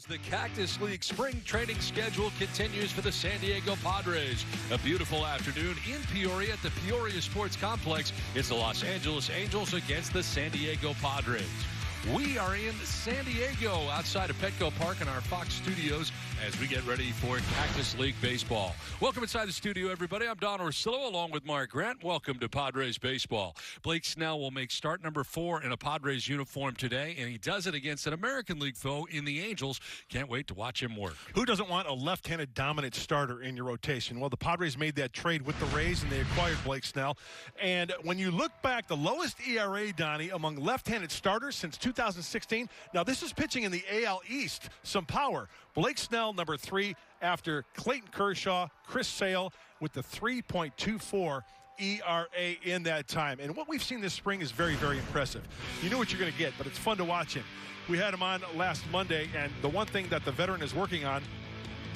As the Cactus League spring training schedule continues for the San Diego Padres. A beautiful afternoon in Peoria at the Peoria Sports Complex. It's the Los Angeles Angels against the San Diego Padres. We are in San Diego outside of Petco Park in our Fox studios as we get ready for Cactus League baseball. Welcome inside the studio, everybody. I'm Don Orsillo along with Mark Grant. Welcome to Padres baseball. Blake Snell will make start number 4 in a Padres uniform today, and he does it against an American League foe in the Angels. Can't wait to watch him work. Who doesn't want a left-handed dominant starter in your rotation? Well, the Padres made that trade with the Rays, and they acquired Blake Snell. And when you look back, the lowest ERA, Donnie, among left-handed starters since 2016. Now, this is pitching in the AL East. Some power. Blake Snell, number 3, after Clayton Kershaw, Chris Sale, with the 3.24 ERA in that time. And what we've seen this spring is very, very impressive. You know what you're going to get, but it's fun to watch him. We had him on last Monday, and the one thing that the veteran is working on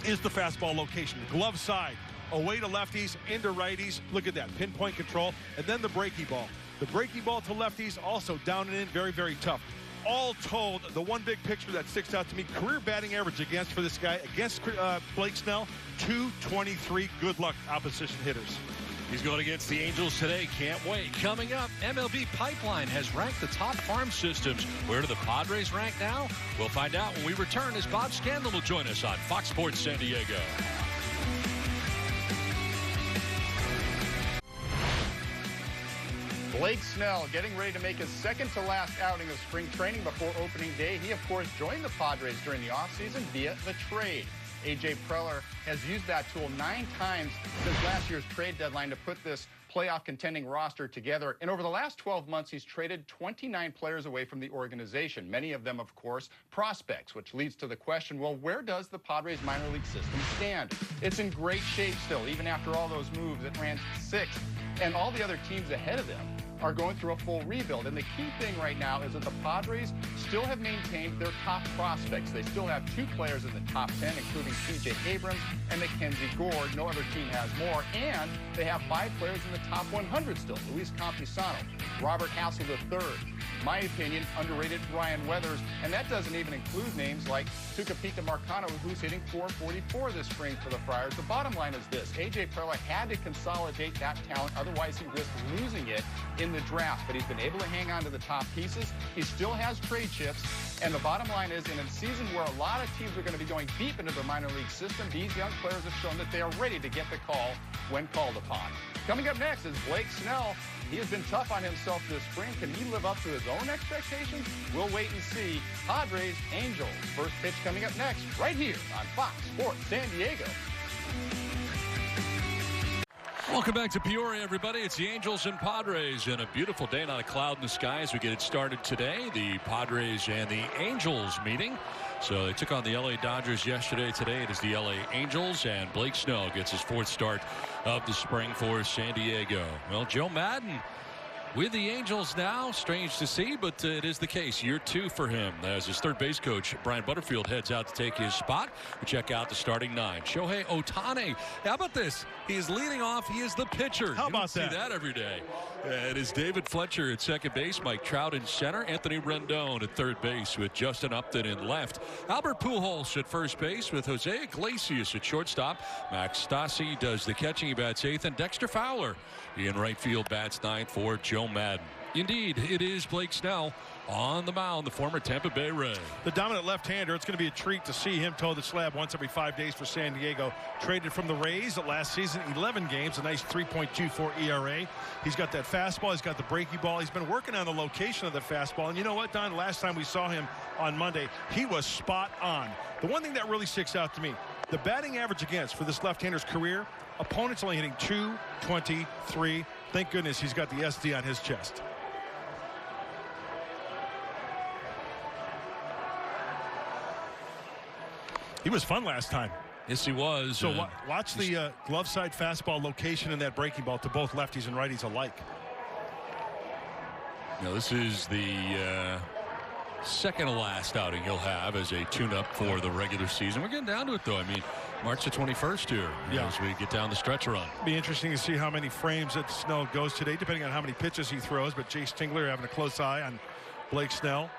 is the fastball location, the glove side, away to lefties, into righties. Look at that, pinpoint control, and then the breaky ball. The breaky ball to lefties, also down and in, very, very tough. All told, the one big picture that sticks out to me, career batting average against for this guy, against Blake Snell, 223. Good luck, opposition hitters. He's going against the Angels today. Can't wait. Coming up, MLB Pipeline has ranked the top farm systems. Where do the Padres rank now? We'll find out when we return as Bob Scanlon will join us on Fox Sports San Diego. Blake Snell getting ready to make his second-to-last outing of spring training before opening day. He, of course, joined the Padres during the offseason via the trade. A.J. Preller has used that tool 9 times since last year's trade deadline to put this playoff contending roster together. And over the last 12 months, he's traded 29 players away from the organization. Many of them, of course, prospects, which leads to the question, well, where does the Padres minor league system stand? It's in great shape still, even after all those moves. It ran 6th, and all the other teams ahead of them are going through a full rebuild. And the key thing right now is that the Padres still have maintained their top prospects. They still have 2 players in the top 10, including C.J. Abrams and Mackenzie Gore. No other team has more. And they have 5 players in the top 100 still. Luis Campusano, Robert Hassel III, my opinion, underrated Ryan Weathers. And that doesn't even include names like Tucupita Marcano, who's hitting .444 this spring for the Friars. The bottom line is this. A.J. Preller had to consolidate that talent. Otherwise, he risked losing it in the draft. But he's been able to hang on to the top pieces. He still has trade chips. And the bottom line is, in a season where a lot of teams are going to be going deep into their minor league system, these young players have shown that they are ready to get the call when called upon. Coming up next is Blake Snell. He has been tough on himself this spring. Can he live up to his own expectations? We'll wait and see. Padres, Angels. First pitch coming up next, right here on Fox Sports San Diego. Welcome back to Peoria, everybody. It's the Angels and Padres, and a beautiful day, not a cloud in the sky as we get it started today. The Padres and the Angels meeting. So they took on the L.A. Dodgers yesterday. Today it is the L.A. Angels, and Blake Snell gets his 4th start of the spring for San Diego. Well, Joe Maddon with the Angels now. Strange to see, but it is the case. Year 2 for him as his third base coach, Brian Butterfield, heads out to take his spot. We check out the starting 9. Shohei Ohtani. How about this? He is leading off. He is the pitcher. How about that? You don't see that every day. It is David Fletcher at second base, Mike Trout in center, Anthony Rendon at third base with Justin Upton in left, Albert Pujols at first base with Jose Iglesias at shortstop. Max Stassi does the catching. He bats 8th, and Dexter Fowler in right field bats 9th for Joe Maddon. Indeed, it is Blake Snell on the mound, the former Tampa Bay Ray. The dominant left-hander. It's going to be a treat to see him toe the slab once every 5 days for San Diego. Traded from the Rays last season, 11 games, a nice 3.24 ERA. He's got that fastball. He's got the breaky ball. He's been working on the location of the fastball. And you know what, Don? Last time we saw him on Monday, he was spot on. The one thing that really sticks out to me, the batting average against for this left-hander's career, opponents only hitting .223. Thank goodness he's got the SD on his chest. He was fun last time. Yes, he was. So watch the glove side fastball location and that breaking ball to both lefties and righties alike. Now, this is the second to last outing he'll have as a tune-up for the regular season. We're getting down to it, though. I mean, March the 21st here, as we get down the stretch run. Be interesting to see how many frames that Snell goes today, depending on how many pitches he throws. But Jace Tingler having a close eye on Blake Snell.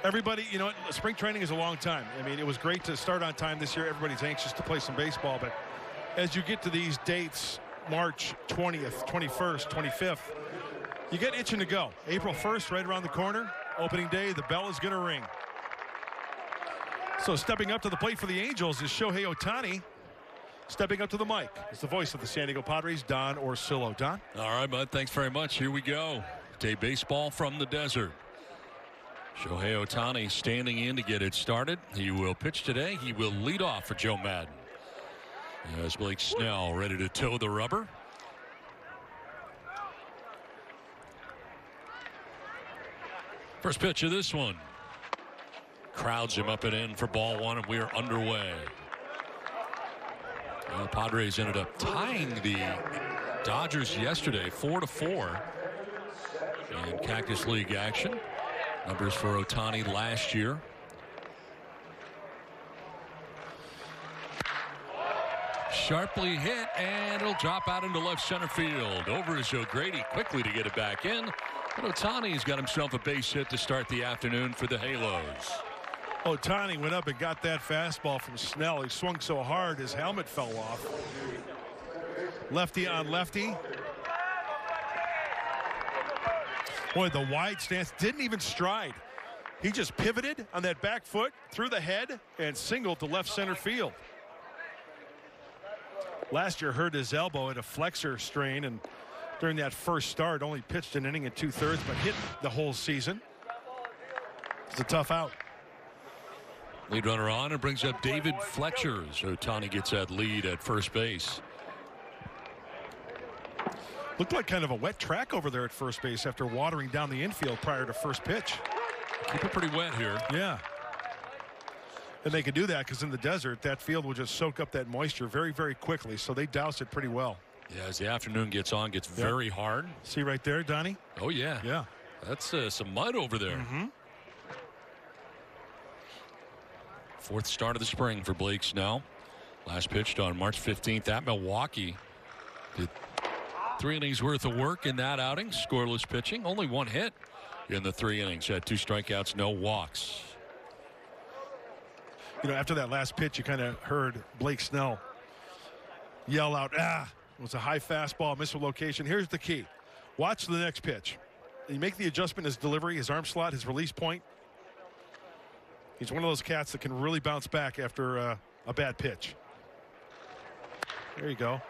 Everybody, you know what, spring training is a long time. I mean, it was great to start on time this year. Everybody's anxious to play some baseball, but as you get to these dates, March 20th, 21st, 25th, you get itching to go. April 1st, right around the corner, opening day, the bell is going to ring. So stepping up to the plate for the Angels is Shohei Ohtani. Stepping up to the mic is the voice of the San Diego Padres, Don Orsillo. Don? All right, bud. Thanks very much. Here we go. Day baseball from the desert. Shohei Ohtani standing in to get it started. He will pitch today. He will lead off for Joe Madden. As Blake Snell ready to toe the rubber. First pitch of this one. Crowds him up and in for ball one, and we are underway. Well, the Padres ended up tying the Dodgers yesterday 4-4 in Cactus League action. Numbers for Ohtani last year. Sharply hit, and it'll drop out into left center field. Over is O'Grady quickly to get it back in. But Ohtani's got himself a base hit to start the afternoon for the Halos. Ohtani went up and got that fastball from Snell. He swung so hard his helmet fell off. Lefty on lefty. Boy, the wide stance, didn't even stride. He just pivoted on that back foot, threw the head, and singled to left center field. Last year hurt his elbow at a flexor strain, and during that first start only pitched an inning and 2/3, but hit the whole season. It's a tough out. Lead runner on and brings up David Fletcher as Ohtani gets that lead at first base. Looked like kind of a wet track over there at first base after watering down the infield prior to first pitch. Keep it pretty wet here. Yeah. And they can do that because in the desert, that field will just soak up that moisture very, very quickly. So they douse it pretty well. Yeah, as the afternoon gets on, gets very hard. See right there, Donnie? Oh, yeah. Yeah. That's some mud over there. Mm-hmm. Fourth start of the spring for Blake Snell. Last pitched on March 15th at Milwaukee. Did 3 innings worth of work in that outing. Scoreless pitching. Only 1 hit in the 3 innings. Had 2 strikeouts, no walks. You know, after that last pitch, you kind of heard Blake Snell yell out, it was a high fastball, missed a location. Here's the key. Watch the next pitch. You make the adjustment, his delivery, his arm slot, his release point. He's one of those cats that can really bounce back after a bad pitch. There you go.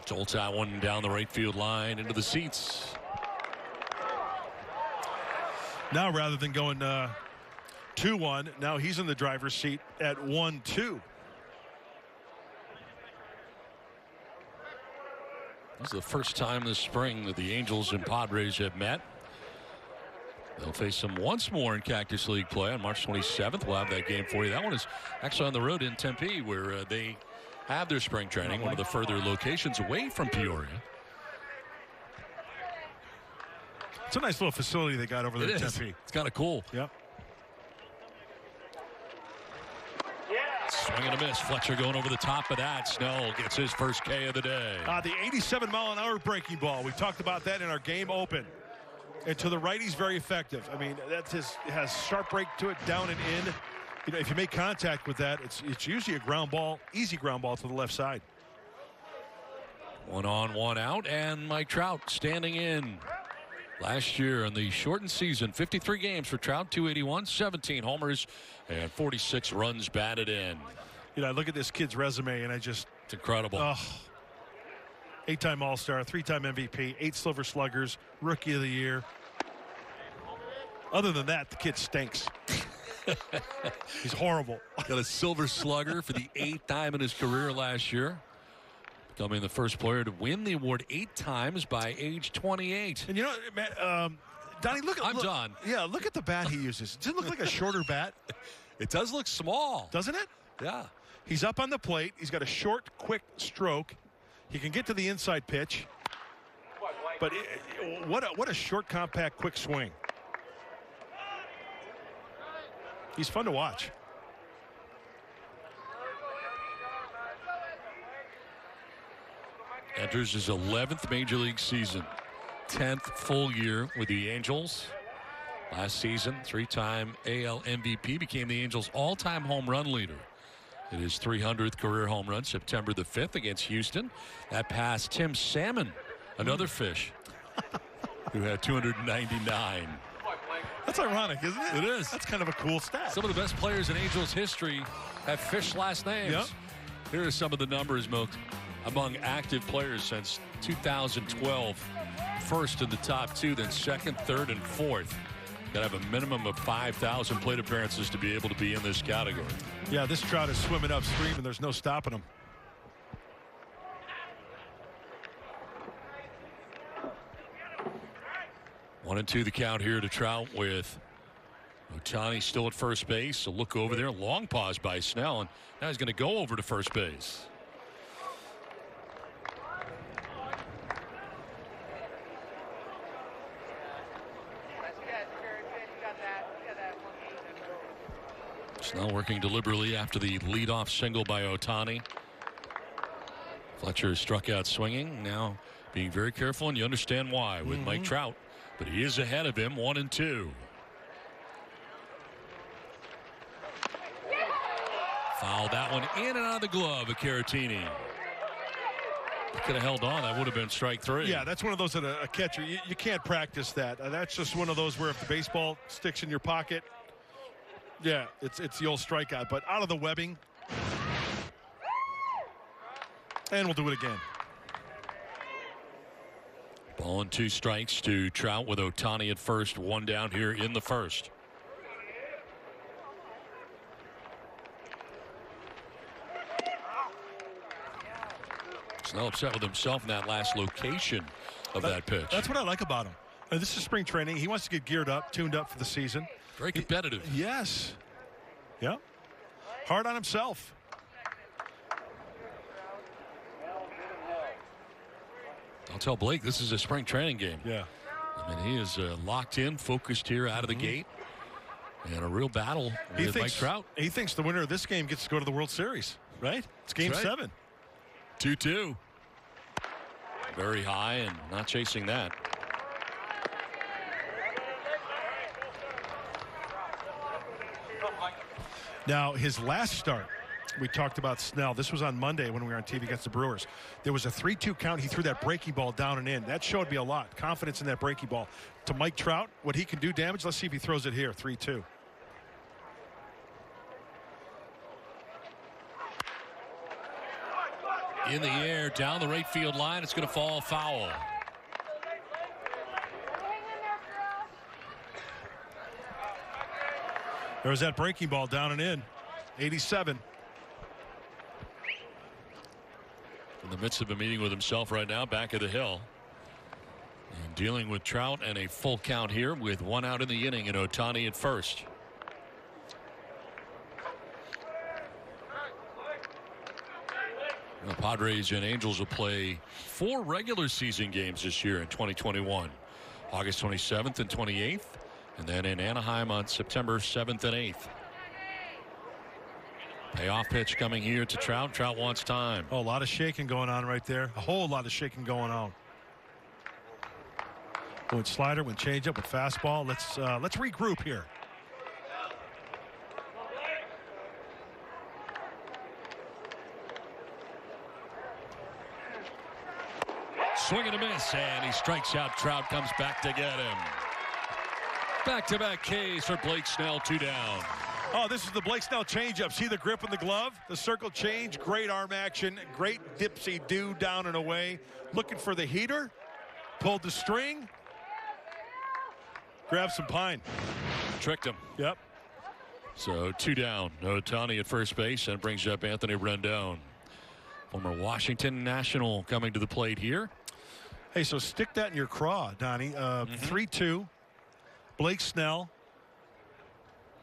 Jolts that one down the right field line into the seats. Now rather than going 2-1, now he's in the driver's seat at 1-2. This is the first time this spring that the Angels and Padres have met. They'll face them once more in Cactus League play on March 27th. We'll have that game for you. That one is actually on the road in Tempe, where they have their spring training, one of the further locations away from Peoria. It's a nice little facility they got over there in Tempe. It's kind of cool. Yep. Swing and a miss. Fletcher going over the top of that. Snell gets his first K of the day. The 87-mile-an-hour breaking ball. We talked about that in our game open. And to the right, he's very effective. I mean, that's it has sharp break to it, down and in. You know, if you make contact with that, it's usually a ground ball, easy ground ball to the left side. 1 on, 1 out, and Mike Trout standing in. Last year in the shortened season, 53 games for Trout, 281, 17 homers, and 46 runs batted in. You know, I look at this kid's resume, and it's incredible. 8-time All-Star, 3-time MVP, 8 Silver Sluggers, Rookie of the Year. Other than that, the kid stinks. He's horrible. Got a Silver Slugger for the 8th time in his career last year. Becoming the first player to win the award 8 times by age 28. And you know, man, Donnie, look. I'm done. Yeah, look at the bat he uses. Does it look like a shorter bat? It does look small. Doesn't it? Yeah. He's up on the plate. He's got a short, quick stroke. He can get to the inside pitch. But what a short, compact, quick swing. He's fun to watch. Enters his 11th major league season. 10th full year with the Angels. Last season, 3-time AL MVP, became the Angels' all-time home run leader. It is 300th career home run, September the 5th against Houston. That passed Tim Salmon, another fish, who had 299. That's ironic, isn't it? It is. That's kind of a cool stat. Some of the best players in Angels history have fish last names. Yep. Here are some of the numbers, Milk, among active players since 2012. First in the top 2, then second, third, and fourth. Got to have a minimum of 5,000 plate appearances to be able to be in this category. Yeah, this trout is swimming upstream, and there's no stopping him. One and two the count here to Trout with Ohtani still at first base. A look over there. Long pause by Snell, and now he's going to go over to first base. Snell working deliberately after the leadoff single by Ohtani. Fletcher struck out swinging. Now being very careful, and you understand why with Mike Trout. But he is ahead of him, 1-2. Foul that one in and out of the glove of Caratini. Could have held on. That would have been strike 3. Yeah, that's one of those that a catcher, you can't practice that. That's just one of those where if the baseball sticks in your pocket, yeah, it's the old strikeout. But out of the webbing. And we'll do it again. Ball and 2 strikes to Trout with Ohtani at first. 1 down here in the first. Snell upset with himself in that last location of that pitch. That's what I like about him. This is spring training. He wants to get geared up, tuned up for the season. Very competitive. Yes. Yeah. Hard on himself. I'll tell Blake this is a spring training game. Yeah. I mean, he is locked in, focused here out of the gate. And a real battle with Mike Trout. He thinks the winner of this game gets to go to the World Series, right? It's game 7. 2-2. Very high and not chasing that. Now, his last start, we talked about Snell. This was on Monday when we were on TV against the Brewers. There was a 3-2 count. He threw that breaking ball down and in. That showed me a lot. Confidence in that breaking ball. To Mike Trout, what he can do damage. Let's see if he throws it here. 3-2. In the air, down the right field line. It's going to fall foul. There was that breaking ball down and in. 87. In the midst of a meeting with himself right now, back of the hill. And dealing with Trout and a full count here with 1 out in the inning and Ohtani at first. The Padres and Angels will play 4 regular season games this year in 2021. August 27th and 28th. And then in Anaheim on September 7th and 8th. Payoff pitch coming here to Trout. Trout wants time. Oh, a lot of shaking going on right there. A whole lot of shaking going on. With slider, with changeup, with fastball. Let's regroup here. Swing and a miss, and he strikes out. Trout comes back to get him. Back-to-back Ks for Blake Snell, 2 down. Oh, this is the Blake Snell changeup. See the grip in the glove? The circle change. Great arm action. Great dipsy-do down and away. Looking for the heater. Pulled the string. Grab some pine. Tricked him. Yep. So 2 down. Ohtani at first base, and brings up Anthony Rendon. Former Washington National coming to the plate here. Hey, so stick that in your craw, Donnie. 3-2. Blake Snell.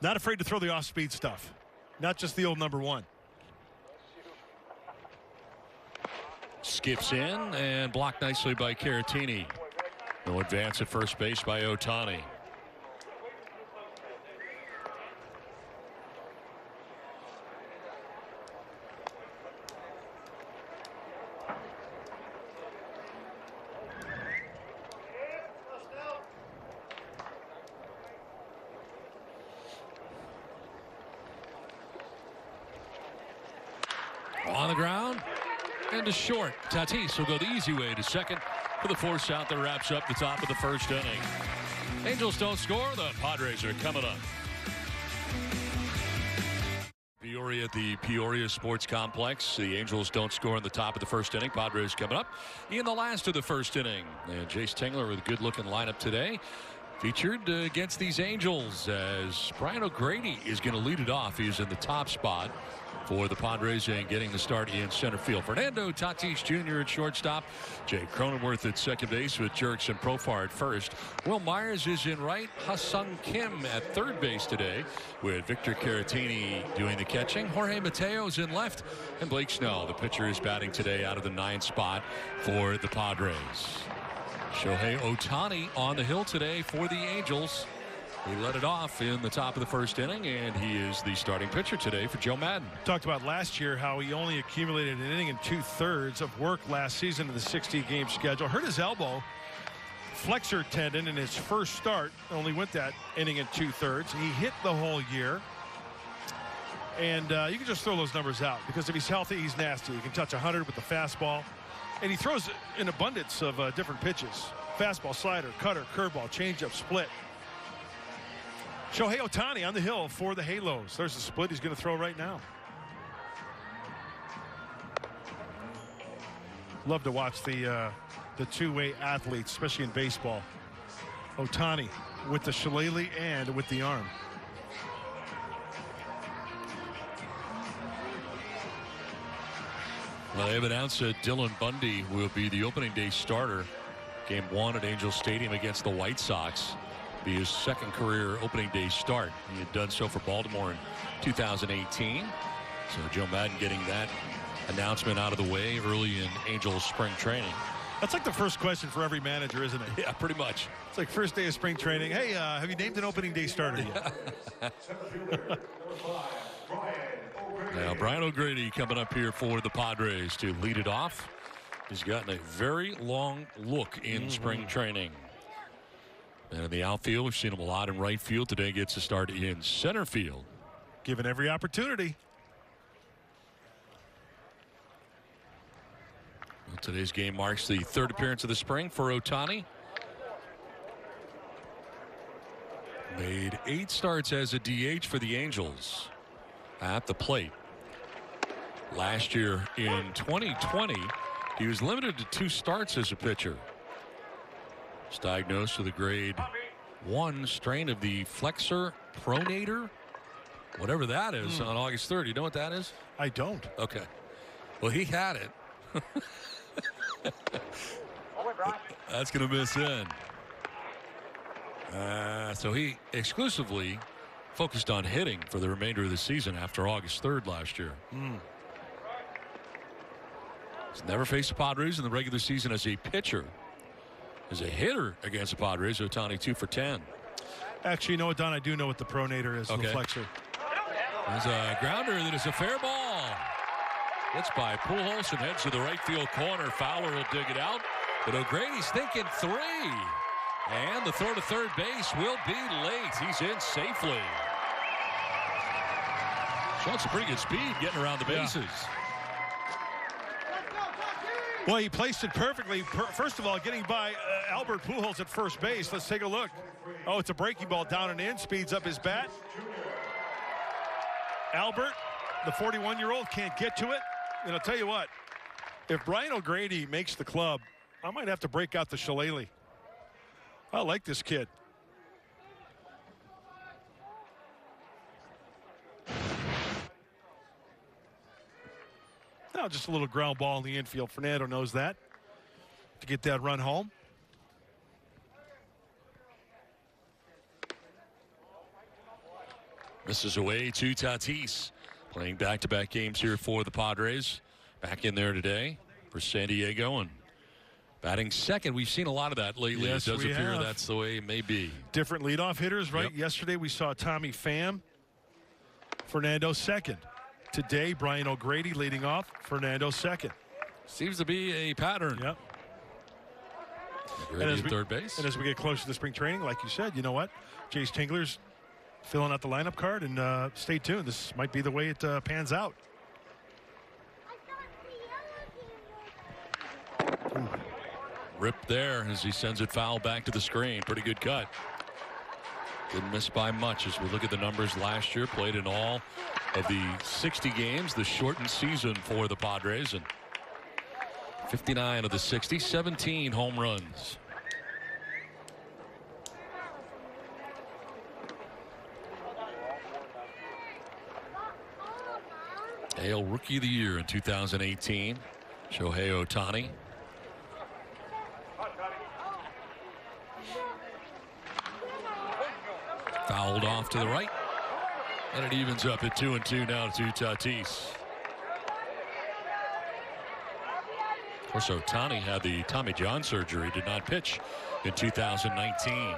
Not afraid to throw the off-speed stuff. Not just the old number 1. Skips in and blocked nicely by Caratini. No advance at first base by Ohtani. On the ground and to short. Tatis will go the easy way to second for the force out that wraps up the top of the first inning. Angels don't score. The Padres are coming up. Peoria at the Peoria Sports Complex. The Angels don't score in the top of the first inning. Padres coming up in the last of the first inning. And Jace Tingler with a good-looking lineup today. Featured against these Angels as Brian O'Grady is going to lead it off. He's in the top spot for the Padres and getting the start in center field. Fernando Tatis Jr. at shortstop. Jay Cronenworth at second base with Jerks and Profar at first. Will Myers is in right. Ha-Sung Kim at third base today with Victor Caratini doing the catching. Jorge Mateo's in left. And Blake Snell, the pitcher, is batting today out of the 9th spot for the Padres. Shohei Ohtani on the hill today for the Angels. He led it off in the top of the first inning, and he is the starting pitcher today for Joe Madden. Talked about last year how he only accumulated an inning and 2/3 of work last season in the 60-game schedule. Hurt his elbow, flexor tendon in his first start. Only went that inning and 2/3. He hit the whole year. And you can just throw those numbers out because if he's healthy, he's nasty. He can touch 100 with the fastball. And he throws an abundance of different pitches. Fastball, slider, cutter, curveball, changeup, split. Shohei Ohtani on the hill for the Halos. There's a split he's going to throw right now. Love to watch the two-way athletes, especially in baseball. Ohtani with the shillelagh and with the arm. Well, they have announced that Dylan Bundy will be the opening day starter. Game 1 at Angel Stadium against the White Sox. Be his second career opening day start. He had done so for Baltimore in 2018. So Joe Madden getting that announcement out of the way early in Angels spring training. That's like the first question for every manager, isn't it? Yeah, pretty much. It's like first day of spring training. Hey, have you named an opening day starter yet? Now, Brian O'Grady coming up here for the Padres to lead it off. He's gotten a very long look in spring training. And in the outfield, we've seen him a lot in right field. Today gets a start in center field. Given every opportunity. Well, today's game marks the 3rd appearance of the spring for Ohtani. Made 8 starts as a DH for the Angels at the plate. Last year in 2020, he was limited to 2 starts as a pitcher. He's diagnosed with a grade 1 strain of the flexor pronator, whatever that is, on August 3rd. You know what that is? I don't. Okay. Well, he had it. That's going to miss in. So he exclusively focused on hitting for the remainder of the season after August 3rd last year. He's never faced the Padres in the regular season as a pitcher. As a hitter against the Padres, Ohtani 2 for 10. Actually, you know what, Don? I do know what the pronator is. Okay. The flexor. There's a grounder that is a fair ball. Hits by Pujols and heads to the right field corner. Fowler will dig it out. But O'Grady's thinking 3. And the throw to third base will be late. He's in safely. Showing some pretty good speed getting around the bases. Well, he placed it perfectly. First of all, getting by Albert Pujols at first base. Let's take a look. Oh, it's a breaking ball down and in. Speeds up his bat. Albert, the 41-year-old, can't get to it. And I'll tell you what, if Brian O'Grady makes the club, I might have to break out the shillelagh. I like this kid. Now just a little ground ball in the infield. Fernando knows that to get that run home. Misses away to Tatis. Playing back-to-back games here for the Padres. Back in there today for San Diego and batting second. We've seen a lot of that lately. Yes, it does appear have. that's the way it may be. Different leadoff hitters, right? Yep. Yesterday we saw Tommy Pham. Fernando second. Today, Brian O'Grady leading off. Fernando second. Seems to be a pattern. Yep. O'Grady at third base. And as we get closer to spring training, like you said, you know what? Jace Tingler's filling out the lineup card, and stay tuned. This might be the way it pans out. Ripped there as he sends it foul back to the screen. Pretty good cut. Didn't miss by much as we look at the numbers last year. Played in all of the 60 games, the shortened season for the Padres. And 59 of the 60, 17 home runs. AL Rookie of the Year in 2018, Shohei Ohtani. Fouled off to the right. And it evens up at 2-2 now to Tatis. Of course, Ohtani had the Tommy John surgery, did not pitch in 2019.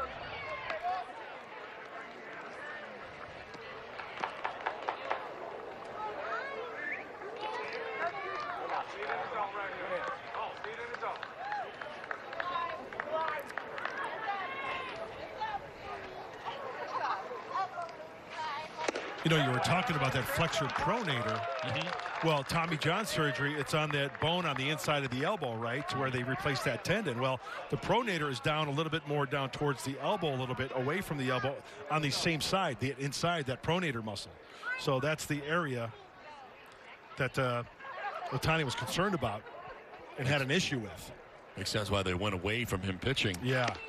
You know, you were talking about that flexor pronator. Well, Tommy John surgery, it's on that bone on the inside of the elbow, right, to where they replaced that tendon. Well, the pronator is down a little bit more down towards the elbow, a little bit away from the elbow on the same side, the inside that pronator muscle. So that's the area that Ohtani was concerned about and had an issue with. Makes sense why they went away from him pitching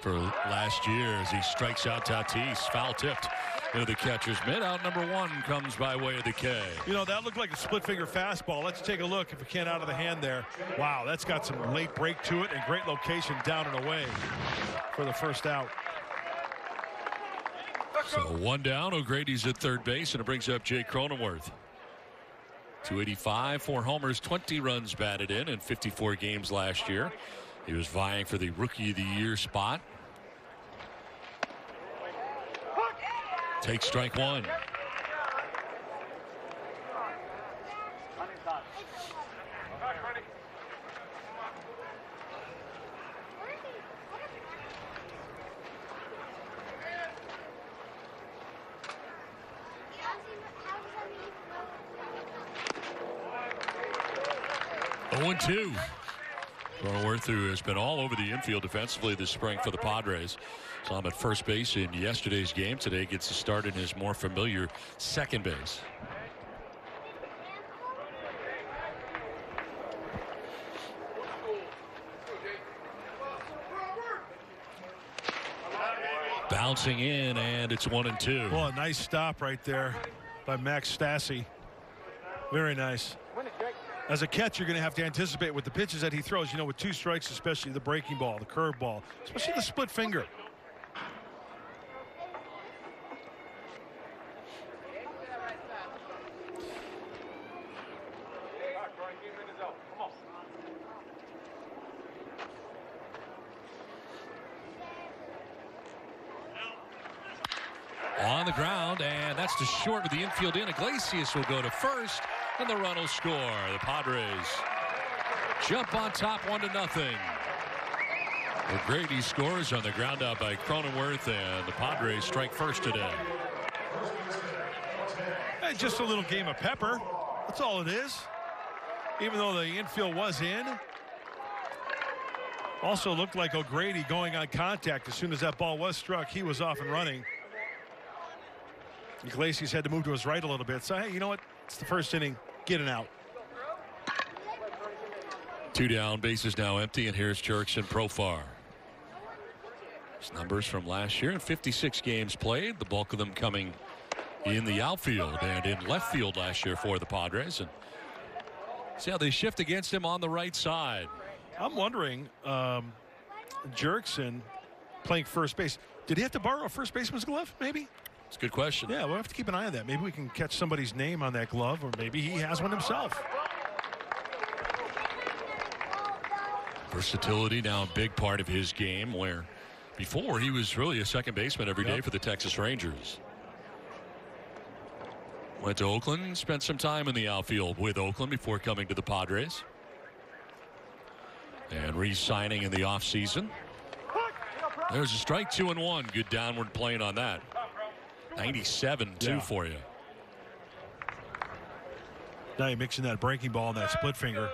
for last year as he strikes out Tatis. Foul tipped into the catcher's mitt. Out number one comes by way of the K. You know, that looked like a split finger fastball. Let's take a look if we can out of the hand there. Wow, that's got some late break to it and great location down and away for the first out. So one down. O'Grady's at third base, and it brings up Jake Cronenworth. 285, 4 homers, 20 runs batted in 54 games last year. He was vying for the Rookie of the Year spot. Take strike one. Oh, 2. Cronenworth, who has been all over the infield defensively this spring for the Padres. Saw him at first base in yesterday's game. Today gets a start in his more familiar second base. Bouncing in, and it's 1-2. Well, a nice stop right there by Max Stassi. Very nice. As a catcher, you're going to have to anticipate with the pitches that he throws, you know, with 2 strikes, especially the breaking ball, the curve ball, especially the split finger. On the ground, and that's to short with the infield in. Iglesias will go to first, and the run will score. The Padres jump on top 1-0. O'Grady scores on the ground out by Cronenworth, and the Padres strike first today. Hey, just a little game of pepper. That's all it is. Even though the infield was in. Also looked like O'Grady going on contact as soon as that ball was struck. He was off and running. Iglesias had to move to his right a little bit. So, hey, you know what? It's the first inning. Get an out. 2 down, bases now empty, and here's Jurickson Profar. His numbers from last year in 56 games played, the bulk of them coming in the outfield and in left field last year for the Padres. And see how they shift against him on the right side. I'm wondering, Jurickson playing first base. Did he have to borrow a first baseman's glove, maybe? It's a good question. Yeah, we'll have to keep an eye on that. Maybe we can catch somebody's name on that glove, or maybe he has one himself. Versatility now a big part of his game, where before he was really a second baseman every day for the Texas Rangers. Went to Oakland, spent some time in the outfield with Oakland before coming to the Padres. And re-signing in the offseason. There's a strike, 2-1. Good downward plane on that. 97-2 for you. Now you're mixing that breaking ball and that split finger.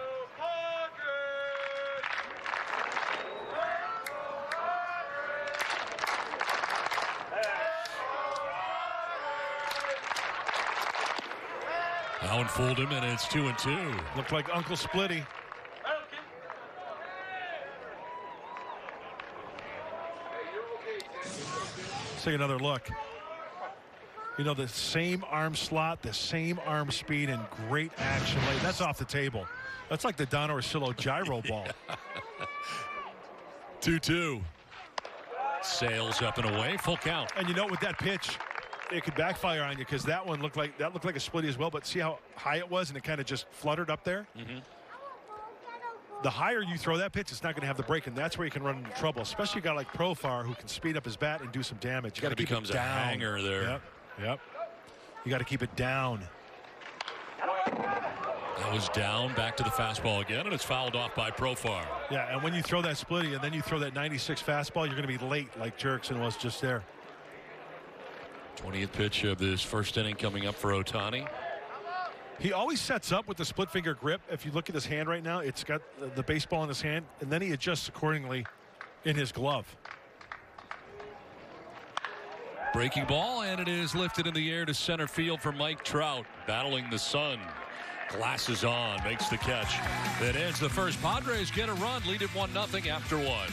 That one fooled him, and it's 2-2. Looked like Uncle Splitty. Let's take another look. You know, the same arm slot, the same arm speed, and great action late. That's off the table. That's like the Don Orsillo gyro ball. 2-2. Sails up and away, full count. And you know, with that pitch, it could backfire on you because that looked like a splitty as well. But see how high it was, and it kind of just fluttered up there. Mm-hmm. The higher you throw that pitch, it's not going to have the break, and that's where you can run into trouble. Especially a guy like Profar who can speed up his bat and do some damage. It becomes a hanger there. Yep. You got to keep it down. That was down, back to the fastball again, and it's fouled off by Profar. Yeah, and when you throw that splitty and then you throw that 96 fastball, you're going to be late like Jurickson was just there. 20th pitch of this first inning coming up for Ohtani. He always sets up with the split finger grip. If you look at his hand right now, it's got the baseball in his hand, and then he adjusts accordingly in his glove. Breaking ball, and it is lifted in the air to center field for Mike Trout, battling the sun. Glasses on, makes the catch. That ends the first. Padres get a run, lead it 1-0 after one.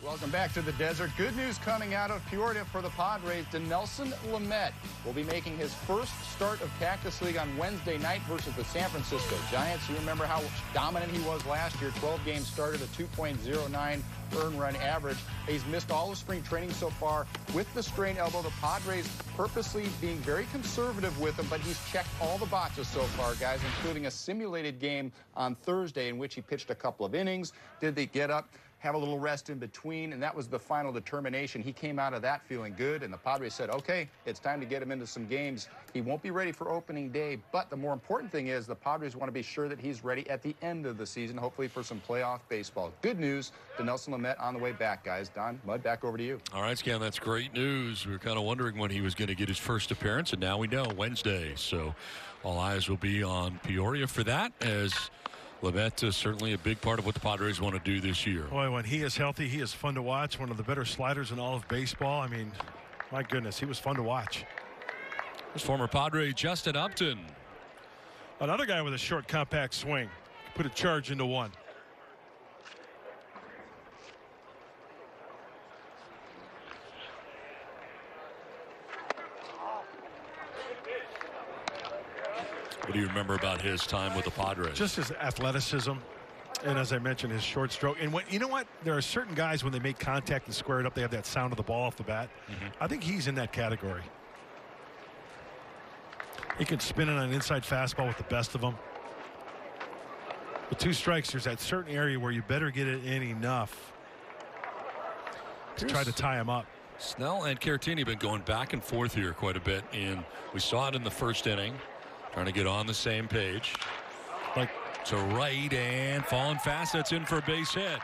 Welcome back to the desert. Good news coming out of Peoria for the Padres. Dinelson Lamet will be making his first start of Cactus League on Wednesday night versus the San Francisco Giants. You remember how dominant he was last year. 12 games started, a 2.09 earned run average. He's missed all of spring training so far with the strained elbow. The Padres purposely being very conservative with him, but he's checked all the boxes so far, guys, including a simulated game on Thursday in which he pitched a couple of innings. Did they get up, have a little rest in between, and that was the final determination. He came out of that feeling good, and the Padres said, okay, it's time to get him into some games. He won't be ready for opening day, but the more important thing is the Padres want to be sure that he's ready at the end of the season, hopefully for some playoff baseball. Good news, Dinelson Lamet on the way back, guys. Don, Mud, back over to you. All right, Scan, that's great news. We were kind of wondering when he was going to get his first appearance, and now we know, Wednesday. So all eyes will be on Peoria for that, as Lamet is certainly a big part of what the Padres want to do this year. Boy, when he is healthy, he is fun to watch. One of the better sliders in all of baseball. I mean, my goodness, he was fun to watch. There's former Padre Justin Upton. Another guy with a short, compact swing. Put a charge into one. What do you remember about his time with the Padres? Just his athleticism, and as I mentioned, his short stroke. And you know what? There are certain guys, when they make contact and square it up, they have that sound of the ball off the bat. I think he's in that category. He can spin it on an inside fastball with the best of them. With 2 strikes, there's that certain area where you better get it in enough to try to tie him up. Snell and Caratini have been going back and forth here quite a bit, and we saw it in the first inning. Trying to get on the same page. Like to right and falling fast. That's in for a base hit.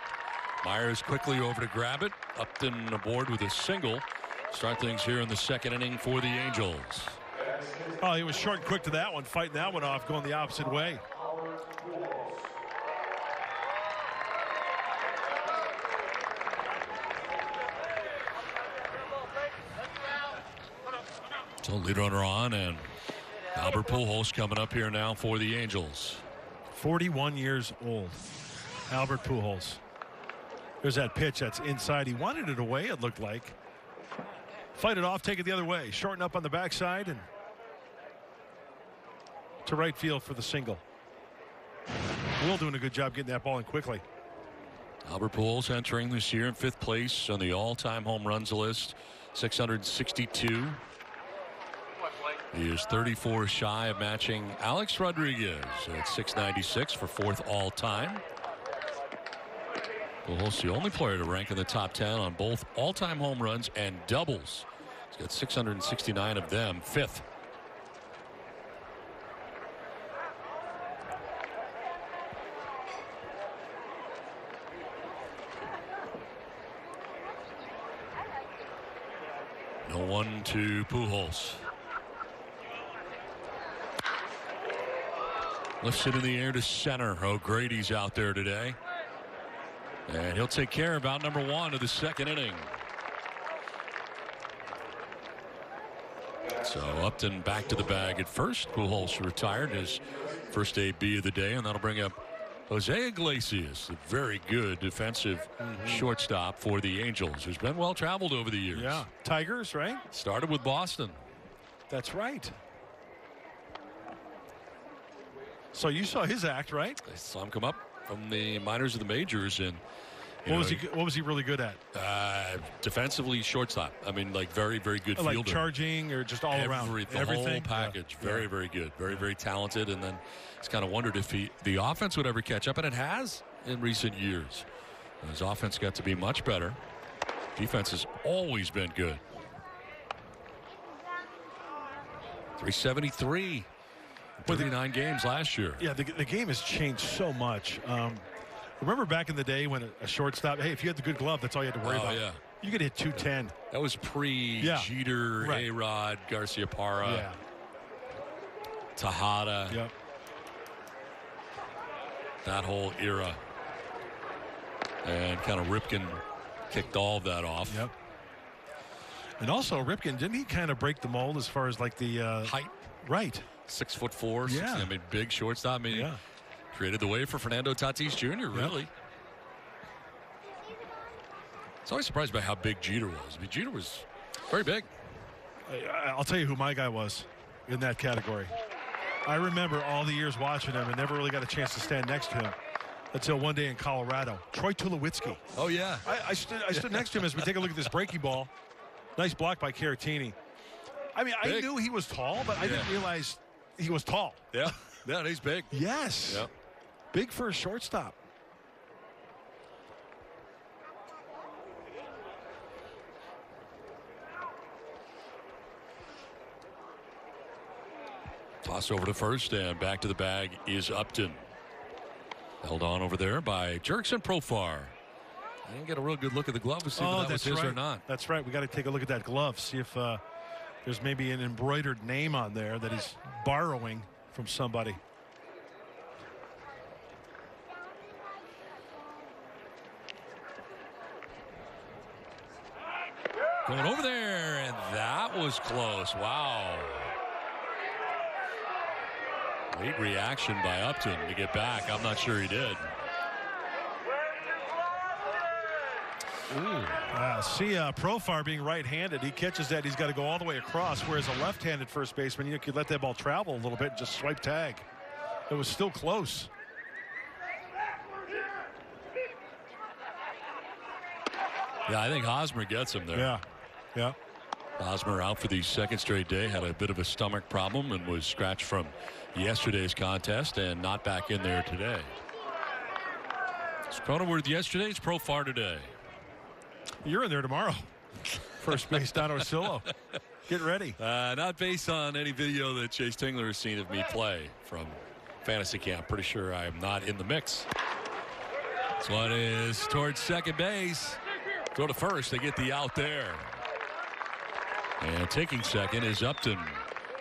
Myers quickly over to grab it. Upton aboard with a single. Start things here in the second inning for the Angels. Oh, he was short and quick to that one, fighting that one off, going the opposite way. So lead runner on, and Albert Pujols coming up here now for the Angels. 41 years old. Albert Pujols. There's that pitch that's inside. He wanted it away, it looked like. Fight it off, take it the other way. Shorten up on the backside and to right field for the single. Will doing a good job getting that ball in quickly. Albert Pujols entering this year in 5th place on the all-time home runs list. 662. He is 34 shy of matching Alex Rodriguez at 696 for 4th all-time. Pujols the only player to rank in the top 10 on both all-time home runs and doubles. He's got 669 of them, 5th. No one to Pujols. Lifts it in the air to center. O'Grady's out there today. And he'll take care of out number 1 of the second inning. So Upton back to the bag at first. Pujols retired his first AB of the day, and that'll bring up Jose Iglesias, a very good defensive shortstop for the Angels, who's been well traveled over the years. Yeah, Tigers, right? Started with Boston. That's right. So you saw his act, right? I saw him come up from the minors of the majors, and what was he really good at? Defensively, shortstop. I mean, like very, very good fielder. Like charging or just all around? The whole package. Yeah. Very, very good. Very, very talented. And then it's kind of wondered if the offense would ever catch up, and it has in recent years. His offense got to be much better. Defense has always been good. 373. 39 games last year. Yeah, the game has changed so much. Remember back in the day when a shortstop, hey, if you had the good glove, that's all you had to worry about. Yeah. You could hit 210. That was pre-Jeter, right. A-Rod, Garciaparra, Yeah. Tejada. Yep. That whole era. And kind of Ripken kicked all of that off. Yep. And also Ripken, didn't he kind of break the mold as far as like the height? Right. 6'4", Yeah. I mean, big shortstop. I mean, yeah. Created the way for Fernando Tatis Jr., really. Yep. I was always surprised by how big Jeter was. I mean, Jeter was very big. I'll tell you who my guy was in that category. I remember all the years watching him and never really got a chance to stand next to him until one day in Colorado. Troy Tulowitzki. Oh, yeah. I stood next to him as we take a look at this breaking ball. Nice block by Caratini. I mean, big. I knew he was tall, but I didn't realize he was tall. Yeah. Yeah, he's big. Yes. Yep. Big for a shortstop. Toss over to first, and back to the bag is Upton. Held on over there by Jurickson Profar. I didn't get a real good look at the glove to see if that was his or not. That's right. We got to take a look at that glove, see if there's maybe an embroidered name on there that he's borrowing from somebody. Going over there, and that was close. Wow. Late reaction by Upton to get back. I'm not sure he did. See Profar being right-handed. He catches that. He's got to go all the way across, whereas a left-handed first baseman, you could let that ball travel a little bit and just swipe tag. It was still close. Yeah, I think Hosmer gets him there. Yeah. Yeah. Hosmer out for the second straight day, had a bit of a stomach problem and was scratched from yesterday's contest and not back in there today. It's Cronenworth yesterday, it's Profar today. You're in there tomorrow. First base, Don Orsillo. Get ready. Not based on any video that Chase Tingler has seen of me play from fantasy camp. Pretty sure I am not in the mix. This one is towards second base. Throw to first. They get the out there. And taking second is Upton,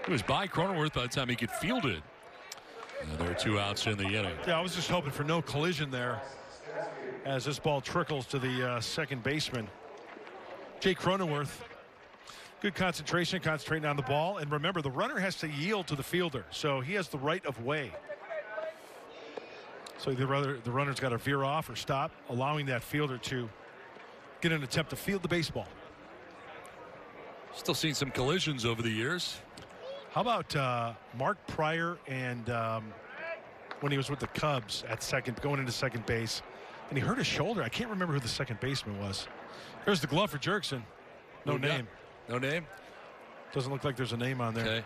who was by Cronenworth by the time he could field it. And there are 2 outs in the inning. Yeah, I was just hoping for no collision there as this ball trickles to the second baseman. Jay Cronenworth, good concentration, concentrating on the ball. And remember, the runner has to yield to the fielder, so he has the right of way. So the runner's got to veer off or stop, allowing that fielder to get an attempt to field the baseball. Still seen some collisions over the years. How about Mark Pryor and when he was with the Cubs at second, going into second base, and he hurt his shoulder. I can't remember who the second baseman was. There's the glove for Jurickson. No name. No name? Doesn't look like there's a name on there. Okay.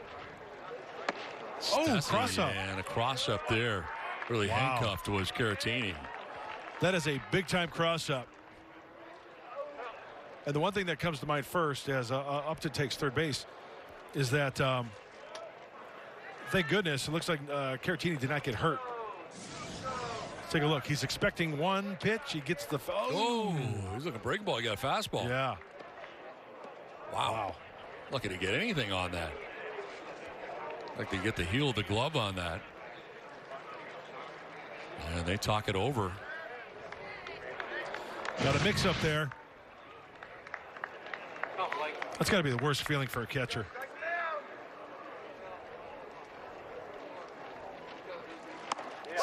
Oh, cross up. And a cross up there. Really handcuffed was Caratini. That is a big-time cross-up. And the one thing that comes to mind first as Upton takes third base is that, thank goodness, it looks like Caratini did not get hurt. Let's take a look. He's expecting one pitch. He gets the... Oh, he's looking break ball. He got a fastball. Yeah. Wow. Lucky to get anything on that. Like they get the heel of the glove on that. And they talk it over. Got a mix up there. That's got to be the worst feeling for a catcher.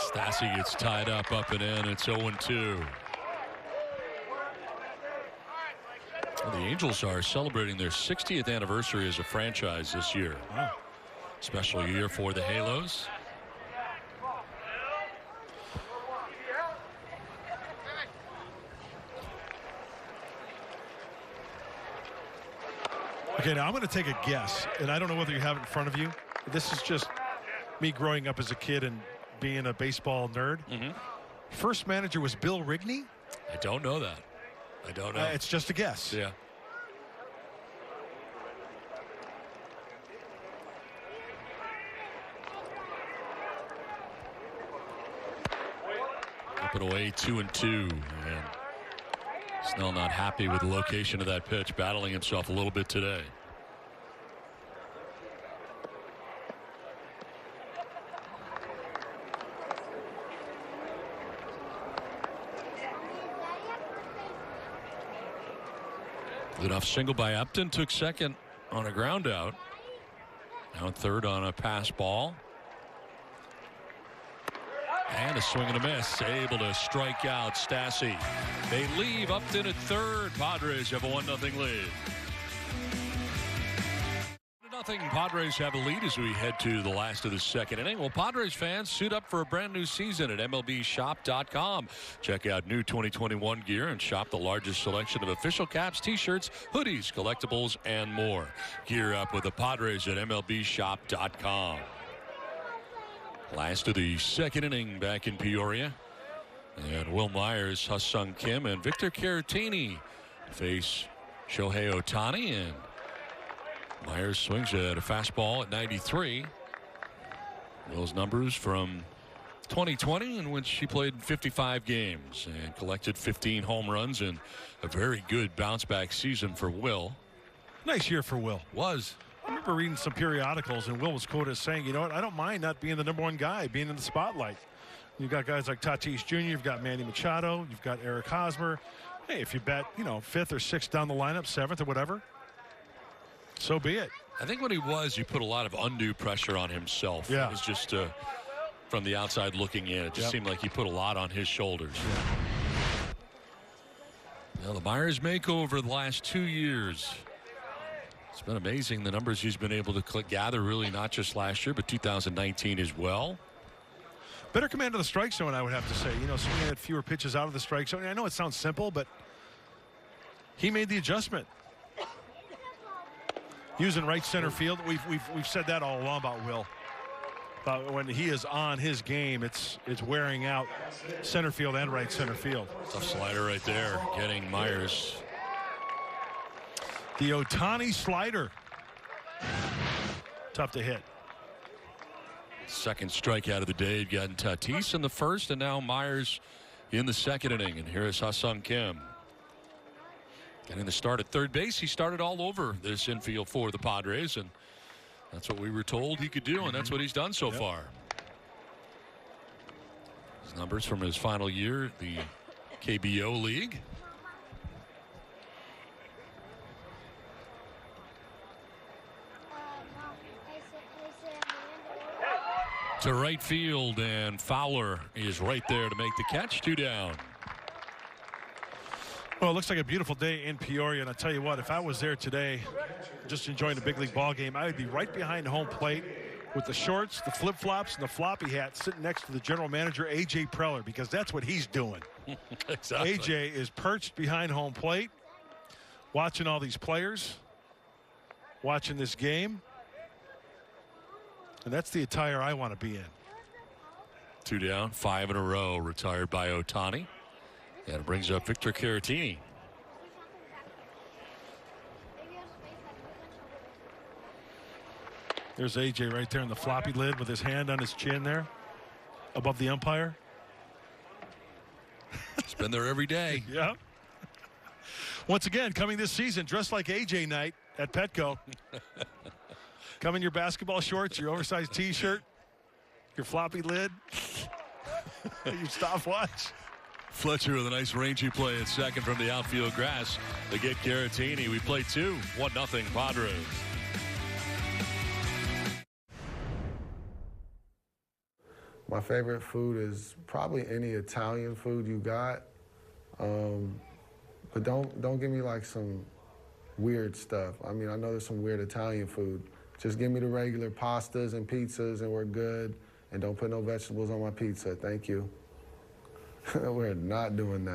Stassi gets tied up and in. It's 0-2. Well, the Angels are celebrating their 60th anniversary as a franchise this year. Wow. Special year for the Halos. Okay, now I'm going to take a guess, and I don't know whether you have it in front of you. This is just me growing up as a kid and being a baseball nerd. First manager was Bill Rigney? I don't know that. I don't know. It's just a guess. Yeah. Up and away, 2-2. And Snell not happy with the location of that pitch, battling himself a little bit today. Leadoff single by Upton, took second on a ground out. Now third on a pass ball. And a swing and a miss. Able to strike out Stassi. They leave Upton at third. Padres have a 1-0 lead. 0-0. Padres have a lead as we head to the last of the second inning. Well, Padres fans, suit up for a brand new season at MLBshop.com. Check out new 2021 gear and shop the largest selection of official caps, t-shirts, hoodies, collectibles, and more. Gear up with the Padres at MLBshop.com. Last of the second inning back in Peoria. And Will Myers, Ha-Sung Kim, and Victor Caratini face Shohei Ohtani. And Myers swings at a fastball at 93. Will's numbers from 2020, in which he played 55 games and collected 15 home runs, and a very good bounce-back season for Will. Nice year for Will. Was. I remember reading some periodicals, and Will was quoted as saying, you know what, I don't mind not being the #1 guy, being in the spotlight. You've got guys like Tatis Jr., you've got Manny Machado, you've got Eric Hosmer. Hey, if you bet, 5th or 6th down the lineup, 7th or whatever, so be it. I think when he put a lot of undue pressure on himself. Yeah. It was just from the outside looking in, it just seemed like he put a lot on his shoulders. Now the Myers makeover the last 2 years. It's been amazing the numbers he's been able to gather, really, not just last year, but 2019 as well. Better command of the strike zone, I would have to say. Swinging at fewer pitches out of the strike zone. I know it sounds simple, but he made the adjustment. Using right center field. We've said that all along about Will. But when he is on his game, it's wearing out center field and right center field. Tough slider right there, getting Myers. The Ohtani slider. Tough to hit. Second strikeout of the day. You've gotten Tatis in the first, and now Myers in the second inning. And here is Ha-Sung Kim. Getting the start at third base. He started all over this infield for the Padres, and that's what we were told he could do, and that's what he's done so far. His numbers from his final year, the KBO League. To right field, and Fowler is right there to make the catch. 2 down. Well, it looks like a beautiful day in Peoria, and I'll tell you what, if I was there today just enjoying a big league ball game, I would be right behind home plate with the shorts, the flip-flops, and the floppy hat sitting next to the general manager, A.J. Preller, because that's what he's doing. Exactly. A.J. is perched behind home plate, watching all these players, watching this game. And that's the attire I want to be in. 2 down, 5 in a row, retired by Ohtani. And it brings up Victor Caratini. There's AJ right there in the floppy lid with his hand on his chin there above the umpire. He's been there every day. Yeah. Once again, coming this season, dressed like AJ night at Petco. Come in your basketball shorts, your oversized T-shirt, your floppy lid, your stopwatch. Fletcher with a nice rangy play at second from the outfield grass to get Caratini. We play 2, 1-0 Padres. My favorite food is probably any Italian food you got. But don't give me like some weird stuff. I mean, I know there's some weird Italian food. Just give me the regular pastas and pizzas and we're good. And don't put no vegetables on my pizza. Thank you. We're not doing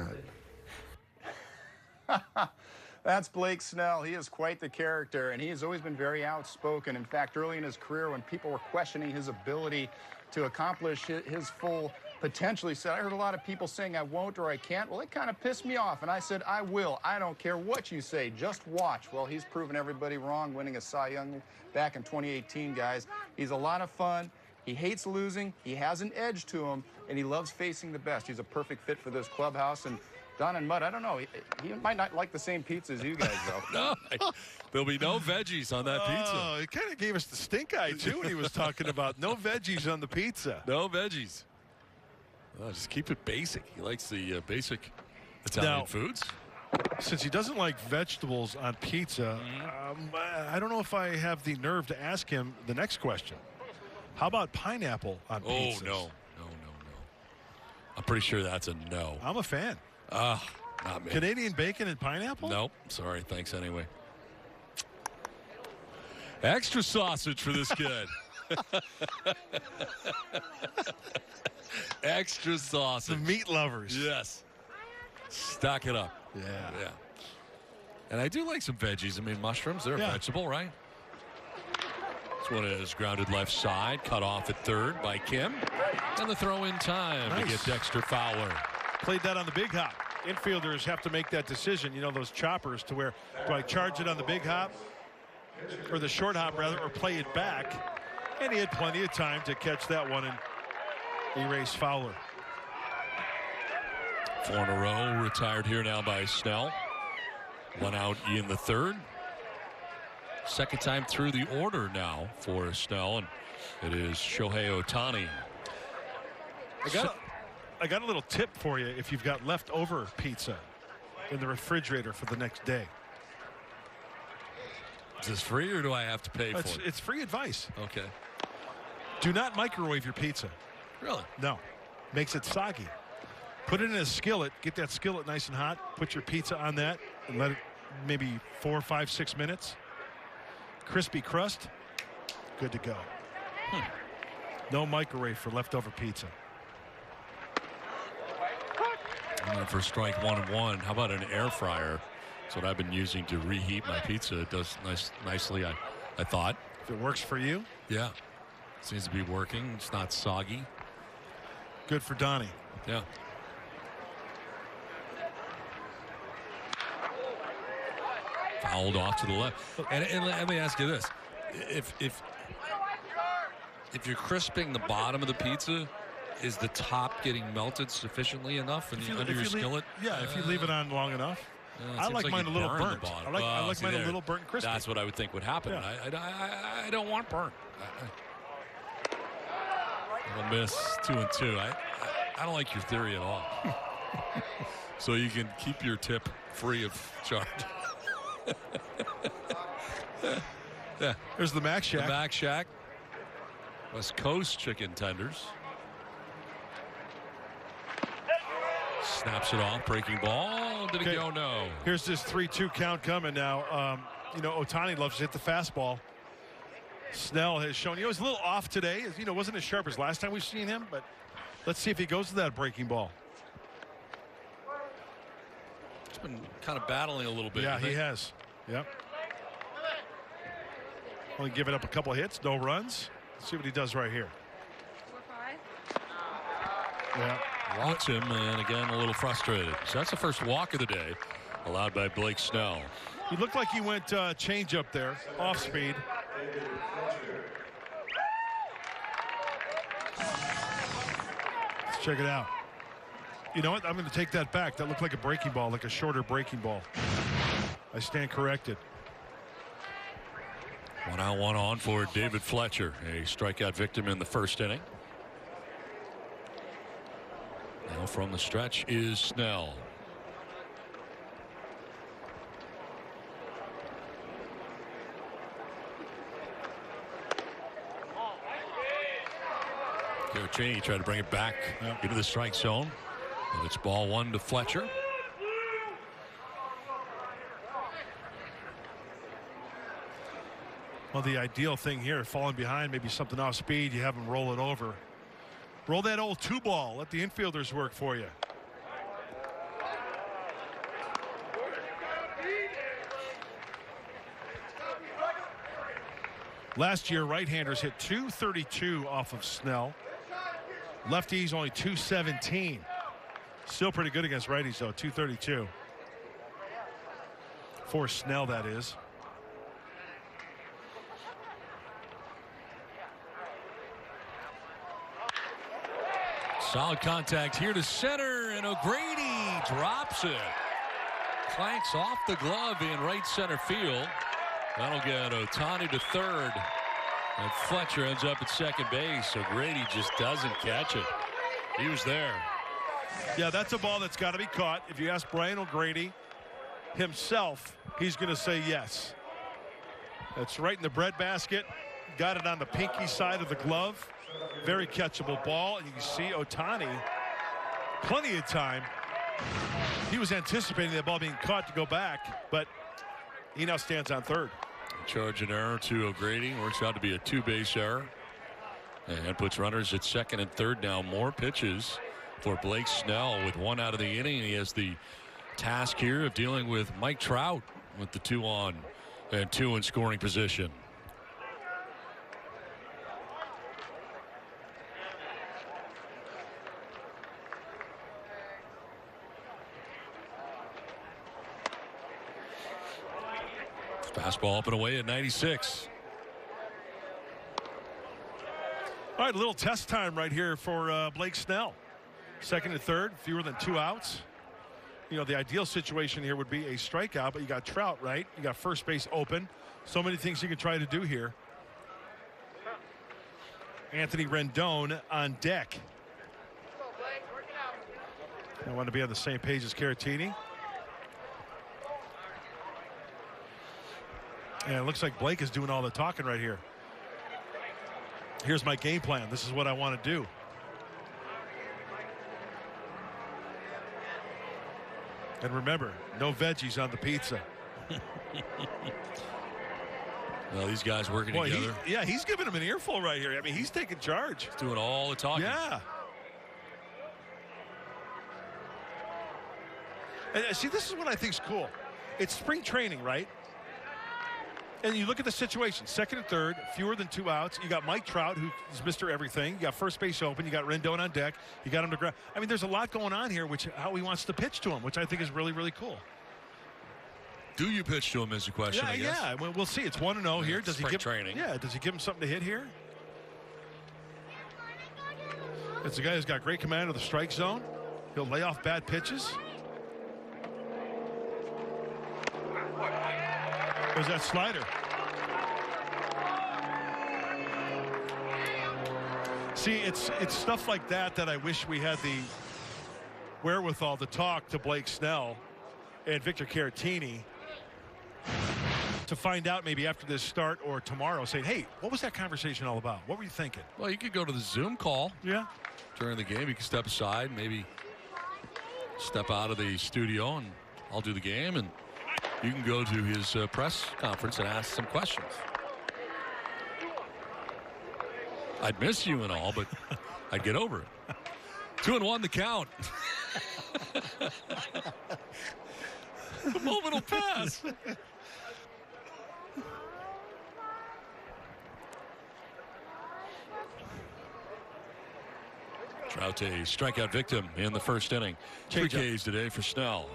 that. That's Blake Snell. He is quite the character, and he has always been very outspoken. In fact, early in his career, when people were questioning his ability to accomplish his full potential, he said, I heard a lot of people saying I won't or I can't. Well, it kind of pissed me off, and I said, I will. I don't care what you say. Just watch. Well, he's proven everybody wrong, winning a Cy Young back in 2018, guys. He's a lot of fun. He hates losing. He has an edge to him, and he loves facing the best. He's a perfect fit for this clubhouse. And Don and Mudd, I don't know. He might not like the same pizza as you guys, though. No, there'll be no veggies on that pizza. Oh, he kind of gave us the stink eye, too, when he was talking about no veggies on the pizza. No veggies. Oh, just keep it basic. He likes the basic Italian foods. Since he doesn't like vegetables on pizza, I don't know if I have the nerve to ask him the next question. How about pineapple on pizza? Oh, no. I'm pretty sure that's a no. I'm a fan. Not me. Canadian bacon and pineapple? Nope. Sorry. Thanks anyway. Extra sausage for this kid. Extra sausage. The meat lovers. Yes. Stock it up. Yeah. And I do like some veggies. I mean, mushrooms, they're a vegetable, right? This one is grounded left side, cut off at third by Kim. And the throw in time to get Dexter Fowler. Played that on the big hop. Infielders have to make that decision, you know, those choppers, to where do I charge it on the big hop or the short hop rather, or play it back? And he had plenty of time to catch that one and erase Fowler. 4 in a row retired here now by Snell. 1 out in the third. Second time through the order now for Snell, and it is Shohei Ohtani. I got a little tip for you if you've got leftover pizza in the refrigerator for the next day. Is this free or do I have to pay for it? It's free advice. Okay. Do not microwave your pizza. Really? No. Makes it soggy. Put it in a skillet. Get that skillet nice and hot. Put your pizza on that and let it maybe 4, 5, 6 minutes. Crispy crust. Good to go. No microwave for leftover pizza. And for strike 1-1, how about an air fryer? That's what I've been using to reheat my pizza. It does nicely, I thought. If it works for you. Yeah. Seems to be working. It's not soggy. Good for Donnie. Yeah. Fouled off to the left. And let me ask you this. If you're crisping the bottom of the pizza, is the top getting melted sufficiently enough under your skillet? If you leave it on long enough. I like mine a little burnt. I like mine a little burnt and crispy. That's what I would think would happen. Yeah. I don't want burnt. I'll miss 2-2. I don't like your theory at all. So you can keep your tip free of charge. Yeah. There's the Mac Shack. The Mac Shack. West Coast chicken tenders. Snaps it off. Breaking ball. Did it go? No. Here's this 3-2 count coming now. Ohtani loves to hit the fastball. Snell has shown, he was a little off today. Wasn't as sharp as last time we've seen him, but let's see if he goes to that breaking ball. He's been kind of battling a little bit. Yeah, he has. Yep. Only giving up a couple of hits, no runs. Let's see what he does right here. 4-5. Yeah. Walks him, and again, a little frustrated. So that's the first walk of the day, allowed by Blake Snell. He looked like he went change up there, off speed. Let's check it out. You know what? I'm going to take that back. That looked like a breaking ball, like a shorter breaking ball. I stand corrected. 1 out, 1 on for David Fletcher, a strikeout victim in the first inning. Now from the stretch is Snell. Caratini tried to bring it back into the strike zone. And it's ball 1 to Fletcher. Well, the ideal thing here, falling behind, maybe something off speed, you have them roll it over. Roll that old 2-ball. Let the infielders work for you. Last year, right-handers hit 232 off of Snell. Lefties only 217. Still pretty good against righties, though, 232. For Snell, that is. Solid contact here to center, and O'Grady drops it. Clanks off the glove in right center field. That'll get Ohtani to third. And Fletcher ends up at second base. O'Grady just doesn't catch it. He was there. Yeah, that's a ball that's got to be caught. If you ask Brian O'Grady himself, he's going to say yes. That's right in the breadbasket. Got it on the pinky side of the glove. Very catchable ball. And you can see Ohtani, plenty of time. He was anticipating that ball being caught to go back, but he now stands on third. Charge an error to O'Grady. Works out to be a 2-base error. And puts runners at second and third now. More pitches for Blake Snell with 1 out of the inning. He has the task here of dealing with Mike Trout with the 2 on and 2 in scoring position. Fastball up and away at 96. All right, a little test time right here for Blake Snell. Second and third, fewer than 2 outs. You know, the ideal situation here would be a strikeout, but you got Trout, right? You got first base open. So many things you can try to do here. Anthony Rendon on deck. I want to be on the same page as Caratini. And it looks like Blake is doing all the talking right here. Here's my game plan. This is what I want to do. And remember, no veggies on the pizza. Well, these guys working together. He's giving him an earful right here. I mean, he's taking charge. He's doing all the talking. Yeah. And see, this is what I think is cool. It's spring training, right? And you look at the situation, second and third, fewer than 2 outs. You got Mike Trout, who's Mr. Everything. You got first base open. You got Rendon on deck. You got him to ground. I mean, there's a lot going on here, which how he wants to pitch to him, which I think is really, really cool. Do you pitch to him is the question, I guess. Yeah, we'll see. It's 1-0 here. Does he give training? Yeah, does he give him something to hit here? It's a guy who's got great command of the strike zone. He'll lay off bad pitches. There's that slider. See, it's stuff like that I wish we had the wherewithal to talk to Blake Snell and Victor Caratini to find out maybe after this start or tomorrow, saying, hey, what was that conversation all about? What were you thinking? Well, you could go to the Zoom call. Yeah. During the game, you can step aside, maybe step out of the studio, and I'll do the game, and you can go to his press conference and ask some questions. I'd miss you and all, but I'd get over it. 2-1 the count. The moment will pass. Trout a strikeout victim in the first inning. 3 Ks today for Snell.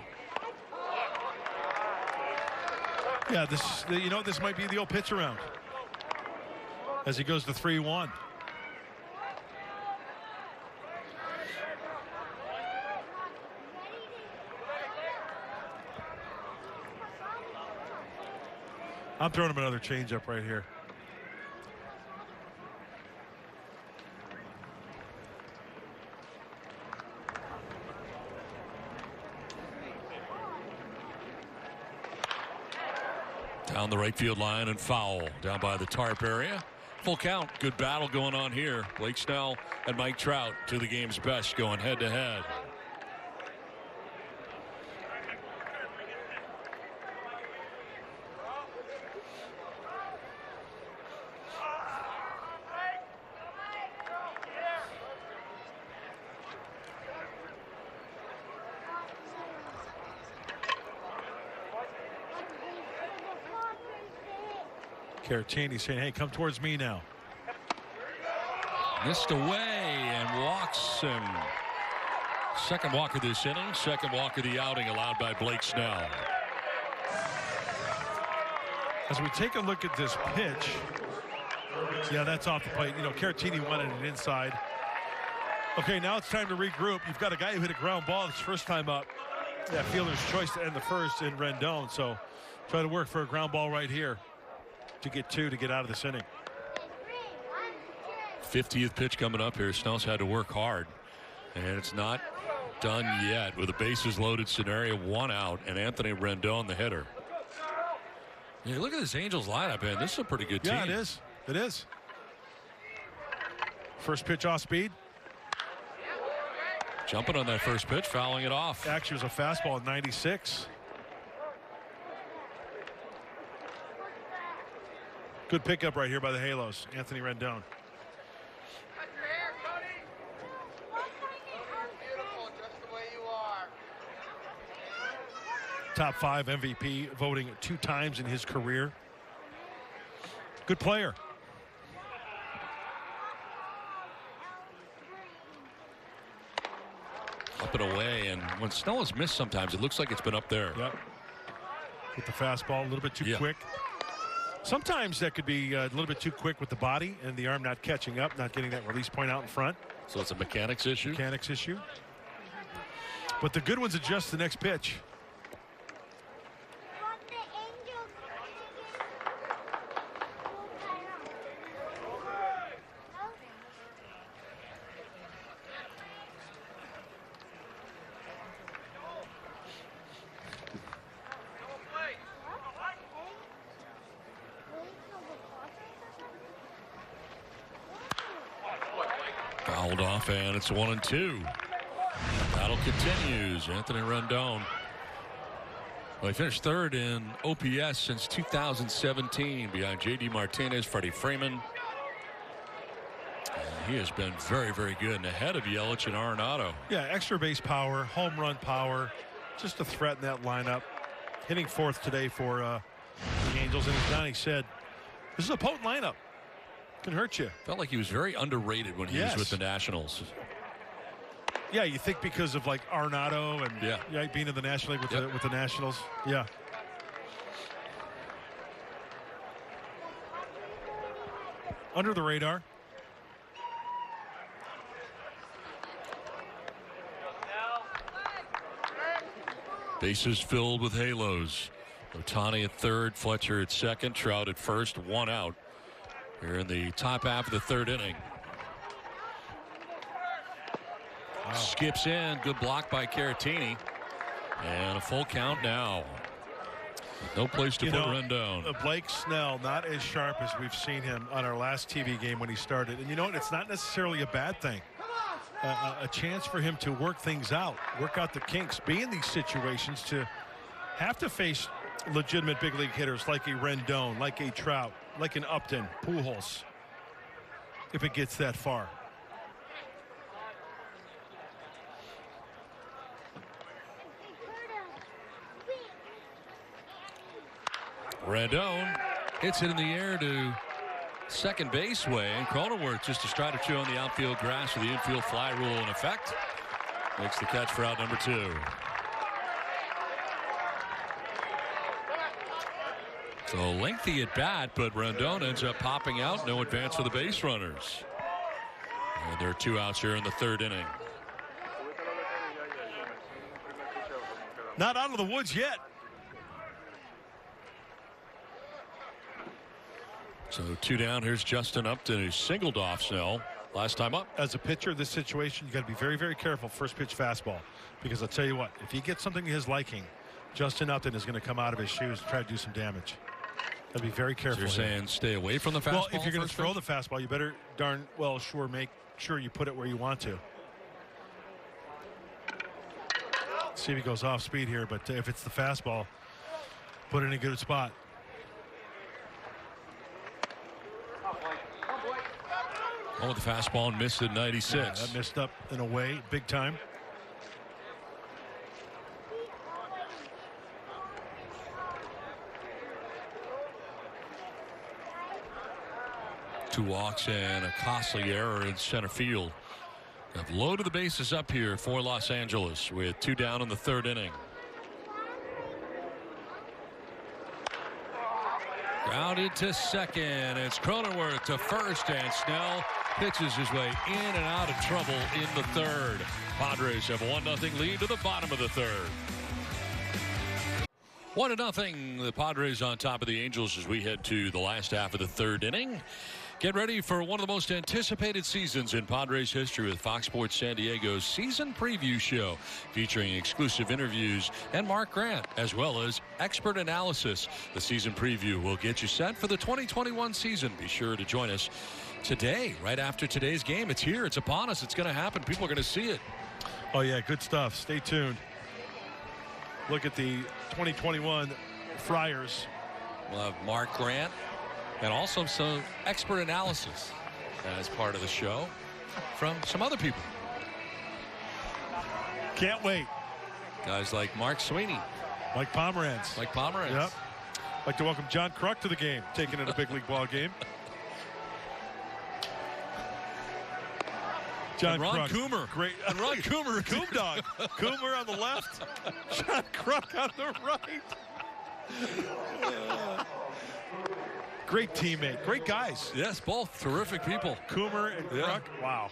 Yeah, this might be the old pitch around as he goes to 3-1. I'm throwing him another changeup right here. Down the right field line and foul down by the tarp area. Full count. Good battle going on here. Blake Snell and Mike Trout, two of the game's best, going head to head. Caratini saying, hey, come towards me now. Missed away and walks him. Second walk of this inning, second walk of the outing allowed by Blake Snell. As we take a look at this pitch, yeah, that's off the plate. You know, Caratini wanted it inside. Okay, now it's time to regroup. You've got a guy who hit a ground ball his first time up. Yeah, fielder's choice to end the first in Rendon. So try to work for a ground ball right here to get two to get out of this inning. 50th pitch coming up here. Snell's had to work hard, and it's not done yet with a bases loaded scenario, one out, and Anthony Rendon the hitter. Yeah, look at this Angels lineup, man. This is a pretty good team. Yeah, it is. It is. First pitch off speed. Jumping on that first pitch, fouling it off. Actually, it was a fastball at 96. Good pickup right here by the Halos. Anthony Rendon. Top 5 MVP voting 2 times in his career. Good player. Up and away, and when Snell is missed sometimes, it looks like it's been up there. Yep. With the fastball, a little bit too quick. Sometimes that could be a little bit too quick with the body and the arm not catching up, not getting that release point out in front. So it's a mechanics issue? Mechanics issue. But the good ones adjust the next pitch. Fouled off, and it's 1-2. Battle continues. Anthony Rendon. Well, he finished third in OPS since 2017 behind J.D. Martinez, Freddie Freeman. And he has been very, very good and ahead of Yelich and Arenado. Yeah, extra base power, home run power, just a threat in that lineup. Hitting fourth today for the Angels, and as Donnie said, this is a potent lineup. Can hurt you. Felt like he was very underrated when he was with the Nationals. Yeah, you think because of like Arenado and being in the National League with the Nationals. Yeah. Under the radar. Bases filled with Halos. Ohtani at third, Fletcher at second, Trout at first, one out. Here in the top half of the third inning. Wow. Skips in. Good block by Caratini. And a full count now. No place to put Rendon. Blake Snell, not as sharp as we've seen him on our last TV game when he started. And you know what? It's not necessarily a bad thing. A chance for him to work things out, work out the kinks, be in these situations, to have to face legitimate big league hitters like a Rendon, like a Trout, like an Upton, Pujols, if it gets that far. Rendon hits it in the air to second base way, and Cronenworth just a stride or two on the outfield grass with the infield fly rule in effect. Makes the catch for out number 2. So lengthy at bat, but Rendon ends up popping out. No advance for the base runners. And there are 2 outs here in the third inning. Not out of the woods yet. So 2 down. Here's Justin Upton, who singled off Snell last time up. As a pitcher in this situation, you got to be very, very careful. First pitch fastball, because I'll tell you what, if he gets something to his liking, Justin Upton is going to come out of his shoes and try to do some damage. Gotta be very careful. So you're saying stay away from the fastball? Well, if you're going to throw the fastball, you better make sure you put it where you want to. See if he goes off speed here, but if it's the fastball, put it in a good spot. Oh, the fastball and missed at 96. Yeah, that missed up in a way, big time. Two walks and a costly error in center field. Have loaded the bases up here for Los Angeles with 2 down in the 3rd inning. Grounded to second. It's Cronenworth to first, and Snell pitches his way in and out of trouble in the 3rd. Padres have a 1-0 lead to the bottom of the 3rd. 1-0. The Padres on top of the Angels as we head to the last half of the 3rd inning. Get ready for one of the most anticipated seasons in Padres history with Fox Sports San Diego's season preview show featuring exclusive interviews and Mark Grant, as well as expert analysis. The season preview will get you set for the 2021 season. Be sure to join us today, right after today's game. It's here. It's upon us. It's going to happen. People are going to see it. Oh, yeah, good stuff. Stay tuned. Look at the 2021 Friars. We'll have Mark Grant and also some expert analysis as part of the show from some other people. Can't wait. Guys like Mark Sweeney. Mike Pomeranz. Yep. Like to welcome John Kruk to the game, taking in a big league ball game. John and Ron Kruk. Coomer. Great. And Ron Coomer. Coom Dog. Coomer on the left. John Kruk on the right. Great teammate. Great guys. Yes, both terrific people. Coomer and Kruk. Wow.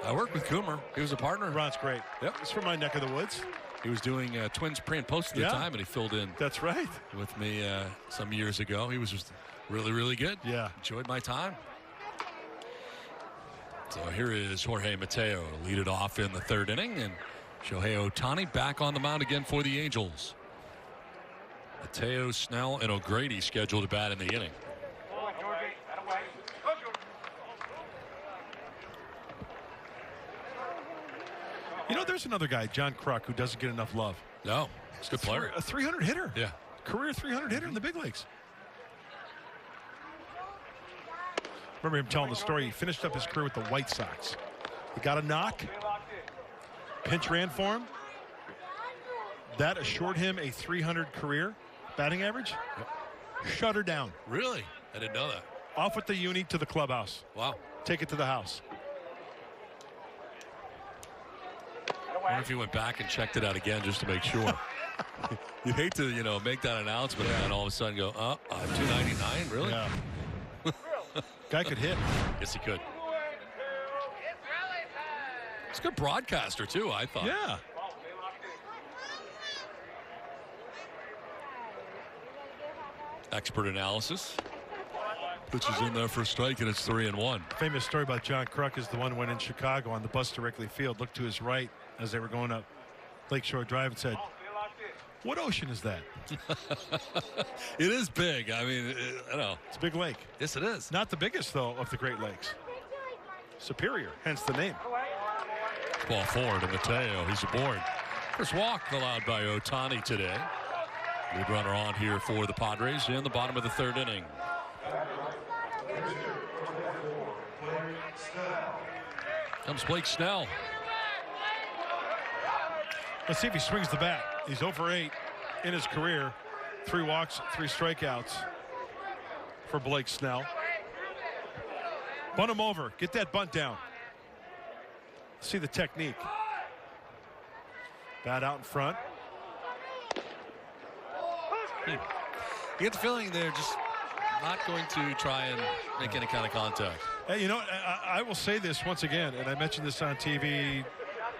I worked with Coomer. He was a partner. Ron's great. Yep. He's from my neck of the woods. He was doing Twins pre and post at the time, and he filled in. That's right. With me some years ago. He was just really, really good. Yeah. Enjoyed my time. So here is Jorge Mateo. Lead it off in the 3rd inning, and Shohei Ohtani back on the mound again for the Angels. Mateo, Snell, and O'Grady scheduled to bat in the inning. You know, there's another guy, John Kruk, who doesn't get enough love. No, he's a good player. A 300 hitter. Yeah. Career 300 hitter in the big leagues. Remember him telling the story. He finished up his career with the White Sox. He got a knock. Pinch ran for him. That assured him a 300 career batting average. Yep. Shut her down. Really? I didn't know that. Off with the uni to the clubhouse. Wow. Take it to the house. I wonder if he went back and checked it out again just to make sure. You hate to, make that announcement and then all of a sudden go, 299, really? Yeah. Guy could hit. Yes, he could. He's a good broadcaster, too, I thought. Yeah. Expert analysis. Pitch is in there for a strike, and it's 3-1. Famous story about John Kruk is the one when in Chicago on the bus to Wrigley Field, looked to his right as they were going up Lakeshore Drive and said, "What ocean is that?" It is big. I mean, I know. It's a big lake. Yes, it is. Not the biggest, though, of the Great Lakes. Superior, hence the name. Ball forward to Mateo. He's aboard. First walk allowed by Ohtani today. Lead runner on here for the Padres in the bottom of the 3rd inning. Comes Blake Snell. Let's see if he swings the bat. He's 0 for 8 in his career. 3 walks, 3 strikeouts for Blake Snell. Bunt him over. Get that bunt down. See the technique. Bat out in front. You get the feeling they're just not going to try and make any kind of contact. Hey, I will say this once again, and I mentioned this on TV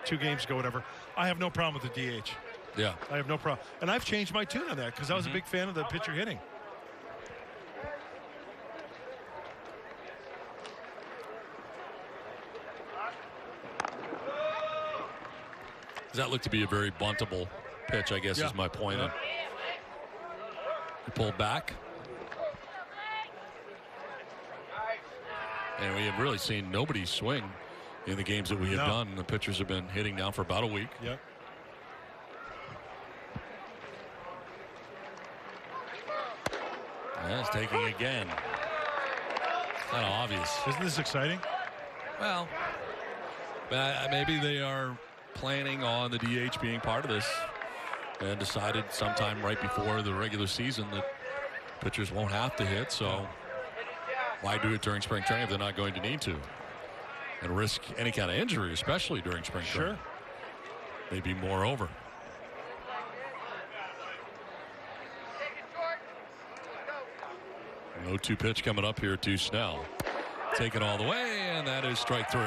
2 games ago, whatever. I have no problem with the DH. Yeah. I have no problem. And I've changed my tune on that because I was a big fan of the pitcher hitting. Does that look to be a very buntable pitch, I guess, is my point. Yeah. He pulled back. And we have really seen nobody swing in the games that we have done. The pitchers have been hitting now for about a week. Yep. That's taking again. Kind of obvious. Isn't this exciting? Well, maybe they are planning on the DH being part of this and decided sometime right before the regular season that pitchers won't have to hit. So why do it during spring training if they're not going to need to? And risk any kind of injury, especially during spring training. Sure. Maybe moreover. 0-2 pitch coming up here to Snell. Taken all the way, and that is strike 3.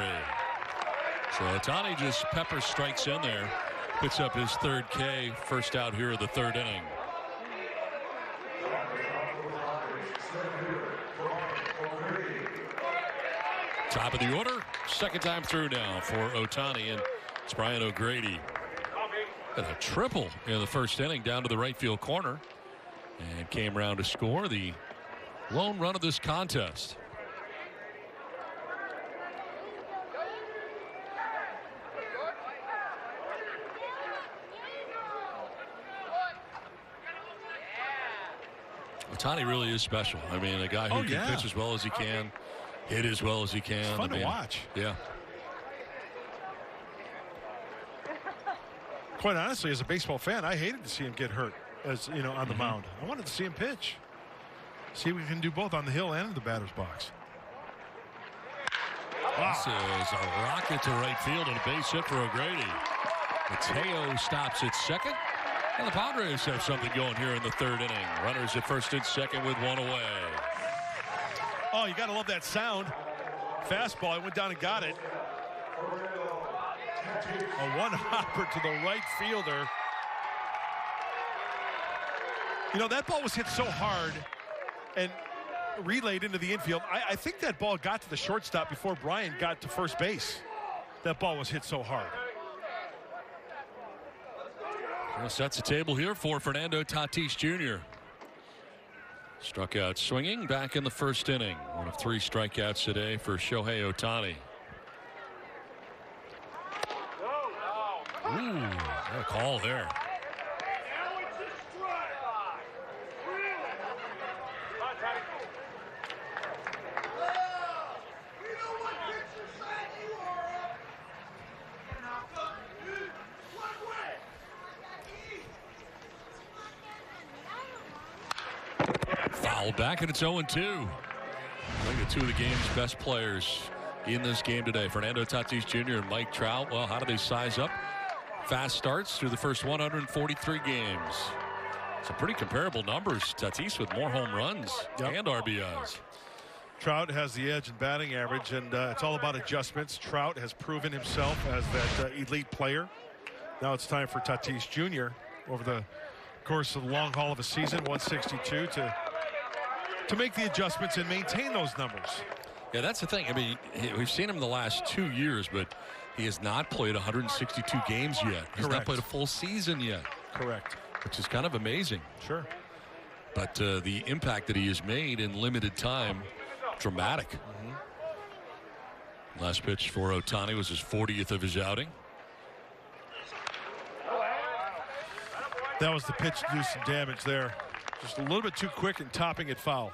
So Ohtani just pepper strikes in there. Puts up his third K, first out here of the third inning. Top of the order, second time through now for Ohtani, and it's Brian O'Grady. And a triple in the first inning down to the right field corner, and came around to score the lone run of this contest. Ohtani really is special. I mean, a guy who can pitch as well as he can, hit as well as he can. It's fun to watch. Yeah. Quite honestly, as a baseball fan, I hated to see him get hurt, as you know, on the mound. I wanted to see him pitch. See if we can do both on the hill and in the batter's box. Wow. This is a rocket to right field and a base hit for O'Grady. Mateo stops at second. And the Padres have something going here in the third inning. Runners at first and second with one away. Oh, you got to love that sound. Fastball, it went down and got it. A one-hopper to the right fielder. You know, that ball was hit so hard and relayed into the infield. I think that ball got to the shortstop before Brian got to first base. That ball was hit so hard. Well, sets the table here for Fernando Tatis Jr. Struck out swinging back in the first inning. One of 3 strikeouts today for Shohei Ohtani. Ooh, what a call there. Fouled back, and it's 0-2. I think 2 of the game's best players in this game today, Fernando Tatis Jr. and Mike Trout. Well, how do they size up? Fast starts through the first 143 games. Some pretty comparable numbers. Tatis with more home runs and RBIs. Trout has the edge in batting average, and it's all about adjustments. Trout has proven himself as that elite player. Now it's time for Tatis Jr. over the course of the long haul of a season, 162, to make the adjustments and maintain those numbers. Yeah, that's the thing. I mean, we've seen him the last 2 years, but he has not played 162 games yet. He's not played a full season yet. Correct. Which is kind of amazing. Sure. But the impact that he has made in limited time, dramatic. Last pitch for Ohtani was his 40th of his outing. That was the pitch to do some damage there. Just a little bit too quick and topping it foul.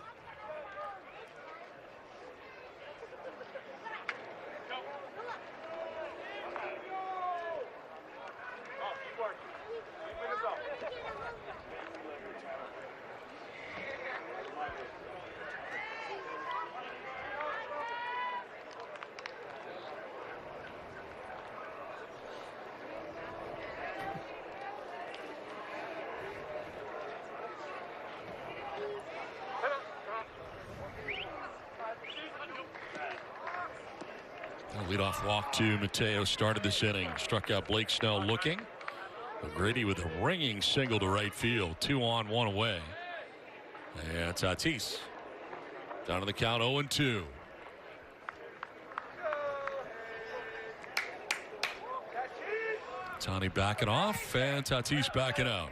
Leadoff walk to Mateo started this inning. Struck out Blake Snell looking. O'Grady with a ringing single to right field. 2 on, 1 away. And Tatis down to the count 0-2. Tani backing off and Tatis backing out.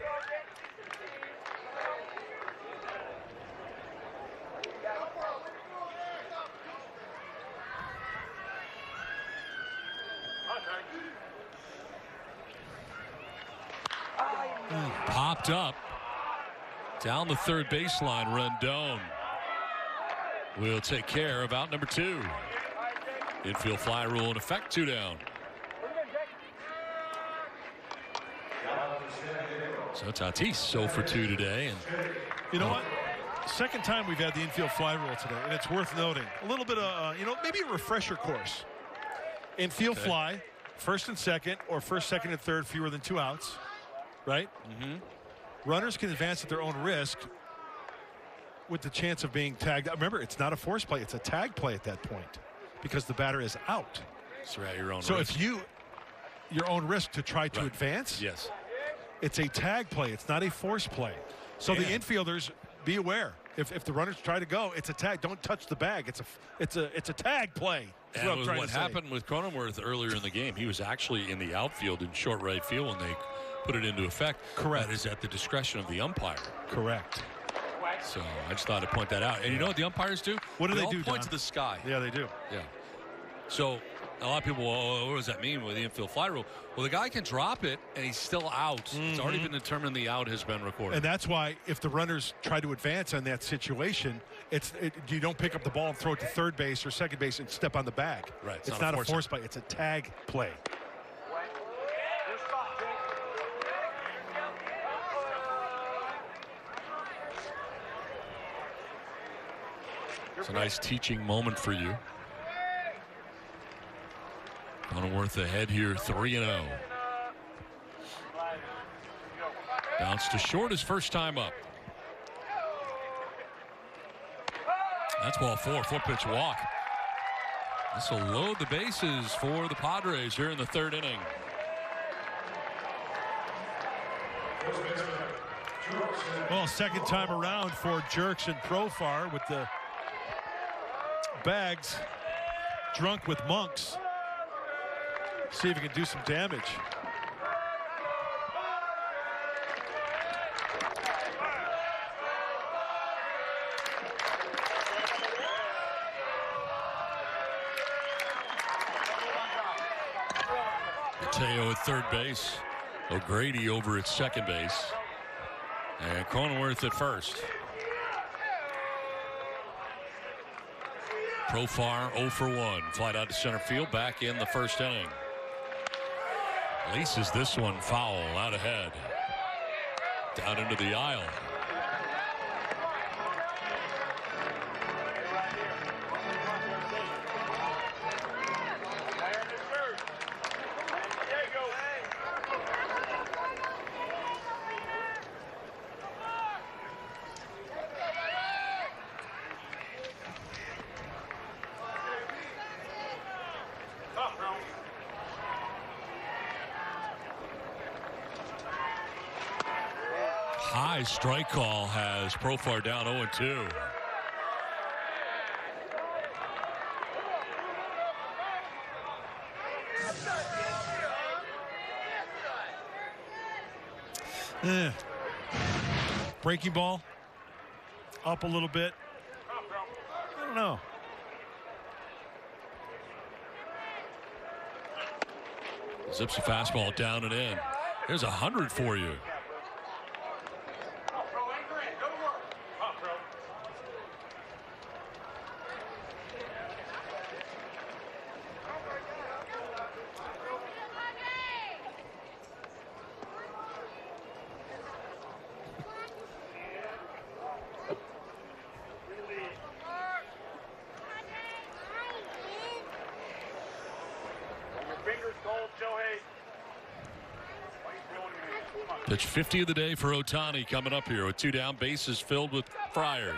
Popped up. Down the third baseline, Rendon will take care of out number 2. Infield fly rule in effect, 2 down. So Tatis 0 for 2 today. And you know what? Second time we've had the infield fly rule today, and it's worth noting. A little bit of, maybe a refresher course. Infield fly, first and second, or first, second, and third, fewer than 2 outs. Right? Mm-hmm. Runners can advance at their own risk with the chance of being tagged. Remember, it's not a force play. It's a tag play at that point because the batter is out. So at your own so risk. if your own risk to try to advance, yes, it's a tag play. It's not a force play. So the infielders, be aware. If the runners try to go, it's a tag. Don't touch the bag. It's a tag play. That's what happened with Cronenworth earlier in the game, he was actually in the outfield in short right field when they put it into effect. Correct. That is at the discretion of the umpire. Correct. So I just thought I'd point that out. And you know what the umpires do? What do they all do, point Don? to the sky. Yeah, they do. Yeah. So a lot of people, what does that mean with the infield fly rule? Well, the guy can drop it, and he's still out. Mm-hmm. It's already been determined the out has been recorded. And that's why if the runners try to advance on that situation, you don't pick up the ball and throw it to third base or second base and step on the bag. Right. It's not a force play. It's a tag play. It's a nice teaching moment for you. Cronenworth ahead here, 3-0. Bounced to short his first time up. That's ball 4, 4-pitch walk. This will load the bases for the Padres here in the 3rd inning. Well, second time around for Jerks and Profar with the bags drunk with monks. See if he can do some damage. Mateo at third base. O'Grady over at second base. And Cronenworth at first. Profar 0 for 1. Flight out to center field back in the 1st inning. Laces this one foul out ahead. Down into the aisle. High strike call has Profar down 0-2. Breaking ball up a little bit. I don't know. Zips a fastball down and in. There's 100 for you. Pitch 50 of the day for Ohtani coming up here with 2 down, bases filled with Friars.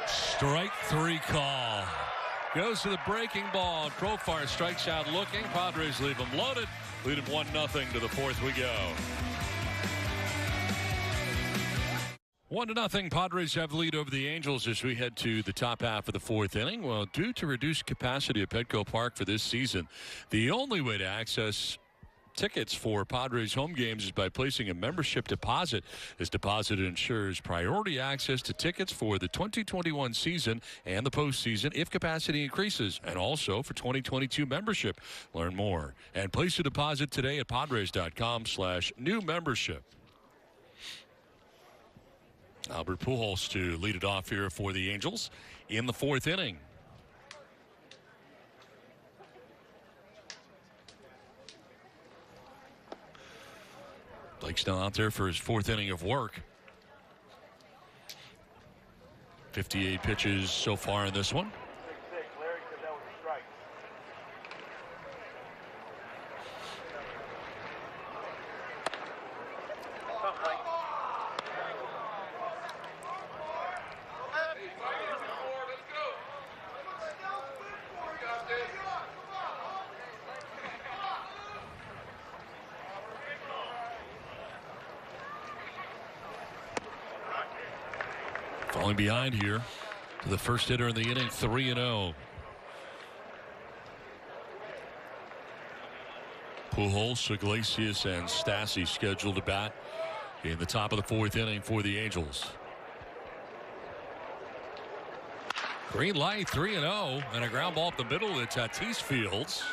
Strike 3 call. Goes to the breaking ball. Profar strikes out looking. Padres leave him loaded. Lead him 1-0 to the 4th we go. 1-0. Padres have the lead over the Angels as we head to the top half of the fourth inning. Well, due to reduced capacity at Petco Park for this season, the only way to access tickets for Padres home games is by placing a membership deposit. This deposit ensures priority access to tickets for the 2021 season and the postseason if capacity increases, and also for 2022 membership. Learn more and place a deposit today at Padres.com/new membership. Albert Pujols to lead it off here for the Angels in the fourth inning. Blake's now out there for his fourth inning of work. 58 pitches so far in this one. Falling behind here to the first hitter in the inning, 3-0. Pujols, Iglesias, and Stassi scheduled to bat in the top of the fourth inning for the Angels. Green light, 3-0, and a ground ball up the middle to Tatis Fields.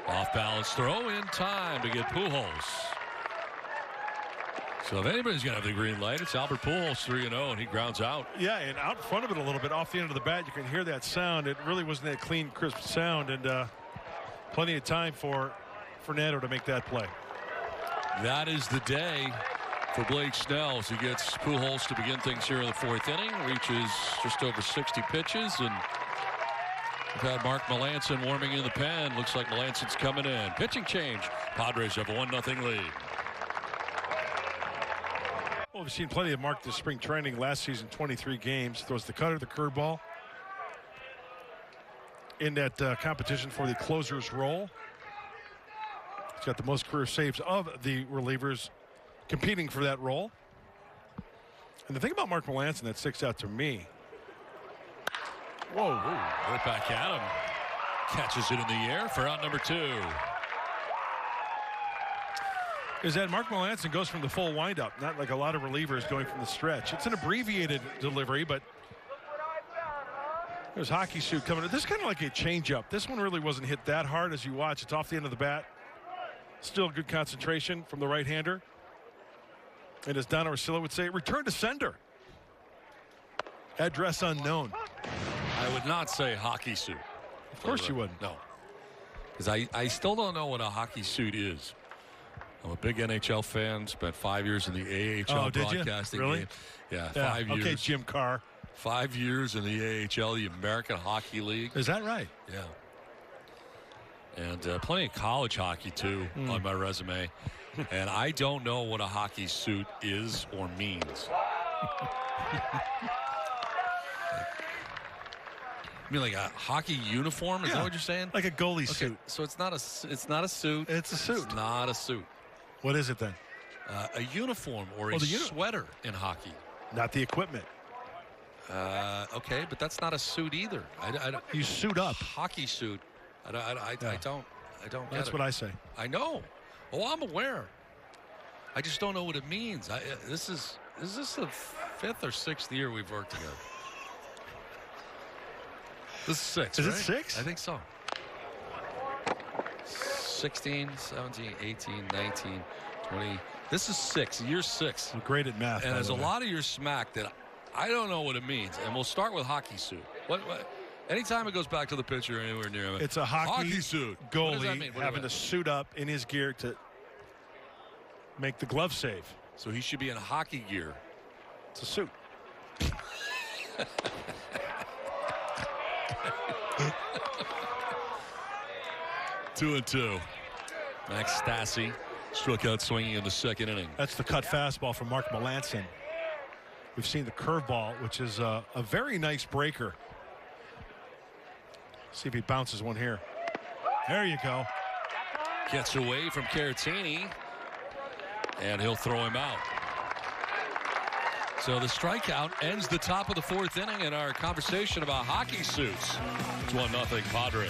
Off balance throw in time to get Pujols. So if anybody's going to have the green light, it's Albert Pujols, 3-0, and he grounds out. Yeah, and out in front of it a little bit, off the end of the bat, you can hear that sound. It really wasn't that clean, crisp sound, and plenty of time for Fernando to make that play. That is the day for Blake Snell as he gets Pujols to begin things here in the fourth inning. Reaches just over 60 pitches, and we've had Mark Melancon warming in the pen. Looks like Melancon's coming in. Pitching change. Padres have a 1-0 lead. Well, we've seen plenty of Mark this spring training. Last season, 23 games. Throws the cutter, the curveball. In that competition for the closer's role. He's got the most career saves of the relievers competing for that role. And the thing about Mark Melancon that sticks out to me. Whoa, right back at him. Catches it in the air for out number 2. Is that Mark Melancon goes from the full windup, not like a lot of relievers going from the stretch. It's an abbreviated delivery, but there's hockey suit coming. This is kind of like a changeup. This one really wasn't hit that hard as you watch. It's off the end of the bat. Still good concentration from the right-hander. And as Don Orsillo would say, return to sender. Address unknown. I would not say hockey suit. Of course you wouldn't. No. Because I still don't know what a hockey suit is. I'm a big NHL fan. Spent 5 years in the AHL broadcasting really? game. Yeah, 5 years. Okay, Jim Carr. 5 years in the AHL, the American Hockey League. Is that right? Yeah. And plenty of college hockey, too, on my resume. And I don't know what a hockey suit is or means. You mean like a hockey uniform? Is that what you're saying? Like a goalie suit. So it's not a suit. It's a suit. It's not a suit. What is it then? A uniform or a sweater in hockey. Not the equipment. Okay, but that's not a suit either. I don't, you suit up. Hockey suit. I don't get That's it. what I say. I know. Oh, I'm aware. I just don't know what it means. Is this the 5th or 6th year we've worked together? This is 6, Is right? it 6? I think so. 16, 17, 18, 19, 20. This is 6. Year 6. I'm great at math. And there's a lot of your smack that I don't know what it means. And we'll start with hockey suit. What anytime it goes back to the pitcher anywhere near him. It's a hockey suit. Goalie having to suit up in his gear to make the glove save. So he should be in hockey gear. It's a suit. 2-2. Max Stassi struck out swinging in the second inning. That's the cut fastball from Mark Melancon. We've seen the curveball, which is a very nice breaker. See if he bounces one here. There you go. Gets away from Caratini, and he'll throw him out. So the strikeout ends the top of the 4th inning in our conversation about hockey suits. It's 1-0 Padres.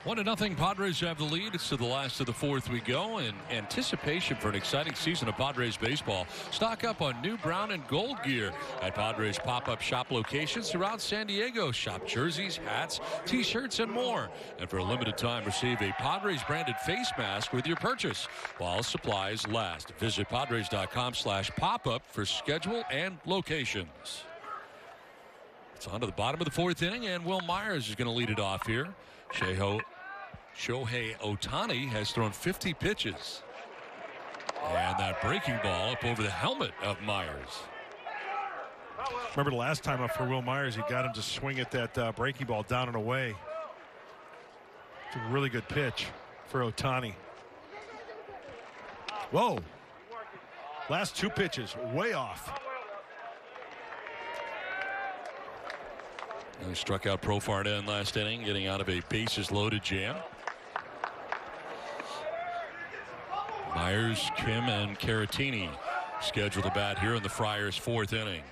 1-0 Padres have the lead. It's to the last of the 4th we go in anticipation for an exciting season of Padres baseball. Stock up on new brown and gold gear at Padres pop-up shop locations throughout San Diego. Shop jerseys, hats, t-shirts, and more. And for a limited time, receive a Padres branded face mask with your purchase while supplies last. Visit Padres.com/pop-up for schedule and locations. It's on to the bottom of the 4th inning, and Will Myers is going to lead it off here. Shohei Ohtani has thrown 50 pitches. And that breaking ball up over the helmet of Myers. Remember the last time up for Will Myers, he got him to swing at that breaking ball down and away. It's a really good pitch for Ohtani. Whoa. Last 2 pitches, way off. He struck out Profar in last inning, getting out of a bases-loaded jam. Myers, Kim, and Caratini scheduled to bat here in the Friars' 4th inning.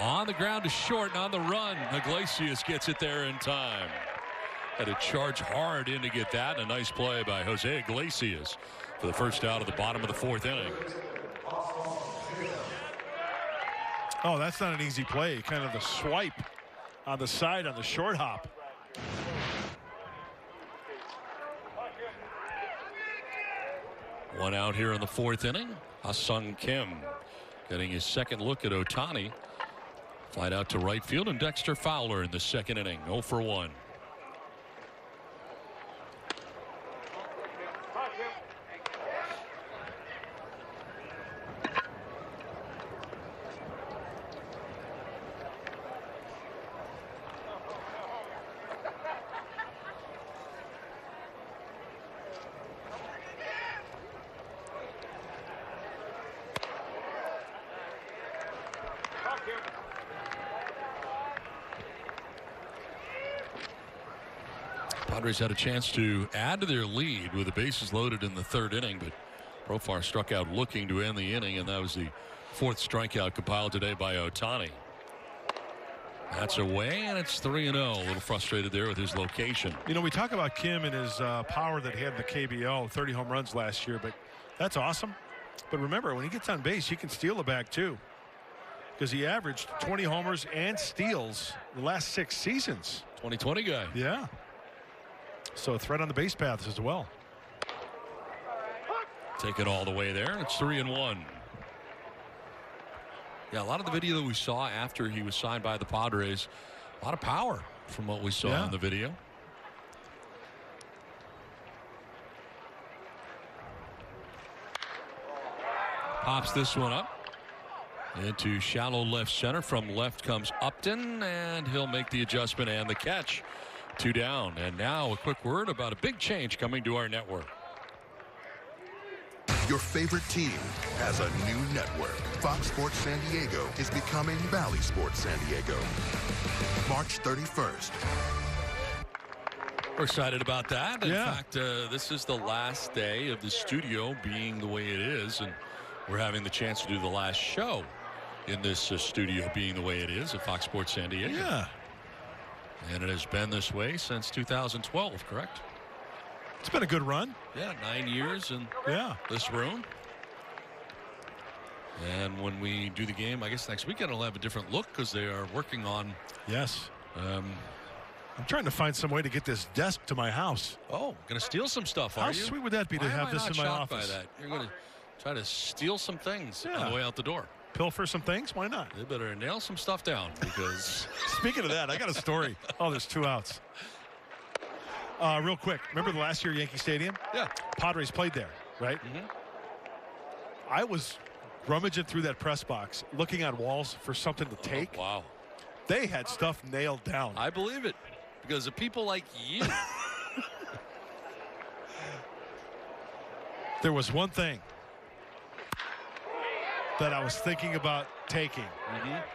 On the ground to short and on the run. Iglesias gets it there in time. Had to charge hard in to get that. And a nice play by Jose Iglesias for the first out of the bottom of the 4th inning. Oh, that's not an easy play. Kind of the swipe on the side on the short hop. One out here in the 4th inning. Ha-Sung Kim getting his second look at Ohtani. Flight out to right field, and Dexter Fowler in the 2nd inning. 0 for 1. Padres had a chance to add to their lead with the bases loaded in the 3rd inning, but Profar struck out looking to end the inning, and that was the 4th strikeout compiled today by Ohtani. That's away, and it's 3-0. A little frustrated there with his location. You know, we talk about Kim and his power that he had in the KBO, 30 home runs last year, but that's awesome. But remember, when he gets on base, he can steal the bag too, because he averaged 20 homers and steals the last 6 seasons. 2020 guy. Yeah. So a threat on the base paths as well. Take it all the way there. It's 3-1. Yeah, a lot of the video that we saw after he was signed by the Padres, a lot of power from what we saw in the video. Pops this one up into shallow left center. From left comes Upton, and he'll make the adjustment and the catch. 2 down. And now a quick word about a big change coming to our network. Your favorite team has a new network. Fox Sports San Diego is becoming Valley Sports San Diego. March 31st. We're excited about that. In fact, this is the last day of the studio being the way it is, and we're having the chance to do the last show in this studio being the way it is at Fox Sports San Diego. Yeah. And it has been this way since 2012, correct? It's been a good run. Yeah, 9 years in this room. And when we do the game, I guess next weekend it'll have a different look because they are working on. Yes. I'm trying to find some way to get this desk to my house. Oh, going to steal some stuff, are you? How sweet would that be to have this in my office? By that? You're going to try to steal some things on the way out the door. Pilfer some things? Why not? They better nail some stuff down because. Speaking of that, I got a story. Oh, there's 2 outs. Real quick. Remember the last year Yankee Stadium? Yeah. Padres played there, right? Mm-hmm. I was rummaging through that press box, looking on walls for something to take. Oh, wow. They had stuff nailed down. I believe it because of people like you. There was one thing that I was thinking about taking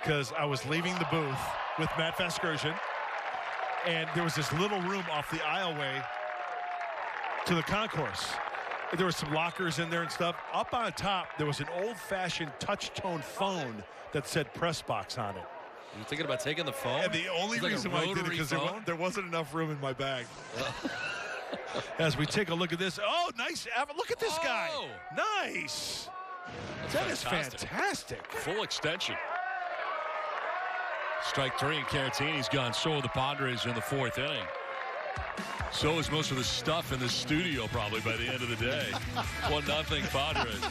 because I was leaving the booth with Matt Vasgersian, and there was this little room off the aisleway to the concourse. There were some lockers in there and stuff. Up on top, there was an old-fashioned touch-tone phone that said press box on it. You thinking about taking the phone? And the only reason why I did it because there wasn't enough room in my bag. As we take a look at this. Oh, nice. Look at this guy. Nice. That is fantastic. Full extension. Strike 3, and Caratini's gone. So are the Padres in the 4th inning. So is most of the stuff in the studio probably by the end of the day. 1-0 Padres.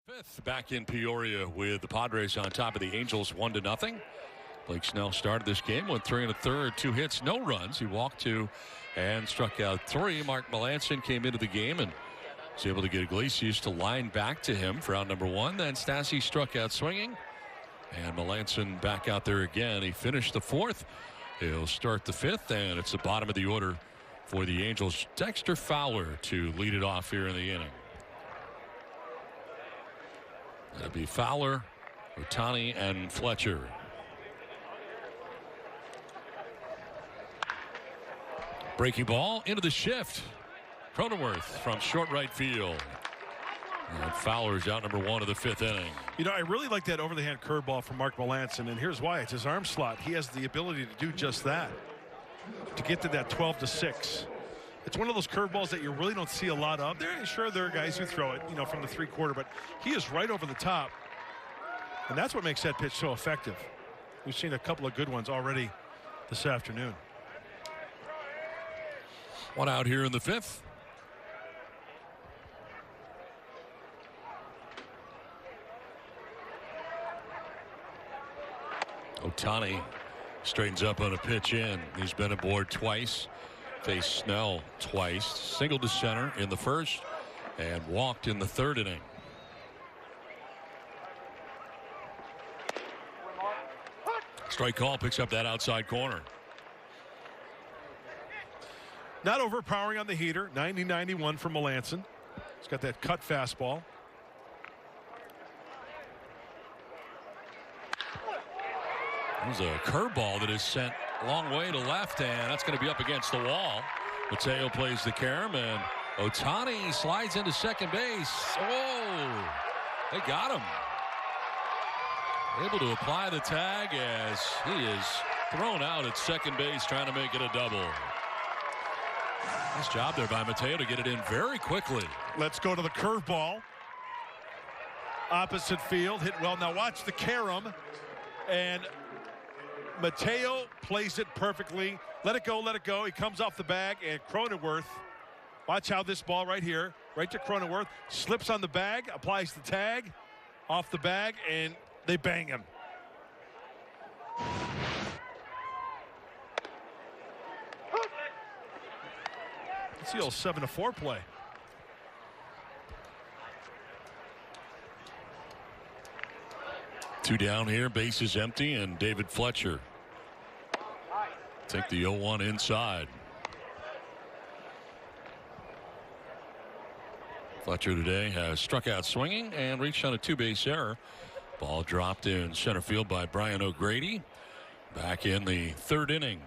5th back in Peoria with the Padres on top of the Angels 1-0. Blake Snell started this game, went 3 1/3, 2 hits, no runs. He walked 2 and struck out 3. Mark Melanson came into the game and was able to get Iglesias to line back to him for out number 1. Then Stassi struck out swinging, and Melanson back out there again. He finished the 4th. He'll start the 5th, and it's the bottom of the order for the Angels. Dexter Fowler to lead it off here in the inning. That'll be Fowler, Ohtani, and Fletcher. Breaking ball into the shift. Cronenworth from short right field. And Fowler's out number 1 of the 5th inning. You know, I really like that over-the-hand curveball from Mark Melanson, and here's why. It's his arm slot. He has the ability to do just that, to get to that 12-6. It's one of those curveballs that you really don't see a lot of. Sure, there are guys who throw it, from the 3-quarter, but he is right over the top, and that's what makes that pitch so effective. We've seen a couple of good ones already this afternoon. 1 out here in the 5th. Ohtani straightens up on a pitch in. He's been aboard twice. Faced Snell twice. Singled to center in the 1st and walked in the 3rd inning. Strike call, picks up that outside corner. Not overpowering on the heater. 90-91 from Melanson. He's got that cut fastball. There's a curveball that is sent a long way to left, and that's going to be up against the wall. Mateo plays the carom, and Ohtani slides into second base. Oh, they got him. Able to apply the tag as he is thrown out at second base, trying to make it a double. Nice job there by Mateo to get it in very quickly. Let's go to the curveball. Opposite field, hit well. Now watch the carom, and Mateo plays it perfectly. Let it go, let it go. He comes off the bag, and Cronenworth, watch how this ball right here, right to Cronenworth, slips on the bag, applies the tag, off the bag, and they bang him. It's the old 7-4 play. Two down here, base is empty, and David Fletcher take the 0-1 inside. Fletcher today has struck out swinging and reached on a 2-base error. Ball dropped in center field by Brian O'Grady. Back in the 3rd inning.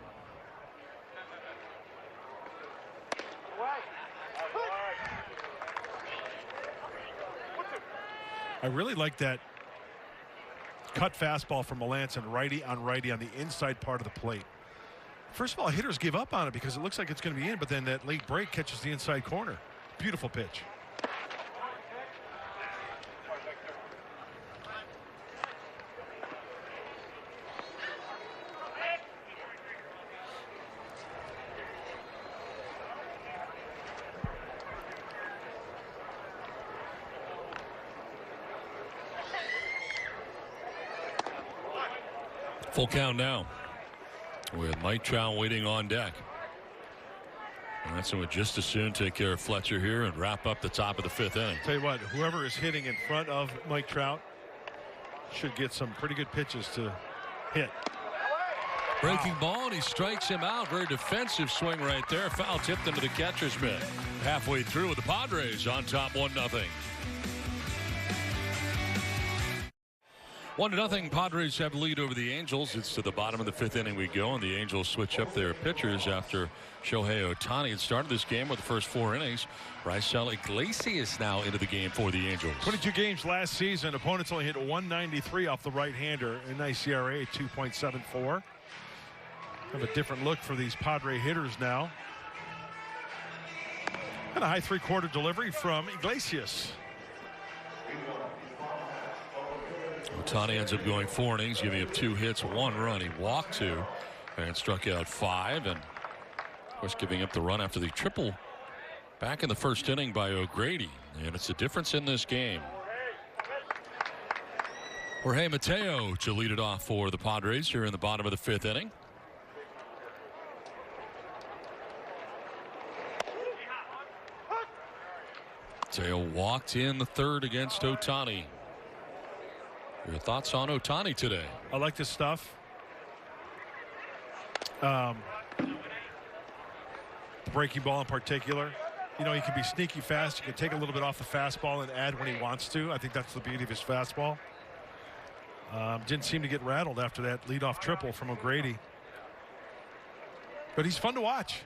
I really like that cut fastball from Melanson, righty on the inside part of the plate. First of all, hitters give up on it because it looks like it's going to be in, but then that late break catches the inside corner. Beautiful pitch. Full count now with Mike Trout waiting on deck. Melanson would just as soon take care of Fletcher here and wrap up the top of the 5th inning. Tell you what, whoever is hitting in front of Mike Trout should get some pretty good pitches to hit. Breaking ball, and he strikes him out. Very defensive swing right there. Foul tipped into the catcher's mitt. Halfway through with the Padres on top 1-0. 1-0. Padres have the lead over the Angels. It's to the bottom of the 5th inning we go, and the Angels switch up their pitchers after Shohei Ohtani had started this game with the first 4 innings. Raisel Iglesias now into the game for the Angels. 22 games last season. Opponents only hit 193 off the right-hander. A nice ERA at 2.74. Have a different look for these Padre hitters now. And a high 3/4 delivery from Iglesias. Ohtani ends up going 4 innings, giving up 2 hits, 1 run. He walked 2 and struck out 5, and of course giving up the run after the triple back in the 1st inning by O'Grady, and it's a difference in this game. Jorge Mateo to lead it off for the Padres here in the bottom of the 5th inning. Mateo walked in the 3rd against Ohtani. Your thoughts on Ohtani today? I like this stuff. Breaking ball in particular. You know, he can be sneaky fast. He can take a little bit off the fastball and add when he wants to. I think that's the beauty of his fastball. Didn't seem to get rattled after that leadoff triple from O'Grady. But he's fun to watch.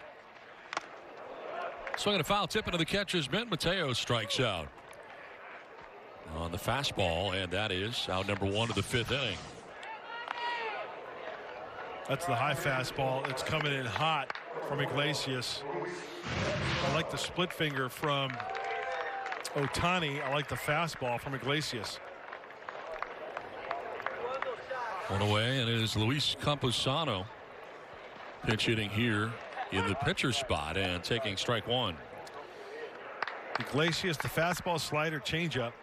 Swinging a foul tip into the catcher's mitt. Mateo strikes out on the fastball, and that is out number 1 of the 5th inning. That's the high fastball. It's coming in hot from Iglesias. I like the split finger from Ohtani. I like the fastball from Iglesias. One away, and it is Luis Camposano pinch hitting here in the pitcher spot and taking strike 1. Iglesias, the fastball, slider, changeup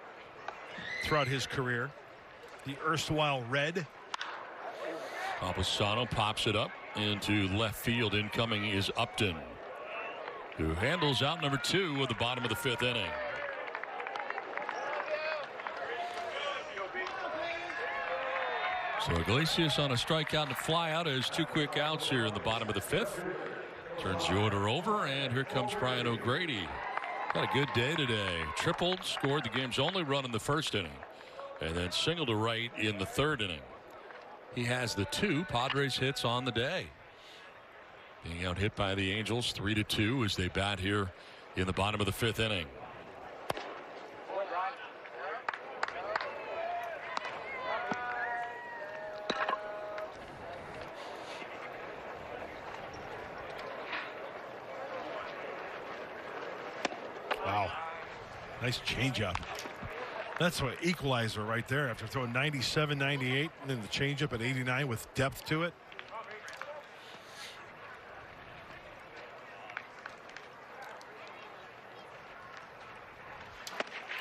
throughout his career. The erstwhile red. Camposano pops it up into left field. Incoming is Upton, who handles out number 2 at the bottom of the 5th inning. So Iglesias on a strikeout and a fly out as 2 quick outs here in the bottom of the 5th. Turns the order over, and here comes Brian O'Grady. Got a good day today. Tripled, scored the game's only run in the 1st inning, and then singled to right in the 3rd inning. He has the 2 Padres hits on the day. Being out hit by the Angels 3-2 as they bat here in the bottom of the 5th inning. Wow. Nice changeup. That's an equalizer right there after throwing 97, 98, and then the changeup at 89 with depth to it.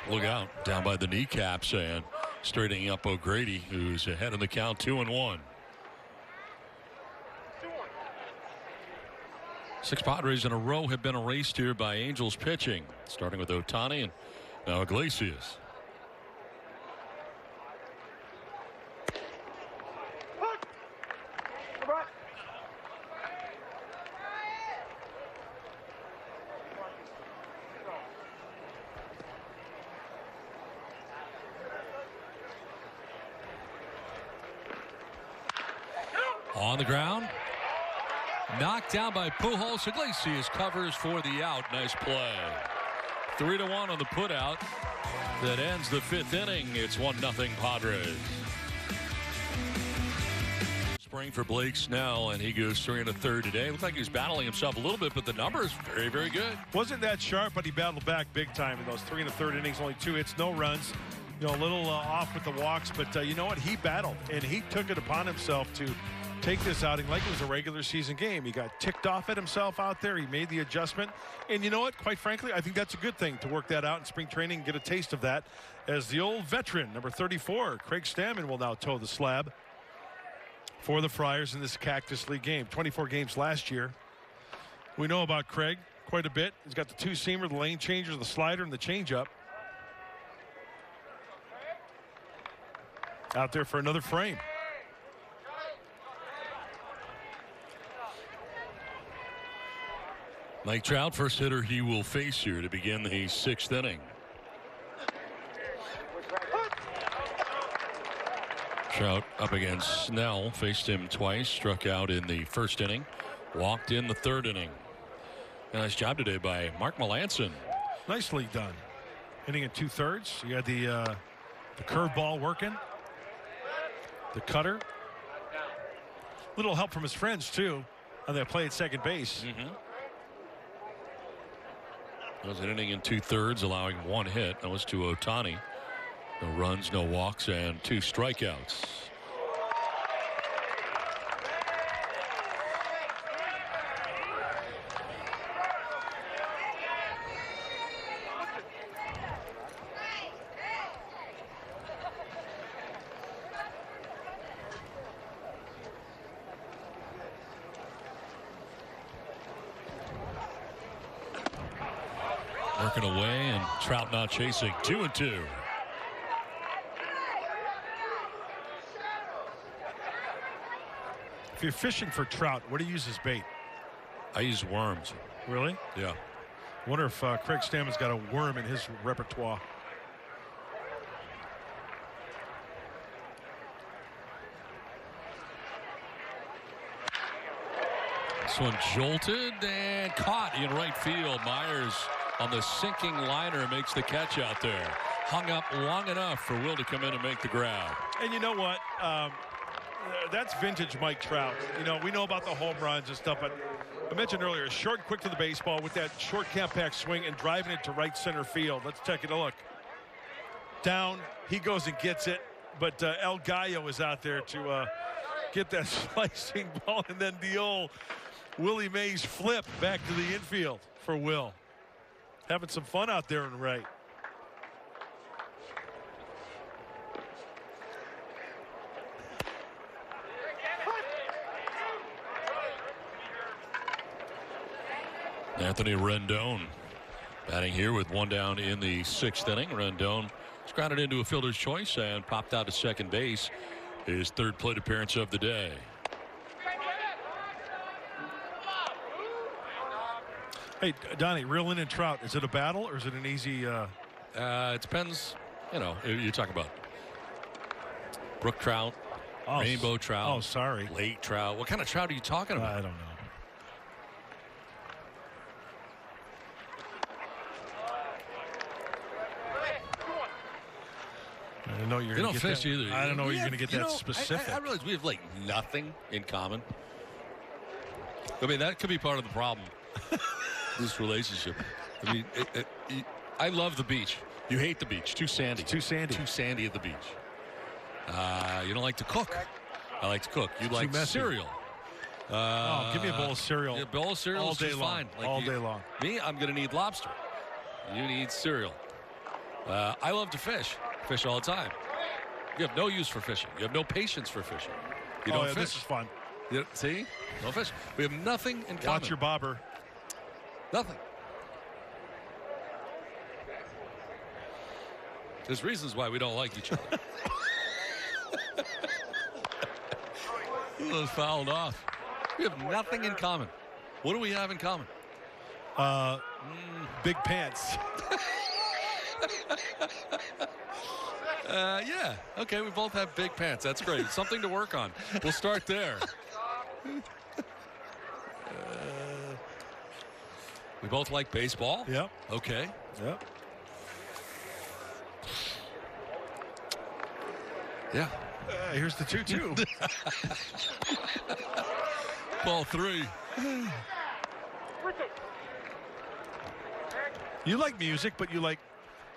Look out, down by the kneecaps, and straightening up O'Grady, who's ahead in the count 2-1. 6 Padres in a row have been erased here by Angels pitching, starting with Ohtani and now Iglesias. On the ground. Knocked down by Pujols. Iglesias covers for the out. Nice play. 3-1 on the putout. That ends the 5th inning. It's 1-0 Padres. Spring for Blake Snell, and he goes 3 1/3 today. Looks like he was battling himself a little bit, but the number is very, very good. Wasn't that sharp, but he battled back big time in those 3 1/3 innings. Only 2 hits, no runs. You know, a little off with the walks, but you know what? He battled, and he took it upon himself to take this outing like it was a regular season game. He got ticked off at himself out there. He made the adjustment. And you know what? Quite frankly, I think that's a good thing to work that out in spring training and get a taste of that as the old veteran, number 34, Craig Stammen, will now toe the slab for the Friars in this Cactus League game. 24 games last year. We know about Craig quite a bit. He's got the 2-seamer, the lane changer, the slider, and the changeup. Out there for another frame. Mike Trout, first hitter he will face here to begin the 6th inning. Trout up against Snell, faced him twice, struck out in the first inning, walked in the third inning. Nice job today by Mark Melanson. Nicely done. Hitting in 2/3. You had the curveball working, the cutter. Little help from his friends too on that play at second base. It was an inning in 2/3, allowing 1 hit. That was to Ohtani. No runs, no walks, and 2 strikeouts. Working away, and Trout not chasing. 2-2. If you're fishing for trout, what do you use as bait? I use worms. Really? Yeah. Wonder if Craig Stammen's got a worm in his repertoire. This one jolted and caught in right field. Myers on the sinking liner makes the catch out there. Hung up long enough for Will to come in and make the grab. And you know what? That's vintage Mike Trout. You know, we know about the home runs and stuff, but I mentioned earlier, short, quick to the baseball with that short compact swing and driving it to right center field. Let's take a look. Down, he goes and gets it, but El Gallo is out there to get that slicing ball, and then the old Willie Mays flip back to the infield for Will. Having some fun out there in right. Anthony Rendon batting here with 1 down in the 6th inning. Rendon grounded into a fielder's choice and popped out to second base. His 3rd plate appearance of the day. Hey, Donnie, reeling in Trout, is it a battle or is it an easy? It depends. You know, you're talking about brook trout, rainbow trout. Oh, sorry. Lake trout. What kind of trout are you talking about? I don't know. I don't know you're going to get fish that. either. I don't know you're going to get that specific. I realize we have like nothing in common. I mean, that could be part of the problem. This relationship. I mean, I love the beach. You hate the beach. Too sandy. It's too sandy. Too sandy at the beach. You don't like to cook. I like to cook. You like cereal. Give me a bowl of cereal. A bowl of cereal all is day just long. fine. Like all day long. Me, I'm going to need lobster. You need cereal. I love to fish. Fish all the time. You have no use for fishing. You have no patience for fishing. You don't fish. This is fun. See? No fish. We have nothing in common. Watch your bobber. Nothing. There's reasons why we don't like each other. He was fouled off. We have nothing in common. What do we have in common? Big pants. Yeah. Okay, we both have big pants. That's great. Something to work on. We'll start there. We both like baseball. Yep. Okay. Yep. Yeah. Here's the 2-2. Ball 3. You like music, but you like.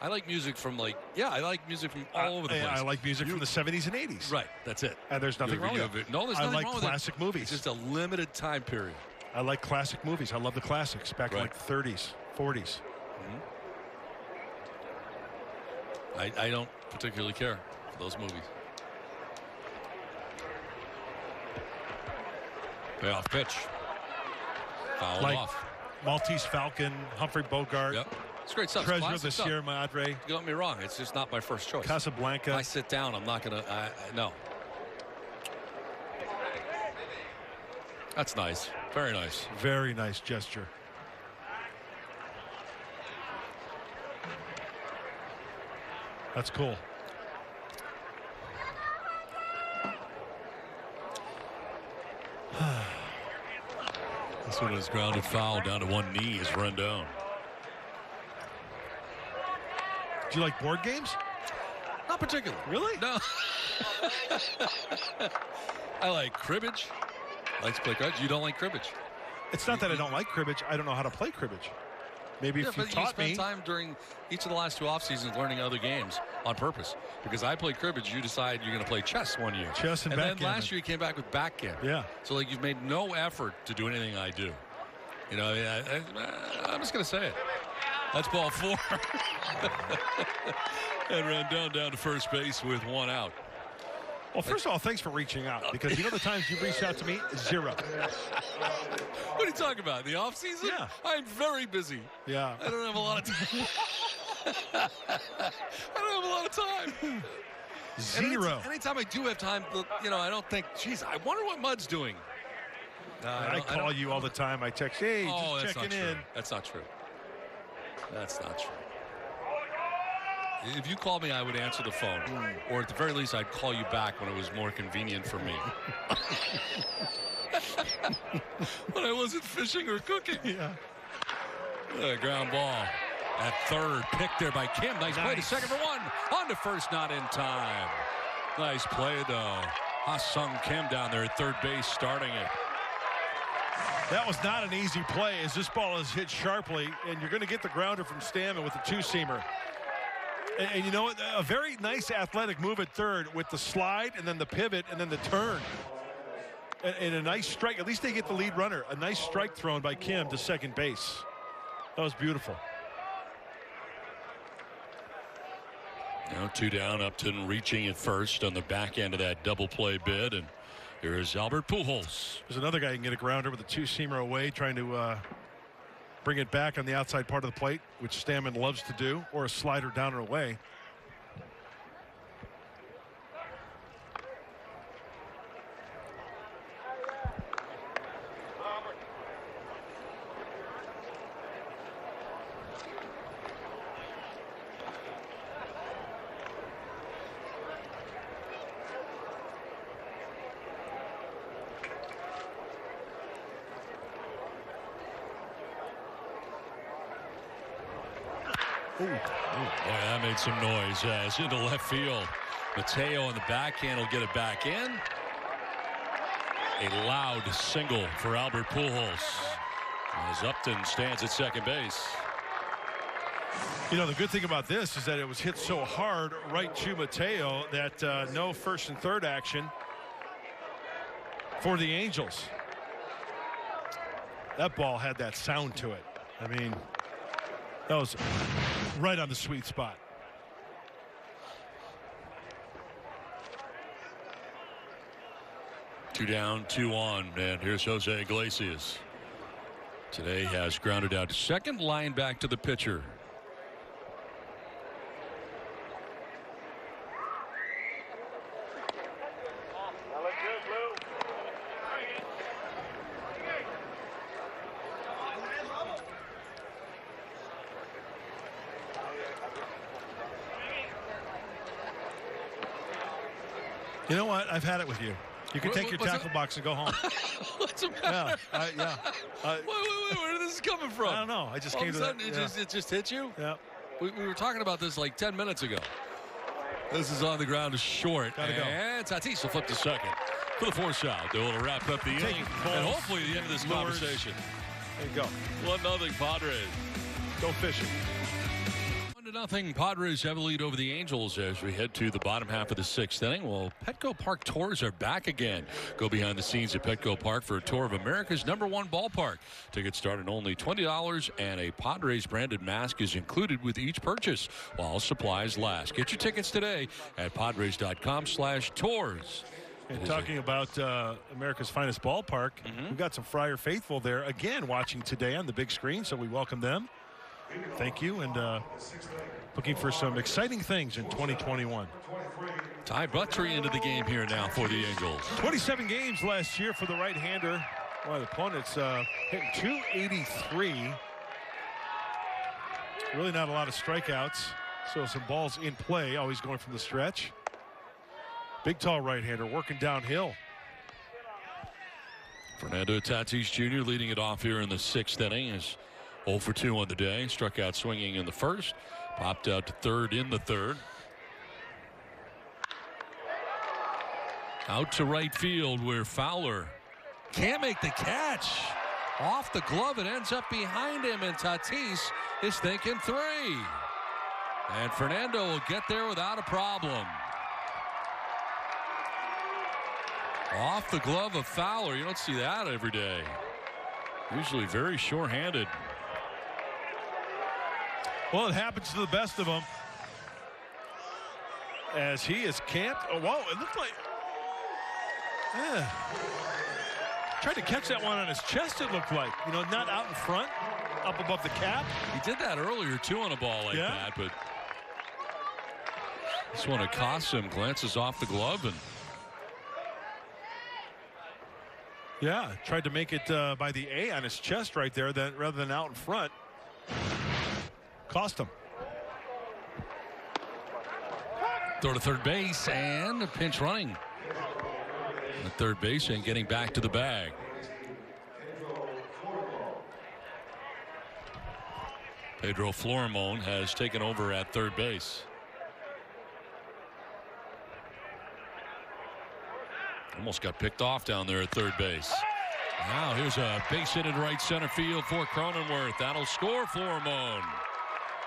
I like music from I like music from all over the place. I like music from the 70s and 80s. Right, that's it. And there's nothing wrong with it. No, there's nothing wrong with it. I like classic movies. It's just a limited time period. I like classic movies. I love the classics back in like the 30s, 40s. I don't particularly care for those movies. Payoff pitch. Fouled off. Maltese Falcon, Humphrey Bogart. Yep. It's great stuff. Treasure of the Sierra Madre. Don't get me wrong. It's just not my first choice. Casablanca. If I sit down, I'm not going to. No. That's nice. Very nice. Very nice gesture. That's cool. This one is grounded foul down to one knee as Rendon. Do you like board games? Not particularly. Really? No. I like cribbage. I like to play cribbage. You don't like cribbage. It's not that I don't like cribbage. I don't know how to play cribbage. Maybe if you taught me. You spent time during each of the last 2 off seasons learning other games on purpose. Because I play cribbage, you decide you're going to play chess one year. Chess and backgammon. Then last year you came back with backgammon. Yeah. So like you've made no effort to do anything I do. You know, I'm just going to say it. That's ball 4. And Rendon down to first base with 1 out. Well, first of all, thanks for reaching out, because you know the times you've reached out to me? 0. What are you talking about? The off season? Yeah. I'm very busy. Yeah. I don't have a lot of time. I don't have a lot of time. 0. Anytime I do have time, you know, I don't think, geez, I wonder what Mud's doing. I call you all the time. I text, hey, just checking in. That's not true. That's not true. If you called me, I would answer the phone. Or at the very least, I'd call you back when it was more convenient for me. When I wasn't fishing or cooking. Yeah. Ground ball at third. Picked there by Kim. Nice play to second for 1. On to first, not in time. Nice play, though. Ha-Sung Kim down there at third base starting it. That was not an easy play, as this ball is hit sharply, and you're going to get the grounder from Stammen with the 2-seamer. And you know what? A very nice athletic move at third with the slide and then the pivot and then the turn. And a nice strike. At least they get the lead runner. A nice strike thrown by Kim to second base. That was beautiful. Now 2 down. Upton reaching at first on the back end of that double play bid. And here's Albert Pujols. There's another guy who can get a grounder with a 2-seamer away, trying to bring it back on the outside part of the plate, which Stammen loves to do, or a slider down or away. Ooh. Boy, that made some noise as into left field. Mateo on the backhand will get it back in. A loud single for Albert Pujols as Upton stands at second base. You know, the good thing about this is that it was hit so hard right to Mateo that no first and third action for the Angels. That ball had that sound to it. I mean, that was right on the sweet spot. Two down, 2 on, and here's Jose Iglesias. Today has grounded out to second, line back to the pitcher. You know what? I've had it with you. You can take your tackle box and go home. What's the matter? Yeah. Wait, where did this coming from? I don't know. I just All came of a to sudden, that. it just hit you? Yeah. We were talking about this like 10 minutes ago. This is on the ground is short. Gotta go. And Tatis will flip to second for the force out. They will wrap up the inning. And hopefully the end of this conversation. There you go. 1-0 Padres. Go fishing. 1-0 Padres have a lead over the Angels as we head to the bottom half of the 6th inning. Well, Petco Park tours are back again. Go behind the scenes at Petco Park for a tour of America's #1 ballpark. Tickets start at only $20 and a Padres branded mask is included with each purchase while supplies last. Get your tickets today at padres.com/tours. And talking about America's finest ballpark, we've got some Friar faithful there again watching today on the big screen, so we welcome them. Thank you, and looking for some exciting things in 2021. Ty Buttrey into the game here now for the Angels. 27 games last year for the right-hander. Well, the opponent's hitting .283. Really not a lot of strikeouts, so some balls in play, always going from the stretch. Big, tall right-hander working downhill. Fernando Tatis Jr. leading it off here in the 6th inning. Is 0 for 2 on the day. Struck out swinging in the first. Popped out to third in the third. Out to right field where Fowler can't make the catch. Off the glove, it ends up behind him, and Tatis is thinking 3. And Fernando will get there without a problem. Off the glove of Fowler. You don't see that every day. Usually very sure-handed. Well, it happens to the best of them. As he is camped. Oh, whoa, it looked like... Yeah. Tried to catch that one on his chest, it looked like. You know, not out in front, up above the cap. He did that earlier, too, on a ball like that, but this one it costs him. Glances off the glove and... Yeah, tried to make it by the A on his chest right there, rather than out in front. Cost him. Throw to third base and a pinch running. At third base and getting back to the bag. Pedro Florimon has taken over at third base. Almost got picked off down there at third base. Now here's a base hit in right center field for Cronenworth. That'll score Florimon.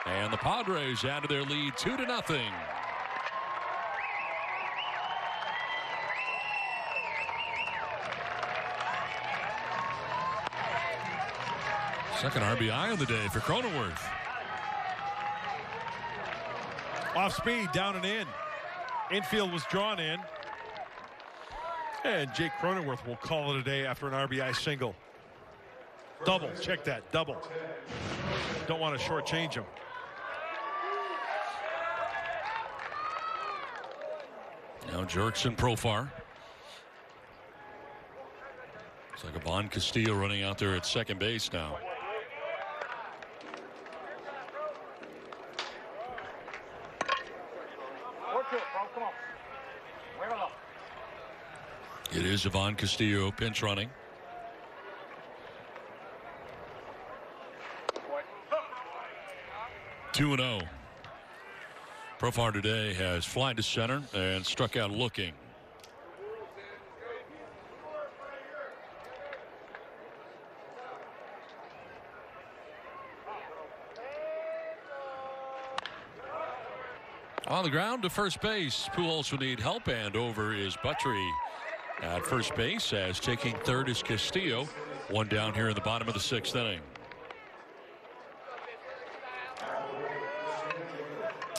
And the Padres add to their lead 2-0. Second RBI of the day for Cronenworth. Off speed, down and in. Infield was drawn in. And Jake Cronenworth will call it a day after an RBI single. Double, check that, double. Don't want to shortchange him. Now Jerkson Profar. It's like Ivan Castillo running out there at second base now. It is Ivan Castillo pinch running. Two 2-0. Profar today has fly to center and struck out looking. On the ground to first base. Pujols will need help, and over is Buttrey at first base, as taking third is Castillo. One down here in the bottom of the 6th inning.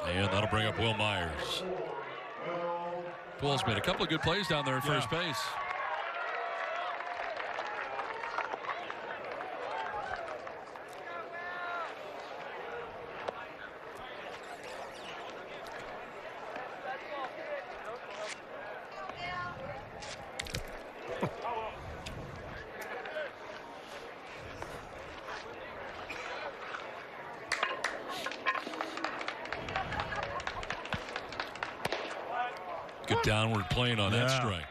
And that'll bring up Will Myers. Pujols made a couple of good plays down there at first base. Good downward plane on that strike.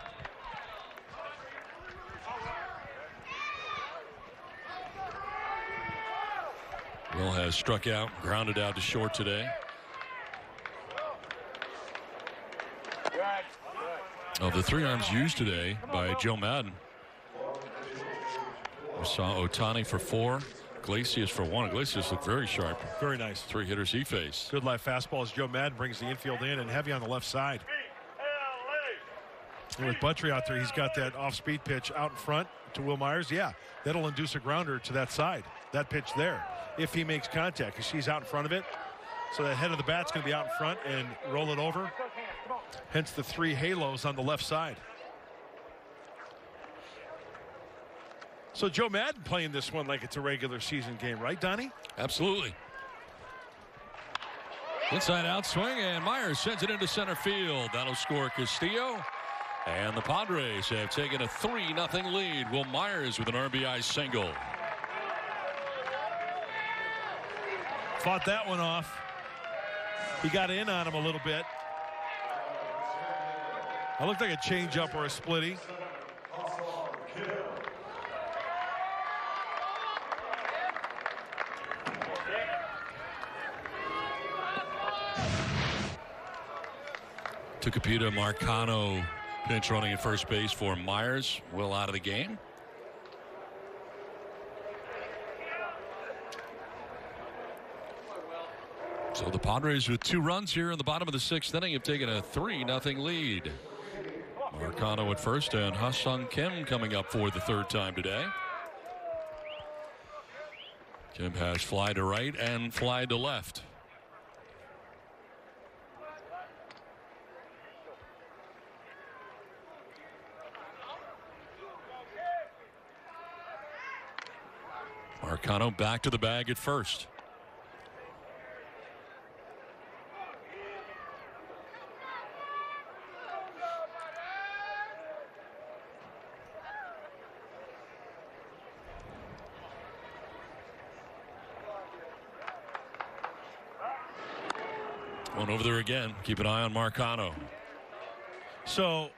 Will has struck out, grounded out to short today. Of the 3 arms used today by Joe Madden, we saw Ohtani for 4, Iglesias for 1. Iglesias looked very sharp. Very nice. 3 hitters he faced. Good live fastball as Joe Madden brings the infield in and heavy on the left side. And with Buttrey out there, he's got that off-speed pitch out in front to Will Myers. Yeah, that'll induce a grounder to that side. That pitch there, if he makes contact, because he's out in front of it. So that head of the bat's going to be out in front and roll it over. Hence the 3 halos on the left side. So Joe Madden playing this one like it's a regular season game, right, Donnie? Absolutely. Inside out swing, and Myers sends it into center field. That'll score Castillo. And the Padres have taken a 3-0 lead. Will Myers with an RBI single. Fought that one off. He got in on him a little bit. It looked like a changeup or a splitty. Tucupita Marcano pinch running at first base for Myers. Will out of the game. So the Padres with 2 runs here in the bottom of the 6th inning have taken a 3-0 lead. Marcano at first and Ha-Seong Kim coming up for the 3rd time today. Kim has fly to right and fly to left. Marcano back to the bag at first. One over there again. Keep an eye on Marcano. So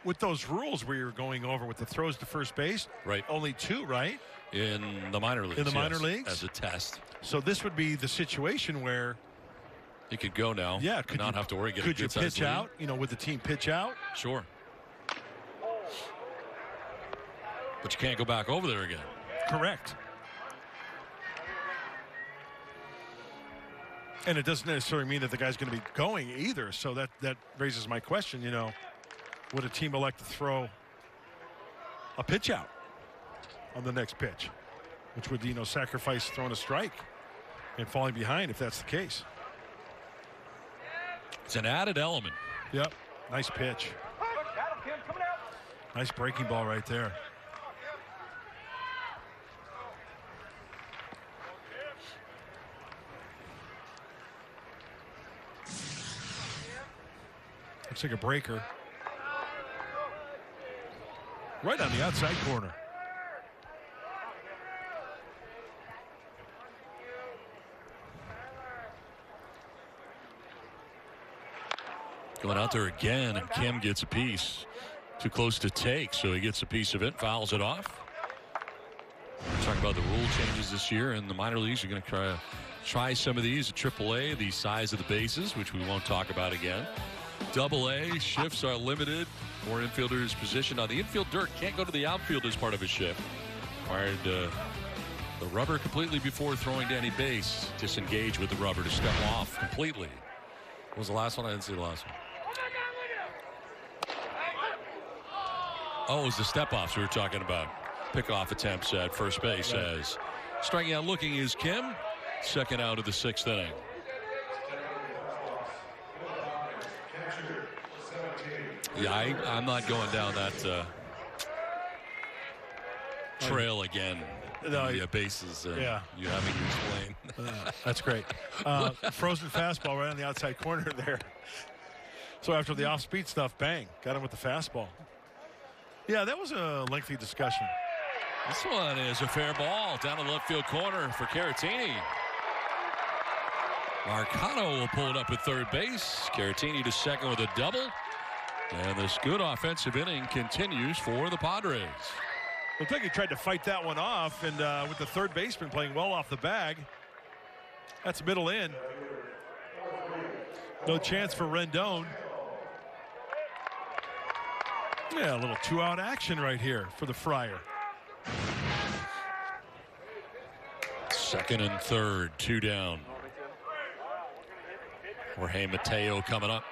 with those rules we were going over with the throws to first base, right? Only 2, right? In the minor leagues. In the minor leagues? As a test. So this would be the situation where he could go now. Yeah, could not have to worry. Could you pitch out? You know, would the team pitch out? Sure. But you can't go back over there again. Correct. And it doesn't necessarily mean that the guy's going to be going either. So that raises my question, you know, would a team elect to throw a pitch out on the next pitch, which would, you know, sacrifice throwing a strike and falling behind if that's the case? It's an added element. Yep. Nice pitch. Nice breaking ball right there. Looks like a breaker. Right on the outside corner. Going out there again, and Kim gets a piece. Too close to take, so he gets a piece of it, fouls it off. We're talking about the rule changes this year, and the minor leagues are going to try some of these at AAA, the size of the bases, which we won't talk about again. AA shifts are limited. More infielders positioned on the infield dirt. Can't go to the outfield as part of a shift. Required the rubber completely before throwing to any base. Disengage with the rubber to step off completely. What was the last one? I didn't see the last one. Oh, it was the step-offs we were talking about. Pick-off attempts at first base as striking out looking is Kim. Second out of the 6th inning. Yeah, I'm not going down that trail again. No, the bases. Yeah. You having to explain. That's great. Frozen fastball right on the outside corner there. So after the off-speed stuff, bang, got him with the fastball. Yeah, that was a lengthy discussion. This one is a fair ball down the left field corner for Caratini. Marcano will pull it up at third base. Caratini to second with a double. And this good offensive inning continues for the Padres. Looked like he tried to fight that one off, and with the third baseman playing well off the bag. That's middle in. No chance for Rendon. Yeah, a little 2-out action right here for the Friar. Second and third, 2 down. Jorge Mateo coming up.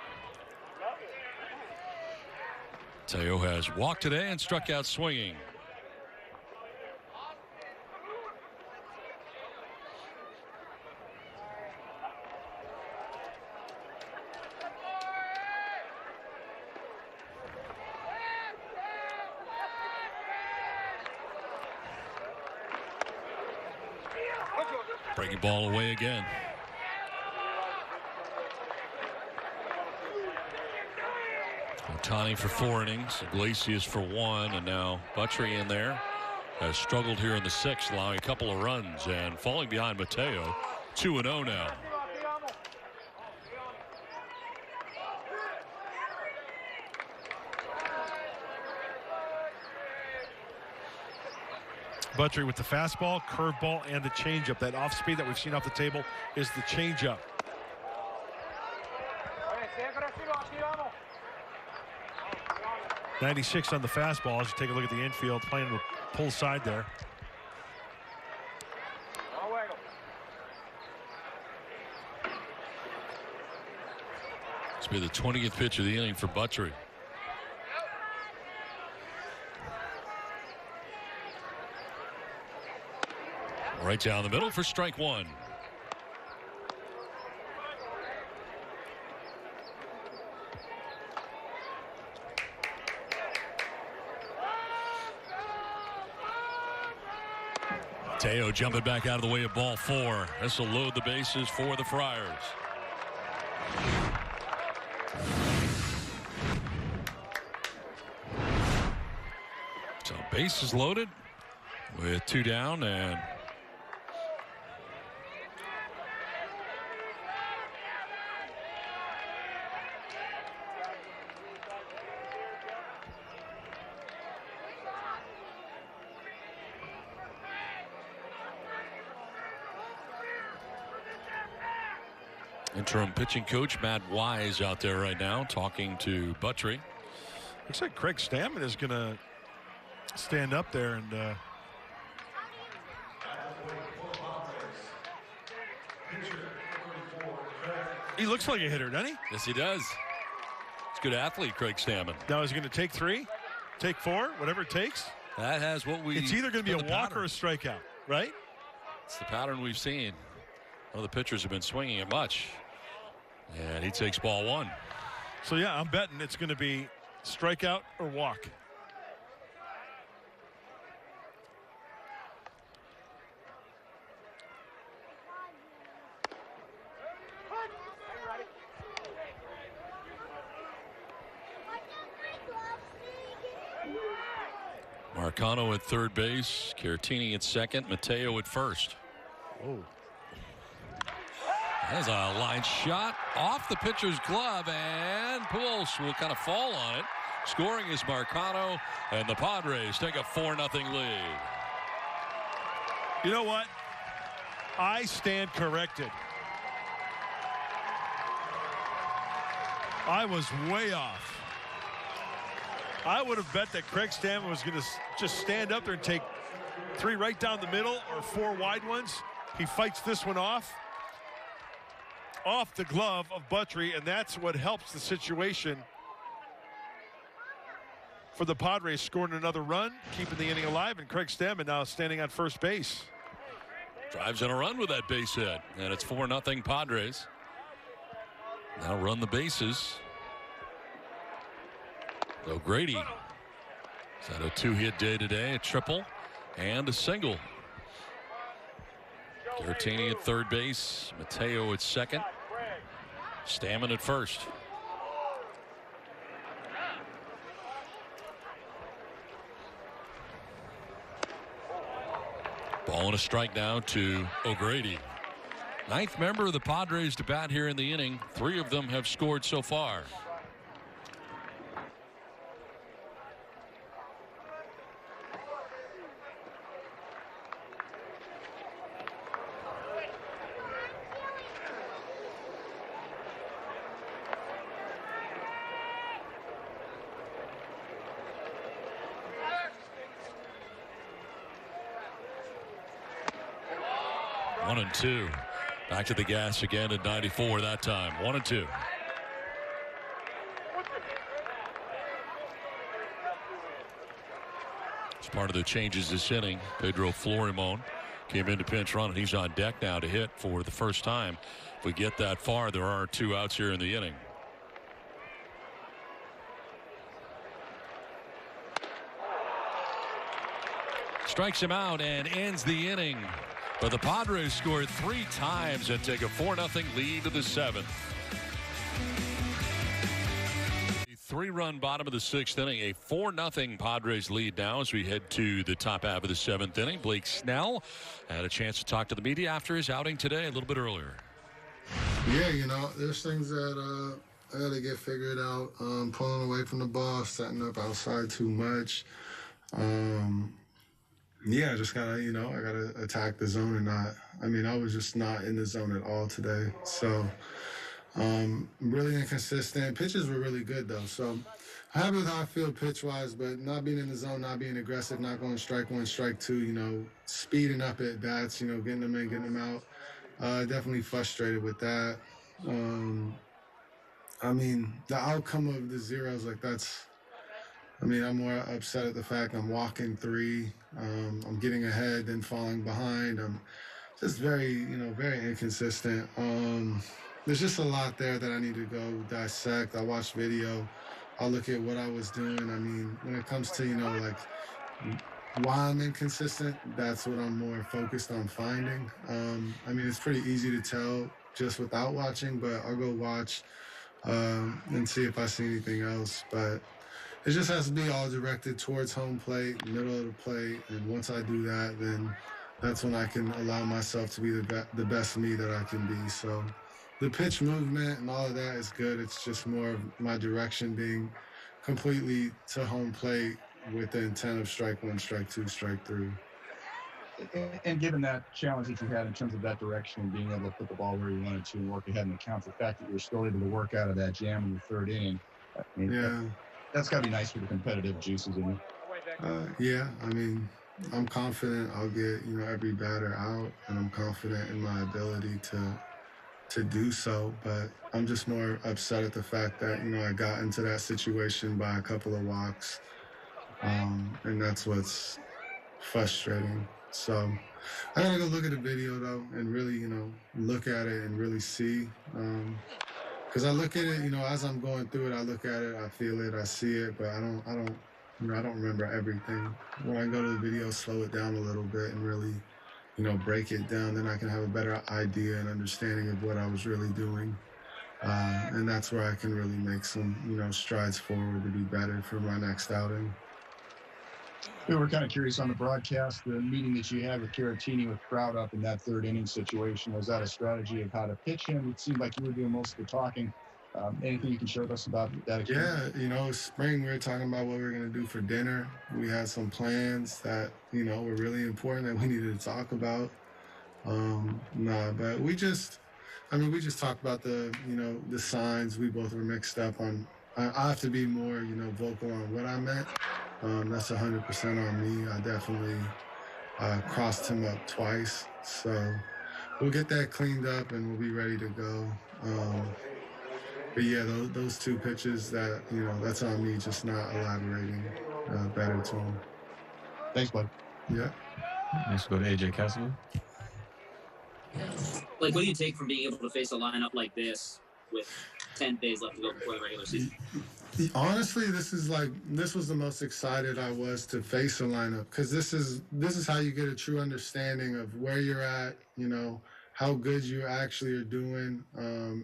Mateo has walked today and struck out swinging. Breaking ball away again. Ohtani for 4 innings, Iglesias for 1, and now Buttrey in there has struggled here in the 6th, allowing a couple of runs and falling behind Mateo. 2-0 now. Buttrey with the fastball, curveball, and the changeup. That off speed that we've seen off the table is the changeup. .96 on the fastball. As you take a look at the infield, playing the pull side there. This will be the 20th pitch of the inning for Buttrey. Right down the middle for strike one. Mateo jumping back out of the way of ball four. This will load the bases for the Friars. So bases loaded with two down, and interim pitching coach Matt Wise out there right now talking to Buttrey. Looks like Craig Stammen is going to stand up there and he looks like a hitter, doesn't he? Yes, he does. He's a good athlete, Craig Stammen. Now, is he going to take three, take four, whatever it takes? That has what we. It's either going to be a walk or a strikeout, right? It's the pattern we've seen. None of the pitchers have been swinging it much. And he takes ball one. So, yeah, I'm betting it's going to be strikeout or walk. Marcano at third base, Caratini at second, Mateo at first. Oh. There's a line shot off the pitcher's glove, and Pujols will kind of fall on it. Scoring is Marcano, and the Padres take a 4-0 lead. You know what? I stand corrected. I was way off. I would have bet that Craig Stammen was going to just stand up there and take three right down the middle or four wide ones. He fights this one off the glove of Buttrey, and that's what helps the situation for the Padres, scoring another run, keeping the inning alive, and Craig Stammen now standing on first base. Drives in a run with that base hit, and it's 4-0 Padres. Now run the bases. O'Grady has had a two-hit day today, a triple and a single. Caratini at third base, Mateo at second, Stammen at first. Ball and a strike now to O'Grady. Ninth member of the Padres to bat here in the inning. Three of them have scored so far. One and two. Back to the gas again at 94 that time. 1-2. As part of the changes this inning, Pedro Florimon came in to pinch run, and he's on deck now to hit for the first time. If we get that far, there are two outs here in the inning. Strikes him out and ends the inning. But the Padres scored three times and take a 4-0 lead to the seventh. Three-run bottom of the sixth inning, a 4-0 Padres lead now as we head to the top half of the seventh inning. Blake Snell had a chance to talk to the media after his outing today a little bit earlier. Yeah, you know, there's things that I got to get figured out. Pulling away from the ball, setting up outside too much. Yeah, just gotta, I gotta attack the zone and not. I mean, I was just not in the zone at all today. So, Really inconsistent. Pitches were really good, though. So happy with how I feel pitch-wise, but not being in the zone, not being aggressive, not going strike one, strike two, speeding up at bats, getting them in, getting them out. Definitely frustrated with that. Um, the outcome of the zeros, I'm more upset at the fact I'm walking three. I'm getting ahead, then falling behind. I'm just very inconsistent. There's just a lot there that I need to go dissect. I watch video. I'll look at what I was doing. When it comes to, why I'm inconsistent, that's what I'm more focused on finding. It's pretty easy to tell just without watching, but I'll go watch and see if I see anything else. But it just has to be all directed towards home plate, middle of the plate, and once I do that, then that's when I can allow myself to be the best me that I can be. So the pitch movement and all of that is good. It's just more of my direction being completely to home plate with the intent of strike one, strike two, strike three. And given that challenge that you had in terms of that direction and being able to put the ball where you wanted to and work ahead in the count, the fact that you were still able to work out of that jam in the third inning, that's got to be nice for the competitive juices in you. I'm confident I'll get, every batter out, and I'm confident in my ability to do so. But I'm just more upset at the fact that, I got into that situation by a couple of walks. And that's what's frustrating. So I gotta go look at the video though and really, look at it and really see. Because I look at it, as I'm going through it, I look at it, I feel it, I see it, but I don't remember everything. When I go to the video, slow it down a little bit and really, break it down, then I can have a better idea and understanding of what I was really doing. And that's where I can really make some, strides forward to be better for my next outing. We were kind of curious on the broadcast, the meeting that you had with Caratini with Trout up in that third inning situation. Was that a strategy of how to pitch him? It seemed like you were doing most of the talking. Anything you can share with us about that experience? Yeah, spring we were talking about what we were going to do for dinner. We had some plans that, were really important that we needed to talk about. But we just talked about the signs. We both were mixed up on. I have to be more, vocal on what I meant. That's 100% on me. I definitely crossed him up twice. So we'll get that cleaned up and we'll be ready to go. But yeah, those two pitches that, that's on me, just not elaborating better to him. Thanks, bud. Yeah. Next, go to AJ Kessler. What do you take from being able to face a lineup like this with 10 days left to go before the regular season? Honestly, this was the most excited I was to face a lineup, because this is how you get a true understanding of where you're at, how good you actually are doing.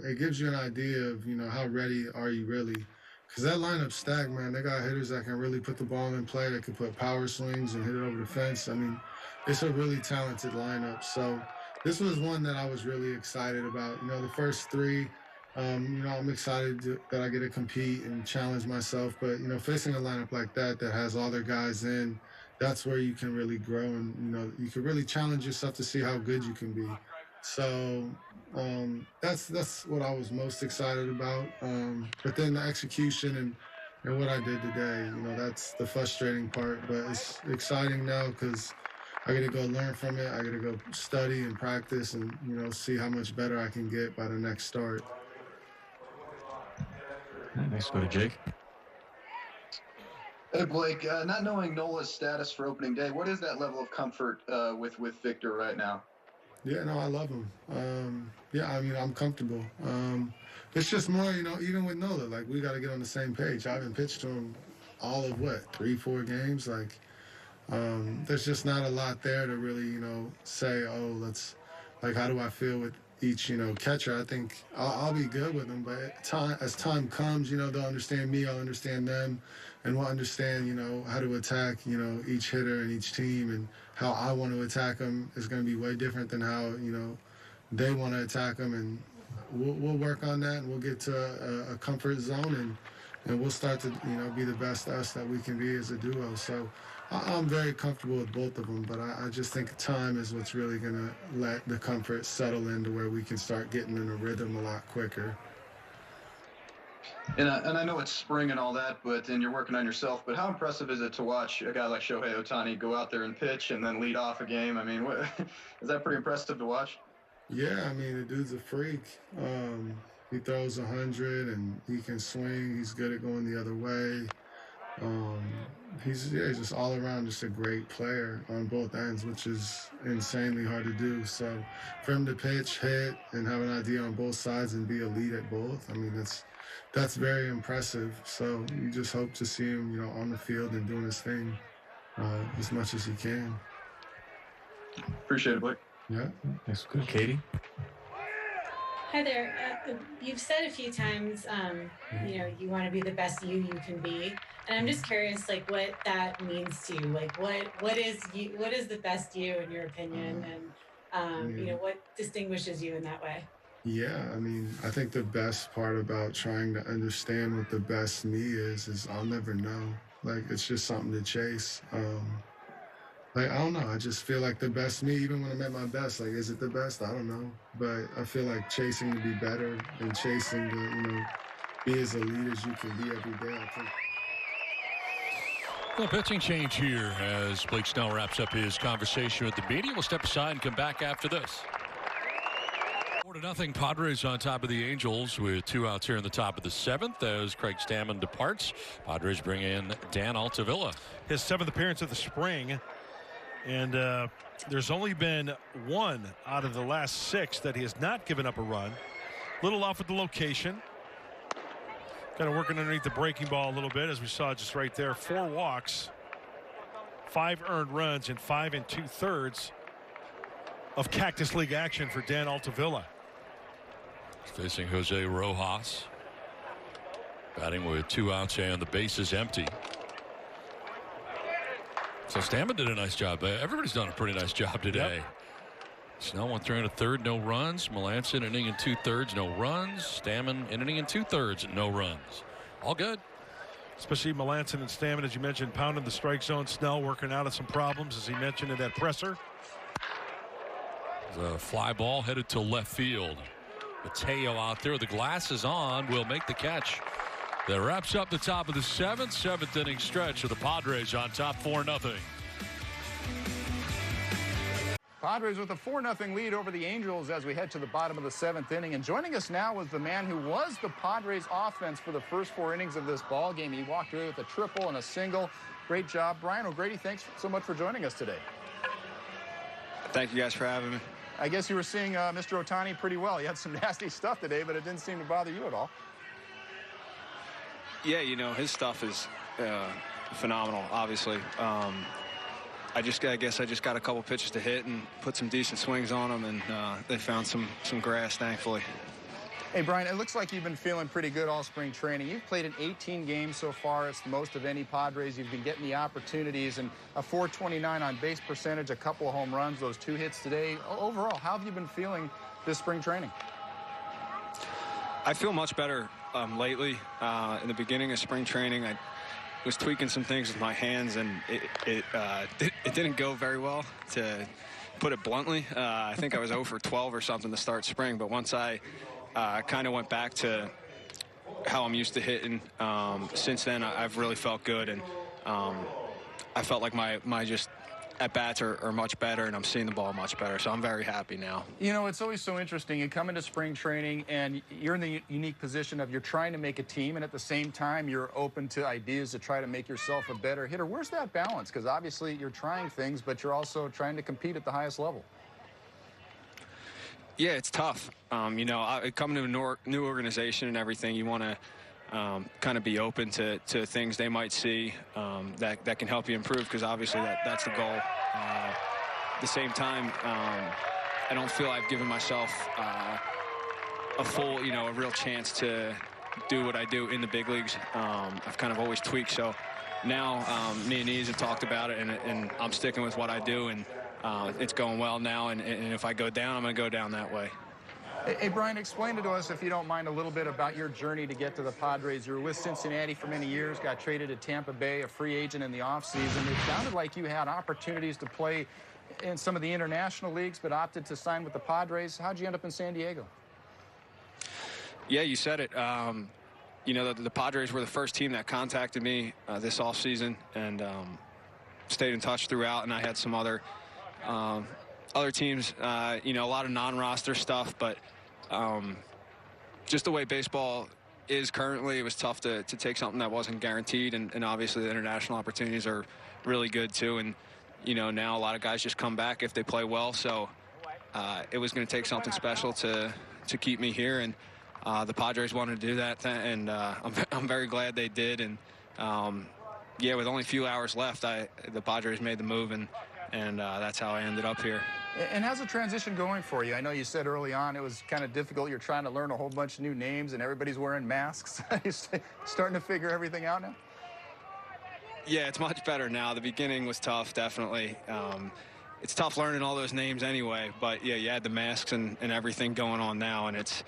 It gives you an idea of, how ready are you really. Because that lineup stacked, man, they got hitters that can really put the ball in play, that can put power swings and hit it over the fence. It's a really talented lineup. So this was one that I was really excited about. The first three, I'm excited that I get to compete and challenge myself. But, facing a lineup like that has all their guys in, that's where you can really grow and, you can really challenge yourself to see how good you can be. So that's what I was most excited about. But then the execution and what I did today, that's the frustrating part. But it's exciting now because I get to go learn from it. I get to go study and practice and, see how much better I can get by the next start. Next, go to Jake. Hey, Blake, not knowing Nola's status for opening day, what is that level of comfort with Victor right now? Yeah, no, I love him. I'm comfortable. It's just more, even with Nola, we got to get on the same page. I haven't pitched to him all of 3-4 games. There's just not a lot there to really, say, how do I feel with each, catcher. I think I'll be good with them, but as time comes, they'll understand me, I'll understand them, and we'll understand, how to attack, each hitter and each team, and how I want to attack them is going to be way different than how, they want to attack them, and we'll work on that, and we'll get to a comfort zone, and we'll start to, be the best us that we can be as a duo. So I'm very comfortable with both of them, but I just think time is what's really going to let the comfort settle into where we can start getting in a rhythm a lot quicker. And I know it's spring and all that, and you're working on yourself, but how impressive is it to watch a guy like Shohei Ohtani go out there and pitch and then lead off a game? I mean, is that pretty impressive to watch? Yeah, I mean, the dude's a freak. He throws 100 and he can swing. He's good at going the other way. He's just all around just a great player on both ends, which is insanely hard to do. So for him to pitch, hit, and have an idea on both sides and be elite at both, I mean, that's very impressive. So you just hope to see him, on the field and doing his thing as much as he can. Appreciate it, Blake. Yeah. That's good. Katie? Hi there. You've said a few times, you want to be the best you can be, and I'm just curious, like, what that means to you. Like, what is the best you in your opinion, and what distinguishes you in that way? Yeah, I mean, I think the best part about trying to understand what the best me is I'll never know. Like, it's just something to chase. Like, I don't know. I just feel like the best me, even when I'm at my best, like, is it the best? I don't know. But I feel like chasing to be better and chasing to, be as elite as you can be every day, I think. The pitching change here as Blake Snell wraps up his conversation with the media. We'll step aside and come back after this. 4-0 Padres on top of the Angels with 2 outs here in the top of the 7th as Craig Stammen departs. Padres bring in Dan Altavilla. His 7th appearance of the spring. And there's only been 1 out of the last 6 that he has not given up a run. Little off with the location. Kind of working underneath the breaking ball a little bit, as we saw just right there. 4 walks, 5 earned runs, and 5 2/3 of Cactus League action for Dan Altavilla. Facing Jose Rojas. Batting with 2 outs and the bases empty. So Stammen did a nice job. Everybody's done a pretty nice job today. Yep. Snell 1 3 1/3, no runs. Melanson inning and 2/3, no runs. Stammen inning and 2/3, no runs. All good. Especially Melanson and Stammen, as you mentioned, pounding the strike zone. Snell working out of some problems, as he mentioned in that presser. The fly ball headed to left field. Mateo out there. The glasses on. Will make the catch. That wraps up the top of the 7th inning stretch of the Padres on top 4-0. Padres with a 4-0 lead over the Angels as we head to the bottom of the 7th inning. And joining us now is the man who was the Padres offense for the first 4 innings of this ball game. He walked away with a triple and a single. Great job. Brian O'Grady, thanks so much for joining us today. Thank you guys for having me. I guess you were seeing Mr. Ohtani pretty well. He had some nasty stuff today, but it didn't seem to bother you at all. Yeah, his stuff is phenomenal, obviously. I guess I just got a couple pitches to hit and put some decent swings on them, and they found some grass, thankfully. Hey, Brian, it looks like you've been feeling pretty good all spring training. You've played in 18 games so far. It's the most of any Padres. You've been getting the opportunities, and a .429 on base percentage, a couple of home runs, those 2 hits today. Overall, how have you been feeling this spring training? I feel much better lately. In the beginning of spring training, I was tweaking some things with my hands, and it didn't go very well, to put it bluntly. I think I was 0 for 12 or something to start spring, but once I kind of went back to how I'm used to hitting, since then I've really felt good, and I felt like my just at-bats are much better, and I'm seeing the ball much better, so I'm very happy now. It's always so interesting. You come into spring training, and you're in the unique position of you're trying to make a team, and at the same time, you're open to ideas to try to make yourself a better hitter. Where's that balance? Because obviously you're trying things, but you're also trying to compete at the highest level. Yeah, it's tough. Coming to a new organization and everything, you want to kind of be open to things they might see that can help you improve, because obviously that's the goal. At the same time, I don't feel I've given myself a full, a real chance to do what I do in the big leagues. I've kind of always tweaked, so now me and Ease have talked about it, and I'm sticking with what I do, and it's going well now, and if I go down, I'm going to go down that way. Hey, Brian, explain to us, if you don't mind, a little bit about your journey to get to the Padres. You were with Cincinnati for many years, got traded to Tampa Bay, a free agent in the offseason. It sounded like you had opportunities to play in some of the international leagues, but opted to sign with the Padres. How'd you end up in San Diego? Yeah, you said it. you know, the Padres were the first team that contacted me this offseason, and stayed in touch throughout. And I had some other teams, you know, a lot of non-roster stuff, but just the way baseball is currently, it was tough to take something that wasn't guaranteed. And obviously the international opportunities are really good too. And, you know, now a lot of guys just come back if they play well. So it was going to take something special to keep me here. And the Padres wanted to do that. And I'm very glad they did. And yeah, with only a few hours left, the Padres made the move, and that's how I ended up here. And how's the transition going for you? I know you said early on it was kind of difficult. You're trying to learn a whole bunch of new names, and everybody's wearing masks. You're starting to figure everything out now? Yeah, it's much better now. The beginning was tough, definitely. It's tough learning all those names anyway. But, yeah, you had the masks and everything going on now, and it's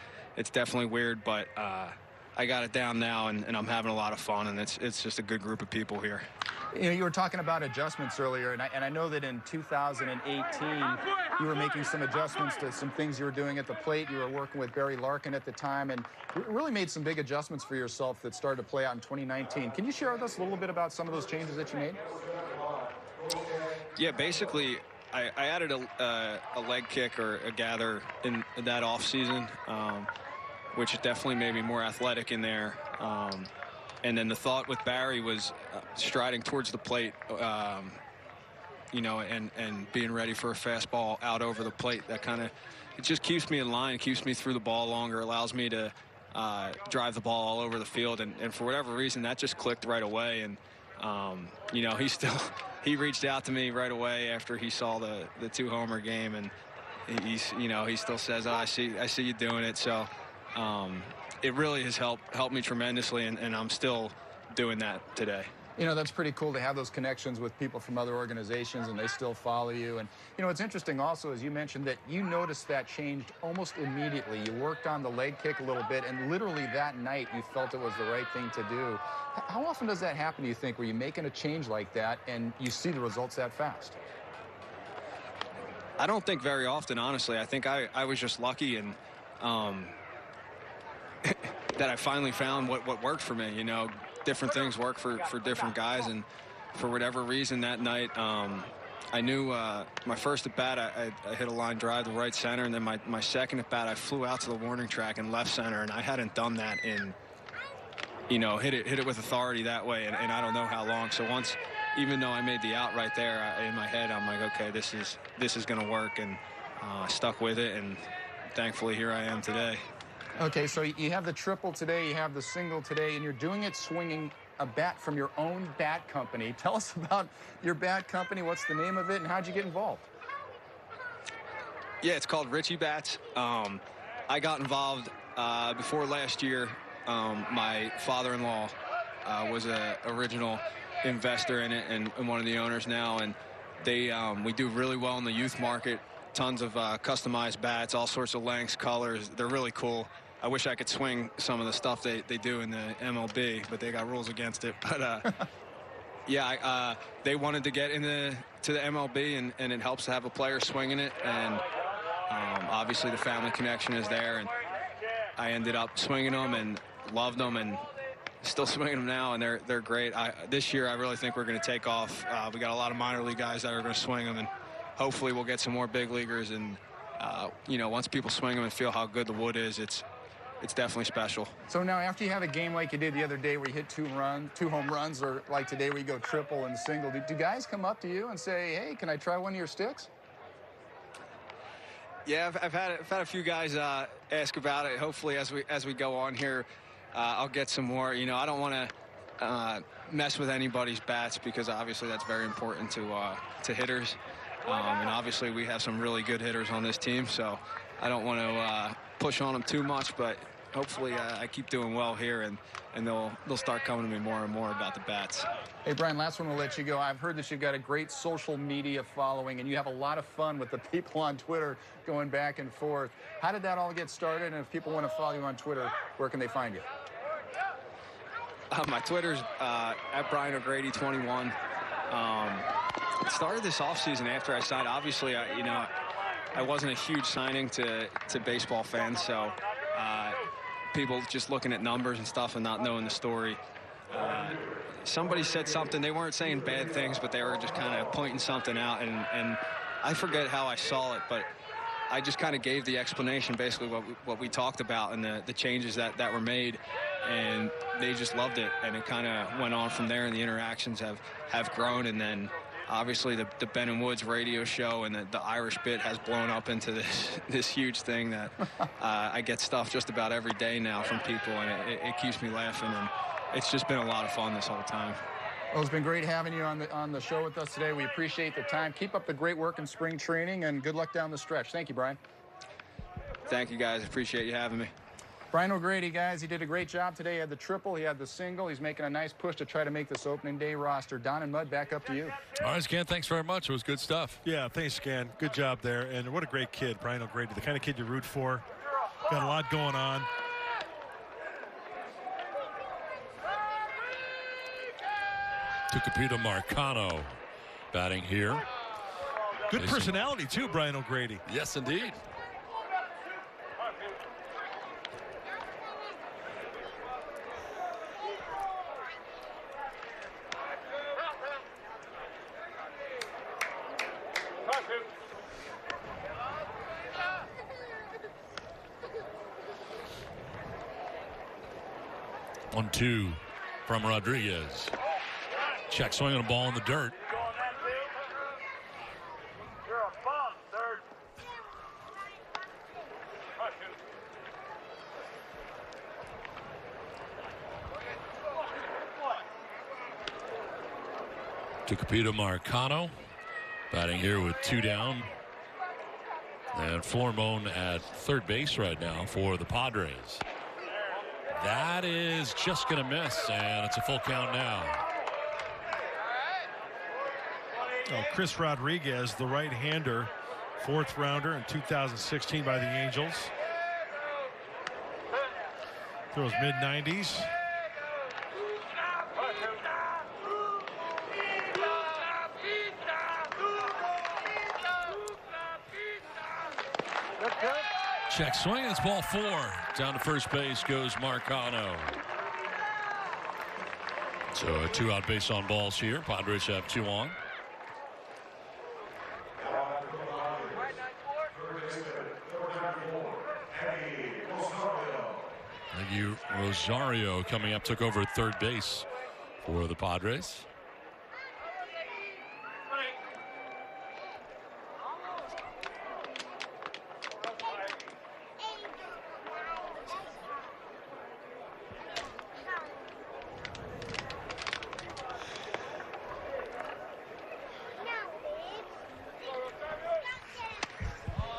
definitely weird. But I got it down now, and I'm having a lot of fun, and it's just a good group of people here. You know, you were talking about adjustments earlier, and I know that in 2018 you were making some adjustments to some things you were doing at the plate. You were working with Barry Larkin at the time, and you really made some big adjustments for yourself that started to play out in 2019. Can you share with us a little bit about some of those changes that you made? Yeah, basically, I added a leg kick or a gather in that off season, which definitely made me more athletic in there. And then the thought with Barry was striding towards the plate, you know, and being ready for a fastball out over the plate. That kind of, it just keeps me in line, keeps me through the ball longer, allows me to drive the ball all over the field. And for whatever reason, that just clicked right away. And, you know, he reached out to me right away after he saw the 2-homer game. And you know, he still says, oh, I see you doing it. So, it really has helped me tremendously, and I'm still doing that today. You know, that's pretty cool to have those connections with people from other organizations, and they still follow you. And, you know, it's interesting also, as you mentioned, that you noticed that changed almost immediately. You worked on the leg kick a little bit, and literally that night you felt it was the right thing to do. How often does that happen, do you think, where you're making a change like that and you see the results that fast? I don't think very often, honestly. I think I was just lucky, and that I finally found what worked for me. You know, different things work for different guys, and for whatever reason that night, I knew my first at bat I hit a line drive to right center, and then my second at bat I flew out to the warning track in left center, and I hadn't done that in, you know, hit it with authority that way, and I don't know how long. So once, even though I made the out right there, in my head I'm like, okay, this is going to work, and stuck with it, and thankfully here I am today. Okay, so you have the triple today, you have the single today, and you're doing it swinging a bat from your own bat company. Tell us about your bat company. What's the name of it, and how'd you get involved? Yeah, it's called Richie Bats. I got involved before last year. My father-in-law was an original investor in it, and one of the owners now, and we do really well in the youth market. Tons of customized bats, all sorts of lengths, colors. They're really cool. I wish I could swing some of the stuff they do in the MLB, but they got rules against it. But yeah, they wanted to get to the MLB, and it helps to have a player swinging it. And obviously the family connection is there, and I ended up swinging them and loved them, and still swinging them now, and they're great. This year I really think we're going to take off. We got a lot of minor league guys that are going to swing them, and hopefully we'll get some more big leaguers. And you know, once people swing them and feel how good the wood is, it's definitely special. So now, after you have a game like you did the other day where you hit two home runs, or like today where you go triple and single, do guys come up to you and say, hey, can I try one of your sticks? Yeah, I've had a few guys ask about it. Hopefully as we go on here, I'll get some more. You know, I don't want to mess with anybody's bats, because obviously that's very important to hitters. And obviously we have some really good hitters on this team, so I don't want to push on them too much, but hopefully I keep doing well here, and they'll start coming to me more and more about the bats. Hey, Brian, last one, we'll let you go. I've heard that you've got a great social media following, and you have a lot of fun with the people on Twitter going back and forth. How did that all get started? And if people want to follow you on Twitter, where can they find you? My Twitter's at Brian O'Grady 21. Started this offseason after I signed. Obviously, I wasn't a huge signing to baseball fans, so people just looking at numbers and stuff and not knowing the story. Somebody said something. They weren't saying bad things, but they were just kind of pointing something out. And I forget how I saw it, but I just kind of gave the explanation, basically what we talked about and the changes that were made. And they just loved it. And it kind of went on from there, and the interactions have grown. And then obviously the Ben and Woods radio show and the Irish bit has blown up into this huge thing that I get stuff just about every day now from people, and it keeps me laughing. And it's just been a lot of fun this whole time. Well, it's been great having you on the show with us today. We appreciate the time. Keep up the great work in spring training, and good luck down the stretch. Thank you, Brian. Thank you, guys. Appreciate you having me. Brian O'Grady, guys, he did a great job today. He had the triple, he had the single. He's making a nice push to try to make this opening day roster. Don and Mud, back up to you. All right, Scan, thanks very much. It was good stuff. Yeah, thanks, Scan. Good job there. And what a great kid, Brian O'Grady, the kind of kid you root for. Got a lot going on. Tucupita Marcano batting here. Good personality, too, Brian O'Grady. Yes, indeed. One, two from Rodriguez. Check swing on a ball in the dirt. Tucupita Marcano batting here with 2 down. And Flormone at third base right now for the Padres. That is just going to miss, and it's a full count now. Oh, Chris Rodriguez, the right-hander, 4th rounder in 2016 by the Angels. Throws mid-90s. Check swing, it's ball 4. Down to first base goes Marcano. So a 2-out base on balls here. Padres have 2 on. Thank you. Rosario coming up, took over third base for the Padres.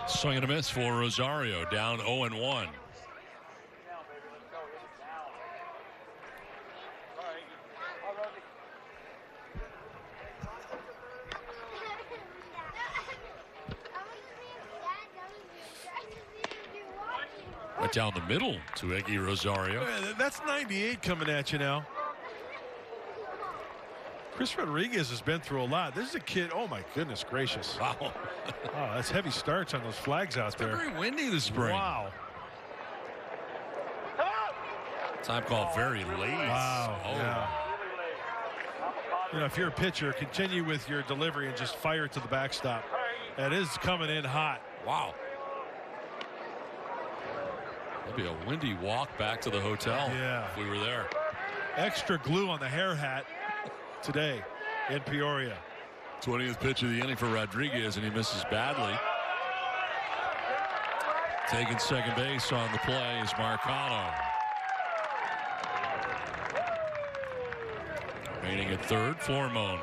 Swing and a miss for Rosario, down 0-1. Right down the middle to Eggy Rosario. That's 98 coming at you now. Chris Rodriguez has been through a lot. This is a kid. Oh, my goodness gracious. Wow. Wow, that's heavy starts on those flags out there. Very windy this spring. Wow. Time call very late. Wow. Oh. Yeah. You know, if you're a pitcher, continue with your delivery and just fire it to the backstop. That is coming in hot. Wow. That'd be a windy walk back to the hotel. Yeah. If we were there. Extra glue on the hair hat today in Peoria. 20th pitch of the inning for Rodriguez, and he misses badly. Taking second base on the play is Marcano. Remaining at third, Flormone.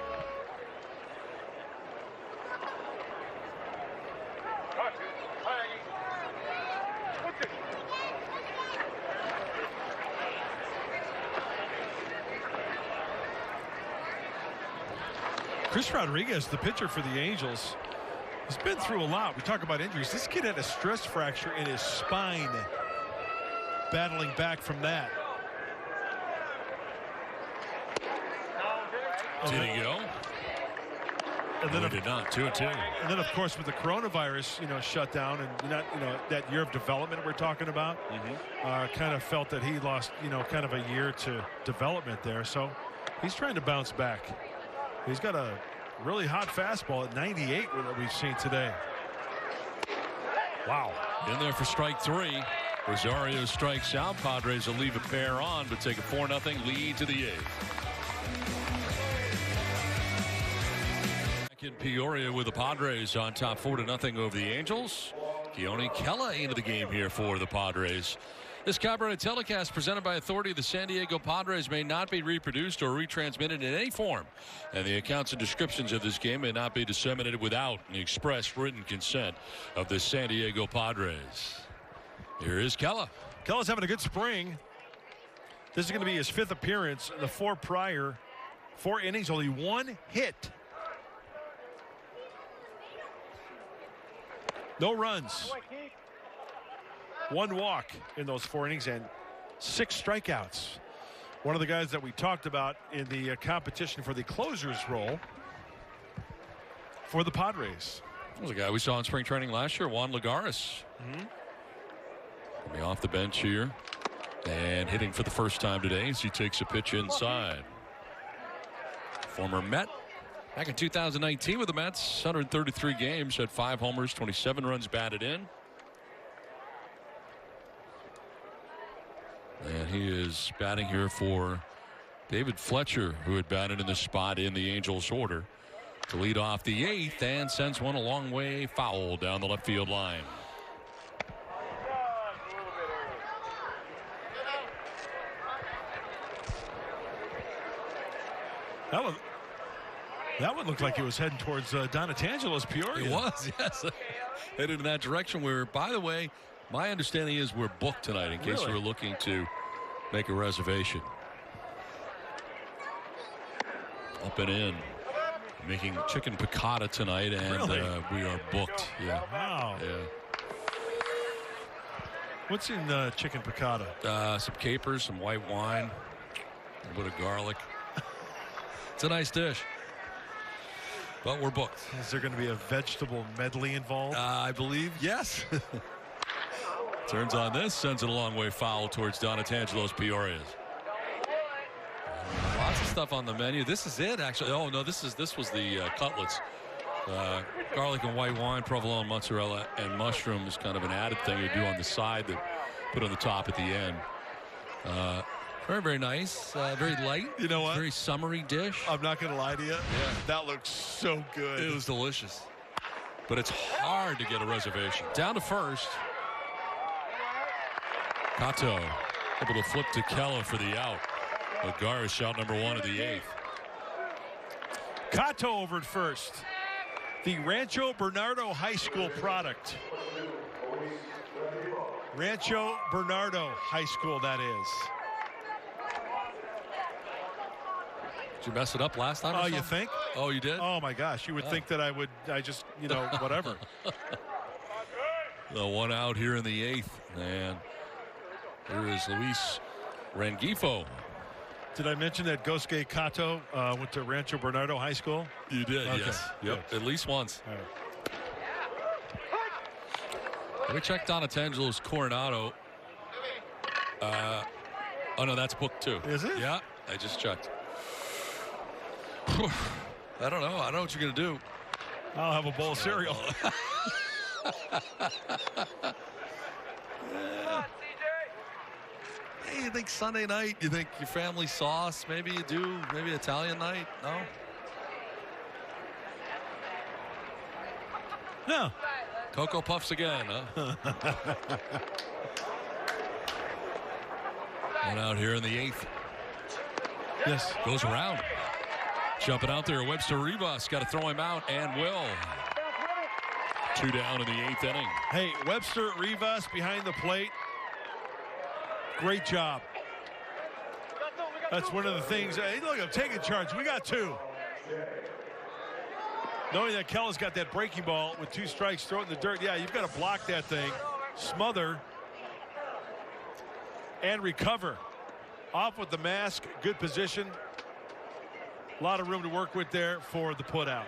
Chris Rodriguez, the pitcher for the Angels, has been through a lot. We talk about injuries. This kid had a stress fracture in his spine, battling back from that. Did he go? And then we did not. 2-2. And then, of course, with the coronavirus, shut down, and not, that year of development we're talking about, kind of felt that he lost, kind of a year to development there. So he's trying to bounce back. He's got a really hot fastball at 98 that we've seen today. Wow. In there for strike 3. Rosario strikes out. Padres will leave a pair on, but take a 4-0 lead to the 8th. Back in Peoria with the Padres on top 4-0 over the Angels. Keone Kela into the game here for the Padres. This Cabaret telecast presented by authority of the San Diego Padres may not be reproduced or retransmitted in any form, and the accounts and descriptions of this game may not be disseminated without the express written consent of the San Diego Padres. Here is Kela. Kela's having a good spring. This is going to be his 5th appearance. The 4 prior, 4 innings, only 1 hit. No runs. 1 walk in those 4 innings and 6 strikeouts. One of the guys that we talked about in the competition for the closer's role for the Padres. That was a guy we saw in spring training last year, Juan Lagares. Coming off the bench here and hitting for the first time today as he takes a pitch inside. Former Met. Back in 2019 with the Mets, 133 games, had 5 homers, 27 runs batted in. And he is batting here for David Fletcher, who had batted in this spot in the Angels order, to lead off the 8th and sends one a long way foul down the left field line. That one looked like it was heading towards Donatangelo's Peoria. It was, yes. Headed in that direction where, by the way, my understanding is we're booked tonight in case you were looking to make a reservation. Up and in. Making chicken piccata tonight, and we are booked. Yeah. Wow. Yeah. What's in chicken piccata? Some capers, some white wine, a bit of garlic. It's a nice dish. But we're booked. Is there going to be a vegetable medley involved? I believe yes. Turns on this, sends it a long way foul towards Donatangelo's Peorias. Lots of stuff on the menu. This is it, actually. Oh no, this was the cutlets. Garlic and white wine, provolone, mozzarella, and mushroom is kind of an added thing you do on the side that put on the top at the end. Very, very nice. Very light. You know what? Very summery dish. I'm not going to lie to you. Yeah. That looks so good. It was delicious. But it's hard to get a reservation. Down to first. Kato able to flip to Kela for the out. Lagares shot number 1 of the 8th. Kato over at first. The Rancho Bernardo High School product. Rancho Bernardo High School, that is. Did you mess it up last time? Oh, you think? Oh, you did? Oh, my gosh. You would think that I just, whatever. The 1 out here in the 8th. And here is Luis Rengifo. Did I mention that Gosuke Kato went to Rancho Bernardo High School? You did, okay. Yes. Yep, at least once. All right. Let me check Donatangelo's Coronado. Oh, no, that's booked too. Is it? Yeah, I just checked. I don't know. I don't know what you're going to do. I'll have a bowl of cereal. Hey, you think Sunday night? You think your family sauce? Maybe you do. Maybe Italian night? No? No. Cocoa Puffs again, huh? One out here in the 8th. Yes. Goes around. Jumping out there, Webster Rivas got to throw him out, and will. 2 down in the 8th inning. Hey, Webster Rivas behind the plate. Great job. That's one of the things. Hey, look, I'm taking charge. We got 2. Knowing that Kela's got that breaking ball with 2 strikes, throw it in the dirt. Yeah, you've got to block that thing, smother, and recover. Off with the mask, good position. A lot of room to work with there for the put out.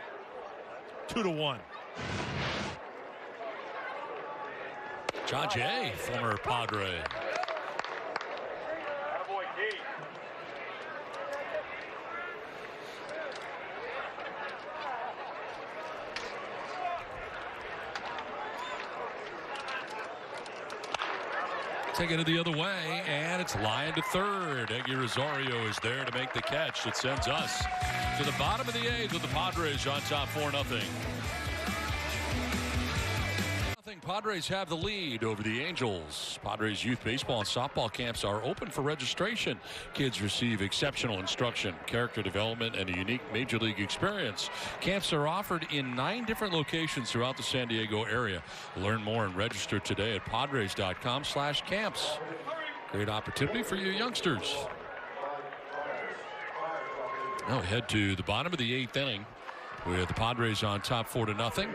2-1. John Jay, former Padre. Taking it the other way, and it's lying to third. Eggy Rosario is there to make the catch. It sends us to the bottom of the 8th with the Padres on top 4-0. Padres have the lead over the Angels. Padres youth baseball and softball camps are open for registration. Kids receive exceptional instruction, character development, and a unique major league experience. Camps are offered in 9 different locations throughout the San Diego area. Learn more and register today at padres.com/camps. Great opportunity for you youngsters. Now we head to the bottom of the 8th inning with the Padres on top 4-0.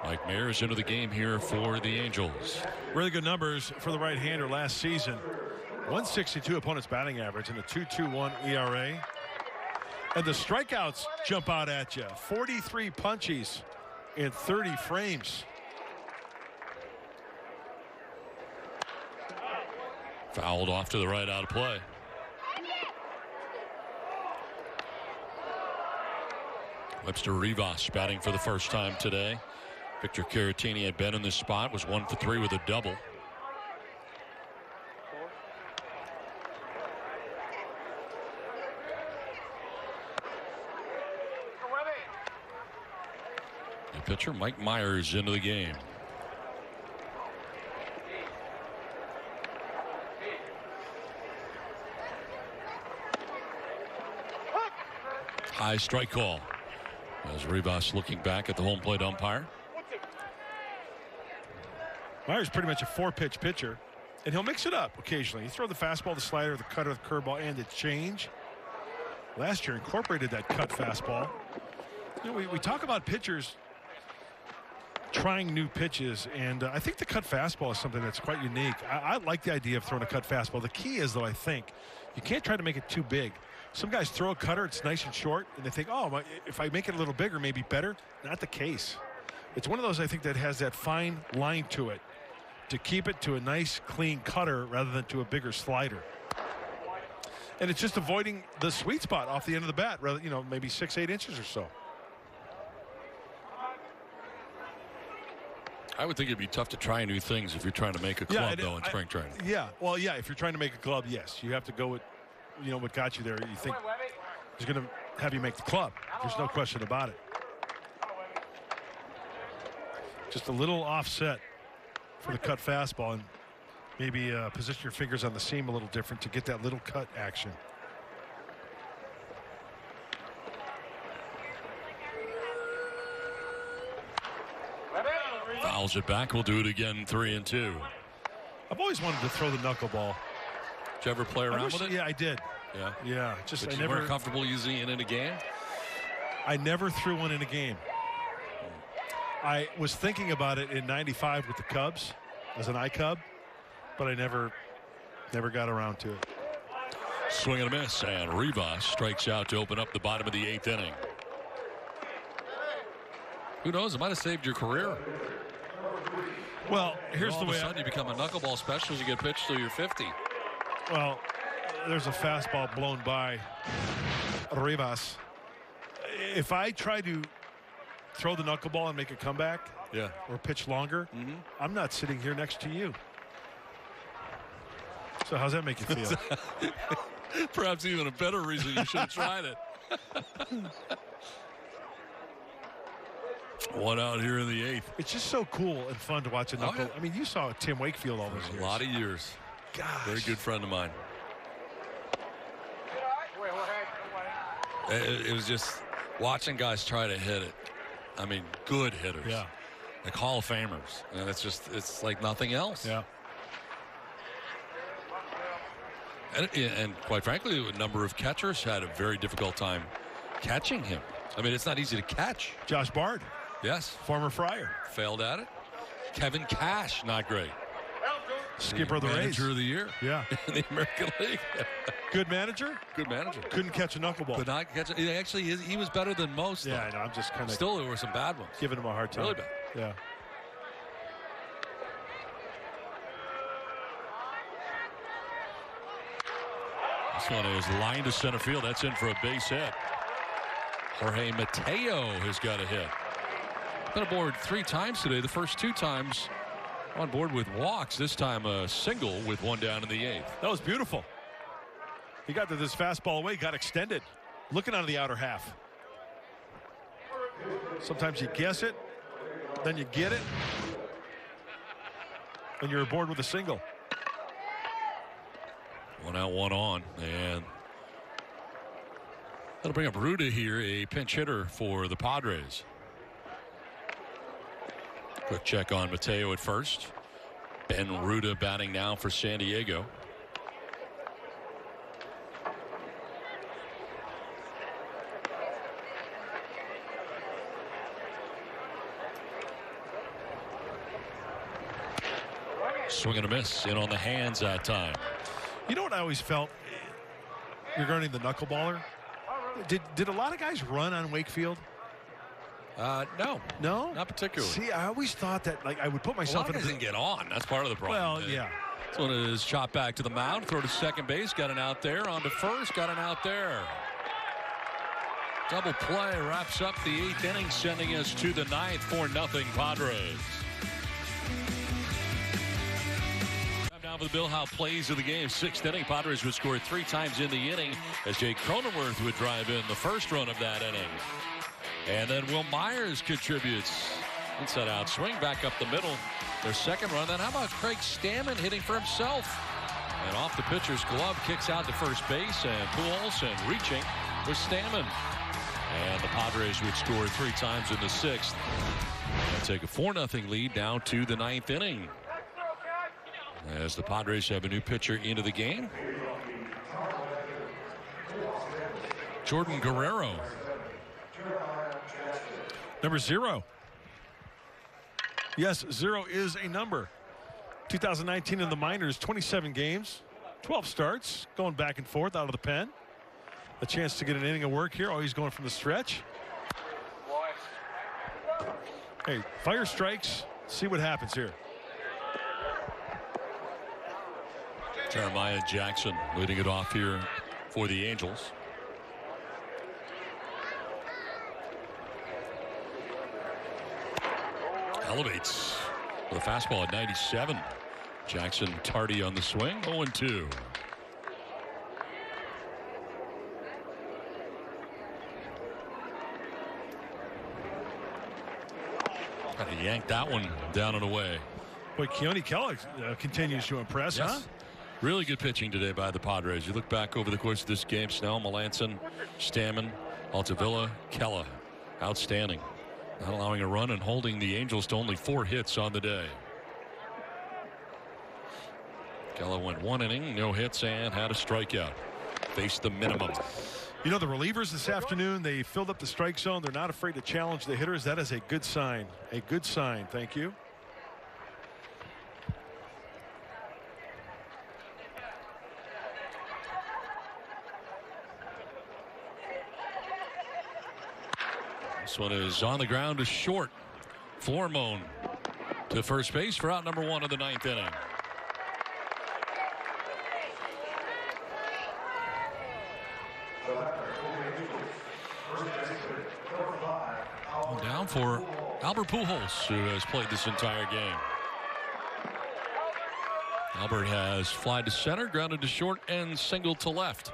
Mike Mayers into the game here for the Angels. Really good numbers for the right-hander last season. 162 opponent's batting average and a 2.21 ERA. And the strikeouts jump out at you. 43 punchies in 30 frames. Fouled off to the right, out of play. Webster Rivas batting for the first time today. Victor Caratini had been in this spot, was 1 for 3 with a double. The pitcher, Mike Myers, into the game. High strike call. As Rivas looking back at the home plate umpire. Myers pretty much a 4-pitch pitcher, and he'll mix it up occasionally. He throw the fastball, the slider, the cutter, the curveball, and the change. Last year incorporated that cut fastball. You know, we talk about pitchers trying new pitches, and I think the cut fastball is something that's quite unique. I like the idea of throwing a cut fastball. The key is, though, I think, you can't try to make it too big. Some guys throw a cutter, it's nice and short, and they think, oh, if I make it a little bigger, maybe better. Not the case. It's one of those, I think, that has that fine line to it, to keep it to a nice clean cutter rather than to a bigger slider. And it's just avoiding the sweet spot off the end of the bat, rather, you know, maybe 6-8 inches or so. I would think it'd be tough to try new things if you're trying to make a club, though, in spring training. Yeah, well, yeah, if you're trying to make a club, yes. You have to go with, you know, what got you there. You think he's going to have you make the club. There's no question about it. Just a little offset for the cut fastball, and maybe position your fingers on the seam a little different to get that little cut action. Fouls it back. We'll do it again, 3-2. I've always wanted to throw the knuckleball. Did you ever play around with it? Yeah, I did. Yeah. Yeah. Just but I you never weren't comfortable using it in a game? I never threw one in a game. I was thinking about it in '95 with the Cubs as an I-Cub, but I never got around to it. Swing and a miss, and Rivas strikes out to open up the bottom of the 8th inning. Who knows? It might have saved your career. Well, here's all the of way. a sudden you become a knuckleball specialist. You get pitched till you're 50. Well, there's a fastball blown by Rivas. If I try to throw the knuckleball and make a comeback, yeah, or pitch longer, I'm not sitting here next to you. So how's that make you feel? Perhaps even a better reason you should have tried it. One out here in the 8th. It's just so cool and fun to watch a knuckle. yeah. I mean, you saw Tim Wakefield all those years. A lot of years. Gosh. Very good friend of mine. It was just watching guys try to hit it. I mean, good hitters. Yeah. Like Hall of Famers. And it's like nothing else. Yeah. And quite frankly, a number of catchers had a very difficult time catching him. I mean, it's not easy to catch. Josh Bard. Yes. Former Friar. Failed at it. Kevin Cash, not great. Skipper of the Rays. Manager of the year. Yeah. In the American League. Good manager? Good manager. Couldn't catch a knuckleball. Could not catch it. Actually, he was better than most. Yeah, though. I know. I'm just kind of. Still, there were some bad ones. Giving him a hard time. Really bad. Yeah. This one is lined to center field. That's in for a base hit. Jorge Mateo has got a hit. Been aboard 3 times today. The first 2 times on board with walks. This time a single with 1 down in the 8th. That was beautiful. He got to this fastball away, got extended. Looking out of the outer half. Sometimes you guess it, then you get it, and you're aboard with a single. 1 out, 1 on, and that'll bring up Ruda here, a pinch hitter for the Padres. Quick check on Mateo at first. Ben Ruda batting now for San Diego. Swing and a miss, in on the hands that time. You know what I always felt regarding the knuckleballer? Did a lot of guys run on Wakefield? No, not particularly. See, I always thought that, like, I would put myself in. Didn't get on. That's part of the problem. Well, yeah. This one is shot back to the mound, throw to second base, got an out there, on to first, got an out there. Double play wraps up the 8th inning, sending us to the 9th, 4-0 Padres. Now for the Bill Howe plays of the game. 6th inning, Padres would score 3 times in the inning as Jake Cronenworth would drive in the first run of that inning. And then Will Myers contributes. Inside out swing back up the middle. Their second run. Then how about Craig Stammen hitting for himself? And off the pitcher's glove, kicks out to first base, and Pujols and reaching was Stammen. And the Padres would score 3 times in the 6th. And take a 4-0 lead down to the 9th inning. As the Padres have a new pitcher into the game. Jordan Guerrero. Number 0. Yes, 0 is a number. 2019 in the minors, 27 games, 12 starts, going back and forth out of the pen. A chance to get an inning of work here. Oh, he's going from the stretch. Hey, fire strikes. See what happens here. Jeremiah Jackson leading it off here for the Angels. Elevates with a fastball at 97. Jackson tardy on the swing, 0-2. Got to yank that one down and away. Boy, Keone Kellogg continues to impress, yes. Huh? Really good pitching today by the Padres. You look back over the course of this game, Snell, Melanson, Stammen, Altavilla, Kella. Outstanding. Not allowing a run and holding the Angels to only 4 hits on the day. Kella went 1 inning, no hits, and had a strikeout. Faced the minimum. You know, the relievers this afternoon, they filled up the strike zone. They're not afraid to challenge the hitters. That is a good sign. A good sign. Thank you. This one is on the ground to short. Flormone to first base for out number 1 of the 9th inning. Down for Albert Pujols, who has played this entire game. Albert has flied to center, grounded to short, and singled to left.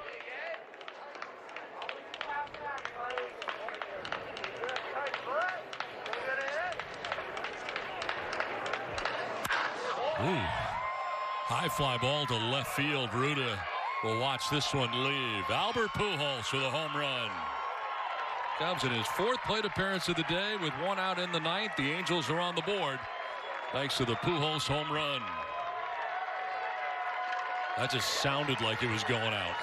Ooh. High fly ball to left field. Ruda will watch this one leave. Albert Pujols with a home run. Comes in his 4th plate appearance of the day with 1 out in the 9th. The Angels are on the board thanks to the Pujols home run. That just sounded like it was going out.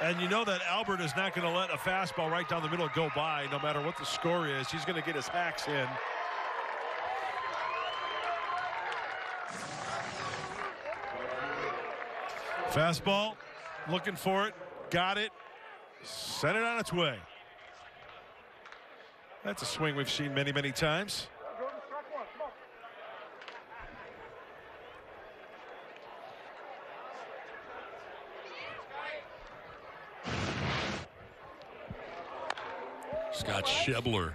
And you know that Albert is not going to let a fastball right down the middle go by no matter what the score is. He's going to get his hacks in. Fastball, looking for it, got it, sent it on its way. That's a swing we've seen many, many times. Scott Schebler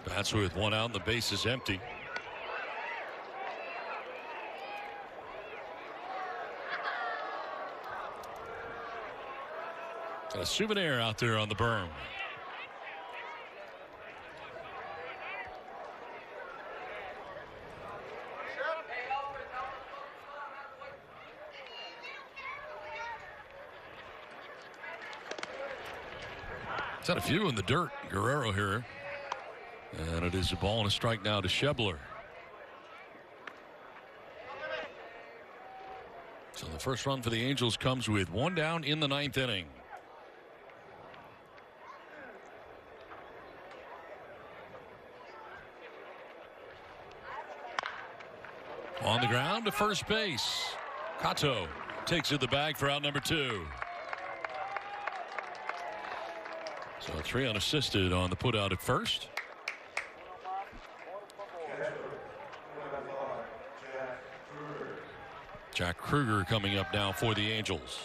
bats with one out and the base is empty. Got a souvenir out there on the berm. He's had a few in the dirt. Guerrero here. And it is a ball and a strike now to Schebler. So the first run for the Angels comes with one down in the 9th inning. On the ground to first base. Kato takes it the bag for out number 2. So 3 unassisted on the put out at first. Jack Kruger coming up now for the Angels.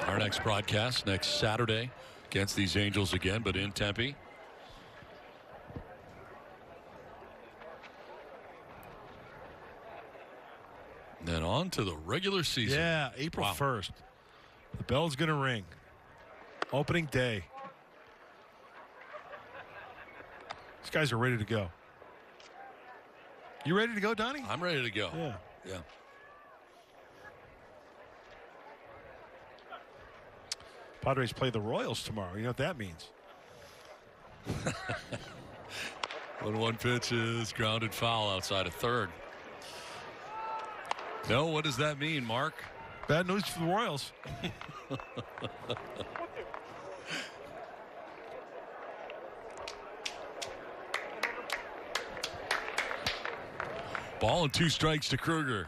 Our next broadcast next Saturday against these Angels again, but in Tempe. Then on to the regular season. Yeah, April 1st. The bell's going to ring. Opening day. These guys are ready to go. You ready to go, Donnie? I'm ready to go. Yeah. Yeah. Padres play the Royals tomorrow. You know what that means. 1-1 pitch is grounded foul outside of third. No, what does that mean, Mark? Bad news for the Royals. Ball and 2 strikes to Kruger.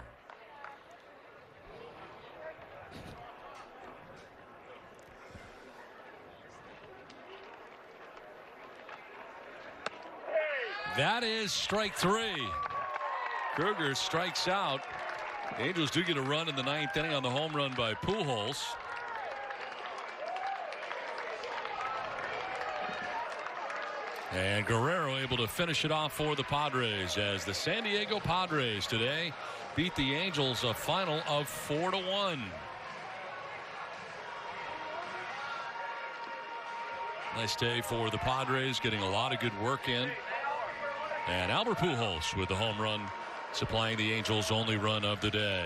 That is strike 3. Kruger strikes out. The Angels do get a run in the 9th inning on the home run by Pujols. And Guerrero able to finish it off for the Padres as the San Diego Padres today beat the Angels a final of 4-1. Nice day for the Padres, getting a lot of good work in. And Albert Pujols with the home run, supplying the Angels' only run of the day.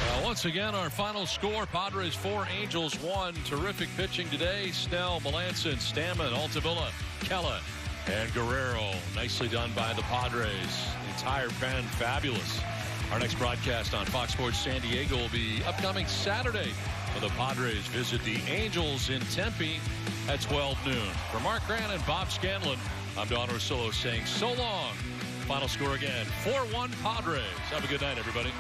Well, once again, our final score, Padres 4, Angels 1. Terrific pitching today. Snell, Melanson, Stammen, Altavilla, Kella, and Guerrero. Nicely done by the Padres. The entire pen, fabulous. Our next broadcast on Fox Sports San Diego will be upcoming Saturday. The Padres visit the Angels in Tempe at 12 noon. For Mark Grant and Bob Scanlon, I'm Don Orsillo saying so long. Final score again, 4-1 Padres. Have a good night, everybody.